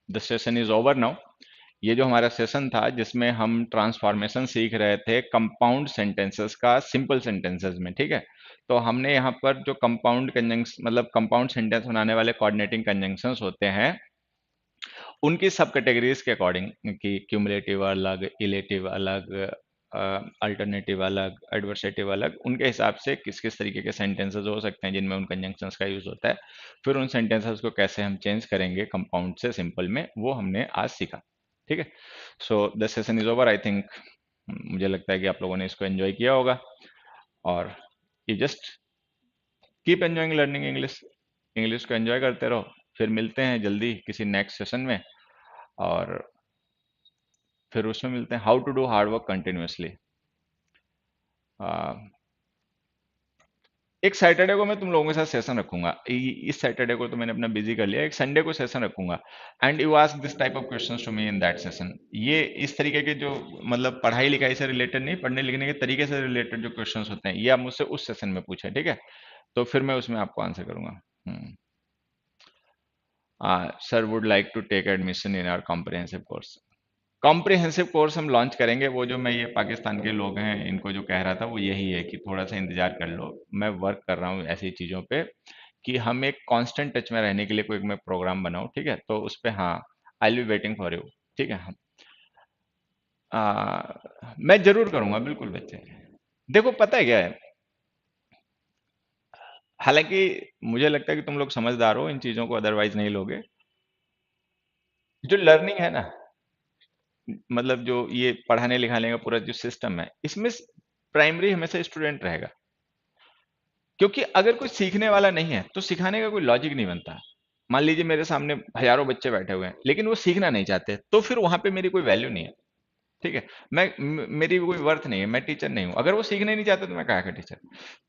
the session is over now. ये जो हमारा सेशन था जिसमें हम ट्रांसफॉर्मेशन सीख रहे थे कंपाउंड सेंटेंसेस का सिंपल सेंटेंसेस में, ठीक है, तो हमने यहाँ पर जो कंपाउंड कंजंक्शन मतलब कंपाउंड सेंटेंस बनाने वाले कोऑर्डिनेटिंग कंजंक्शंस होते हैं उनकी सब कैटेगरीज के अकॉर्डिंग, कि क्यूमुलेटिव अलग, इलेटिव अलग, अल्टरनेटिव अलग, एडवर्सेटिव अलग, उनके हिसाब से किस किस तरीके के सेंटेंसेस हो सकते हैं जिनमें उन कंजंक्शंस का यूज होता है, फिर उन सेंटेंसेस को कैसे हम चेंज करेंगे कंपाउंड से सिंपल में, वो हमने आज सीखा। ठीक है, so the session is over, I think, मुझे लगता है कि आप लोगों ने इसको एंजॉय किया होगा, और you just keep enjoying learning English, English को एंजॉय करते रहो। फिर मिलते हैं जल्दी किसी नेक्स्ट सेशन में, और फिर उसमें मिलते हैं how to do hard work continuously. एक सैटरडे को मैं तुम लोगों के साथ सेशन रखूंगा, इस सैटरडे को तो मैंने अपना बिजी कर लिया, एक संडे को सेशन रखूंगा, and you ask this type of questions to me in that session. ये इस तरीके के जो मतलब पढ़ाई लिखाई से रिलेटेड नहीं, पढ़ने लिखने के तरीके से रिलेटेड जो क्वेश्चंस होते हैं ये आप मुझसे उस सेशन में पूछे, ठीक है, तो फिर मैं उसमें आपको आंसर करूंगा। Sir would like to take admission in our comprehensive course. Comprehensive course हम लॉन्च करेंगे, वो जो मैं ये पाकिस्तान के लोग हैं इनको जो कह रहा था वो यही है कि थोड़ा सा इंतजार कर लो, मैं वर्क कर रहा हूँ ऐसी चीज़ों पे कि हम एक कांस्टेंट टच में रहने के लिए कोई मैं प्रोग्राम बनाऊँ, ठीक है, तो उस पे हाँ, I will be waiting for you. ठीक है, मैं जरूर करूंगा बिल्कुल बच्चे। देखो पता है क्या है, हालांकि मुझे लगता है कि तुम लोग समझदार हो, इन चीज़ों को अदरवाइज नहीं लोगे। जो लर्निंग है ना, मतलब जो ये पढ़ाने लिखाने का पूरा जो सिस्टम है, इसमें प्राइमरी हमेशा स्टूडेंट रहेगा, क्योंकि अगर कोई सीखने वाला नहीं है तो सिखाने का कोई लॉजिक नहीं बनता। मान लीजिए मेरे सामने हजारों बच्चे बैठे हुए हैं लेकिन वो सीखना नहीं चाहते, तो फिर वहां पे मेरी कोई वैल्यू नहीं है। ठीक है, मेरी कोई वर्थ नहीं है, मैं टीचर नहीं हूं। अगर वो सीखना नहीं चाहते तो मैं कहा का टीचर।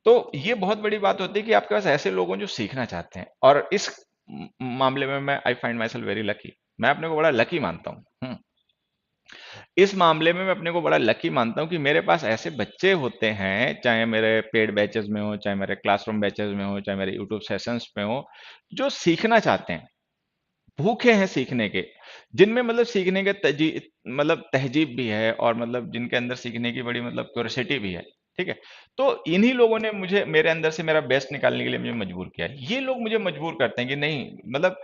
तो ये बहुत बड़ी बात होती है कि आपके पास ऐसे लोग हों जो सीखना चाहते हैं, और इस मामले में मैं I find my self very lucky, मैं अपने को बड़ा लकी मानता हूँ। इस मामले में मैं अपने को बड़ा लकी मानता हूँ कि मेरे पास ऐसे बच्चे होते हैं, चाहे मेरे पेड बैचेस में हो, चाहे मेरे क्लासरूम बैचेस में हो, चाहे मेरे यूट्यूब सेशंस में हो, जो सीखना चाहते हैं, भूखे हैं सीखने के, जिनमें मतलब सीखने के मतलब तहजीब भी है, और मतलब जिनके अंदर सीखने की बड़ी मतलब क्यूरियोसिटी भी है। ठीक है, तो इन्हीं लोगों ने मुझे मेरे अंदर से मेरा बेस्ट निकालने के लिए मुझे मजबूर किया है। ये लोग मुझे मजबूर करते हैं कि नहीं, मतलब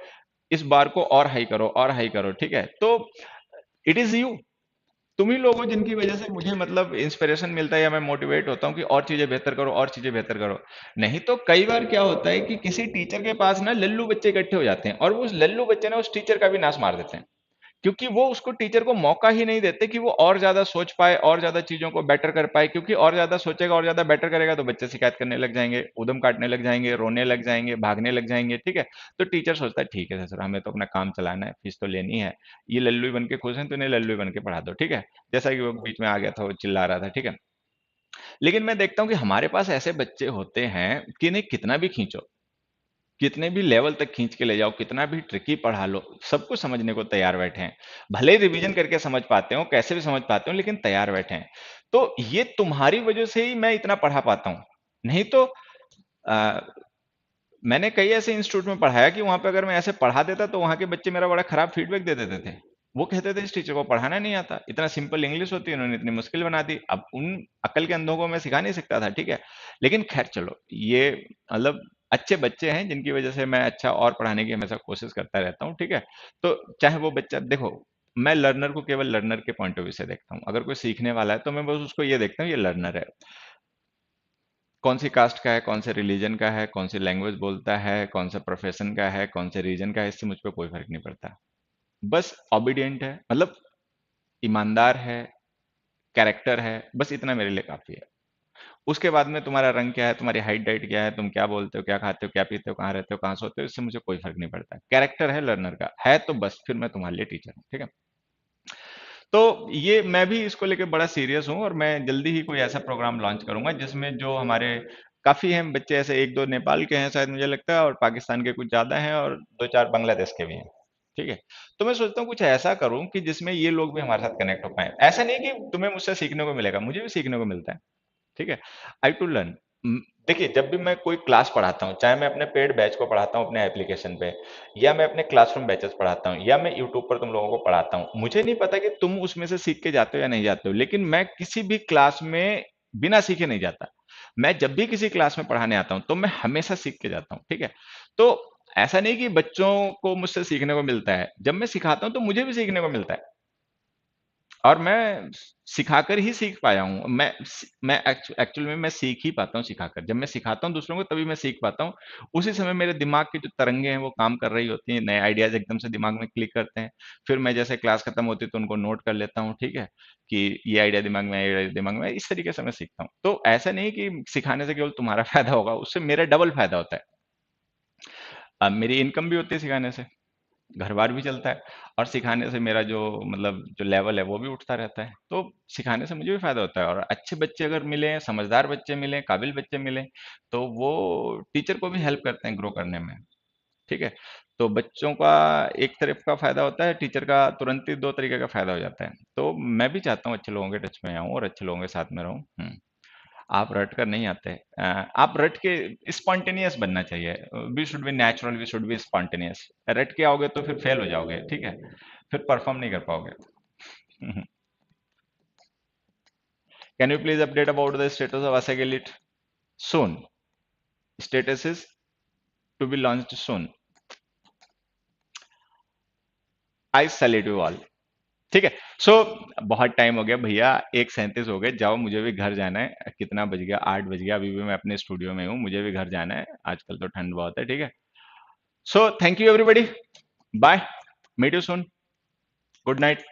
इस बार को और हाई करो और हाई करो। ठीक है, तो इट इज यू, तुम ही लोग हो जिनकी वजह से मुझे मतलब इंस्पिरेशन मिलता है, या मैं मोटिवेट होता हूँ कि और चीजें बेहतर करो, और चीजें बेहतर करो। नहीं तो कई बार क्या होता है कि किसी टीचर के पास ना लल्लू बच्चे इकट्ठे हो जाते हैं, और वो उस लल्लू बच्चे ना उस टीचर का भी नाश मार देते हैं, क्योंकि वो उसको टीचर को मौका ही नहीं देते कि वो और ज्यादा सोच पाए, और ज्यादा चीजों को बेटर कर पाए, क्योंकि और ज्यादा सोचेगा और ज्यादा बेटर करेगा तो बच्चे शिकायत करने लग जाएंगे, उदम काटने लग जाएंगे, रोने लग जाएंगे, भागने लग जाएंगे, ठीक है। तो टीचर सोचता है ठीक है सर, हमें तो अपना काम चलाना है, फीस तो लेनी है, ये लल्लू बन के खुश हैं तो इन्हें लल्लू बन के पढ़ा दो, ठीक है। जैसा कि वो बीच में आ गया था, वो चिल्ला रहा था, ठीक है। लेकिन मैं देखता हूँ कि हमारे पास ऐसे बच्चे होते हैं कि इन्हें कितना भी खींचो, कितने भी लेवल तक खींच के ले जाओ, कितना भी ट्रिकी पढ़ा लो, सब कुछ समझने को तैयार बैठे हैं। भले ही रिवीजन करके समझ पाते हो, कैसे भी समझ पाते हो, लेकिन तैयार बैठे हैं। तो ये तुम्हारी वजह से ही मैं इतना पढ़ा पाता हूँ। नहीं तो आ, मैंने कई ऐसे इंस्टीट्यूट में पढ़ाया कि वहां पे अगर मैं ऐसे पढ़ा देता तो वहां के बच्चे मेरा बड़ा खराब फीडबैक दे देते थे। वो कहते थे इस टीचर को पढ़ाना नहीं आता, इतना सिंपल इंग्लिश होती है, उन्होंने इतनी मुश्किल बना दी। अब उन अकल के अंधों को मैं सिखा नहीं सकता था, ठीक है। लेकिन खैर चलो, ये मतलब अच्छे बच्चे हैं जिनकी वजह से मैं अच्छा और पढ़ाने की हमेशा कोशिश करता रहता हूँ, ठीक है। तो चाहे वो बच्चा देखो, मैं लर्नर को केवल लर्नर के पॉइंट ऑफ व्यू से देखता हूँ। अगर कोई सीखने वाला है तो मैं बस उसको ये देखता हूँ ये लर्नर है, कौन सी कास्ट का है, कौन से रिलीजन का है, कौन सी लैंग्वेज बोलता है, कौन सा प्रोफेशन का है, कौन से रीजन का है, इससे मुझ पर कोई फर्क नहीं पड़ता। बस ऑबिडियंट है, मतलब ईमानदार है, कैरेक्टर है, बस इतना मेरे लिए काफी है। उसके बाद में तुम्हारा रंग क्या है, तुम्हारी हाइट डाइट क्या है, तुम क्या बोलते हो, क्या खाते हो, क्या पीते हो, कहाँ रहते हो, कहाँ सोते हो, इससे मुझे कोई फर्क नहीं पड़ता। कैरेक्टर है लर्नर का है तो बस फिर मैं तुम्हारे लिए टीचर हूँ, ठीक है। तो ये मैं भी इसको लेके बड़ा सीरियस हूँ, और मैं जल्दी ही कोई ऐसा प्रोग्राम लॉन्च करूंगा जिसमें जो हमारे काफी हैं बच्चे, ऐसे एक दो नेपाल के हैं शायद मुझे लगता है, और पाकिस्तान के कुछ ज्यादा हैं, और दो चार बांग्लादेश के भी हैं, ठीक है। तो मैं सोचता हूँ कुछ ऐसा करूं कि जिसमें ये लोग भी हमारे साथ कनेक्ट हो पाए। ऐसा नहीं कि तुम्हें मुझसे सीखने को मिलेगा, मुझे भी सीखने को मिलता है, ठीक है। आई टू लर्न। देखिए, जब भी मैं कोई क्लास पढ़ाता हूँ, चाहे मैं अपने पेड बैच को पढ़ाता हूँ अपने एप्लीकेशन पे, या मैं अपने क्लासरूम बैचेस पढ़ाता हूँ, या मैं यूट्यूब पर तुम लोगों को पढ़ाता हूँ, मुझे नहीं पता कि तुम उसमें से सीख के जाते हो या नहीं जाते हो, लेकिन मैं किसी भी क्लास में बिना सीखे नहीं जाता। मैं जब भी किसी क्लास में पढ़ाने आता हूँ तो मैं हमेशा सीख के जाता हूँ, ठीक है। तो ऐसा नहीं कि बच्चों को मुझसे सीखने को मिलता है, जब मैं सिखाता हूँ तो मुझे भी सीखने को मिलता है। और मैं सिखाकर ही सीख पाया हूँ। मैं एक्चुअल में मैं सीख ही पाता हूँ सिखाकर। जब मैं सिखाता हूँ दूसरों को तभी मैं सीख पाता हूँ। उसी समय मेरे दिमाग की जो तरंगे हैं वो काम कर रही होती हैं, नए आइडियाज एकदम से दिमाग में क्लिक करते हैं। फिर मैं जैसे क्लास खत्म होती है तो उनको नोट कर लेता हूँ, ठीक है, कि ये आइडिया दिमाग में, ये आइडिया दिमाग में, इस तरीके से मैं सीखता हूँ। तो ऐसा नहीं कि सिखाने से केवल तुम्हारा फायदा होगा, उससे मेरा डबल फायदा होता है। अब मेरी इनकम भी होती है सिखाने से, घर-बार भी चलता है, और सिखाने से मेरा जो मतलब जो लेवल है वो भी उठता रहता है। तो सिखाने से मुझे भी फ़ायदा होता है, और अच्छे बच्चे अगर मिलें, समझदार बच्चे मिलें, काबिल बच्चे मिलें, तो वो टीचर को भी हेल्प करते हैं ग्रो करने में, ठीक है। तो बच्चों का एक तरफ का फ़ायदा होता है, टीचर का तुरंत ही 2 तरीके का फ़ायदा हो जाता है। तो मैं भी चाहता हूँ अच्छे लोगों के टच में आऊँ और अच्छे लोगों के साथ में रहूँ। आप रट कर नहीं आते। आप रट के स्पॉन्टेनियस बनना चाहिए। We should be natural, we should be spontaneous. रट के आओगे तो फिर फेल हो जाओगे, ठीक है, फिर परफॉर्म नहीं कर पाओगे। Can you please update about the status of ASEC Elite? Soon. Status is to be launched soon. I salute you all. ठीक है। सो बहुत टाइम हो गया भैया, 1:37 हो गए, जाओ मुझे भी घर जाना है। कितना बज गया? 8 बज गया। अभी भी मैं अपने स्टूडियो में हूँ, मुझे भी घर जाना है, आजकल तो ठंड बहुत है, ठीक है। So thank you everybody, bye, meet you soon, good night.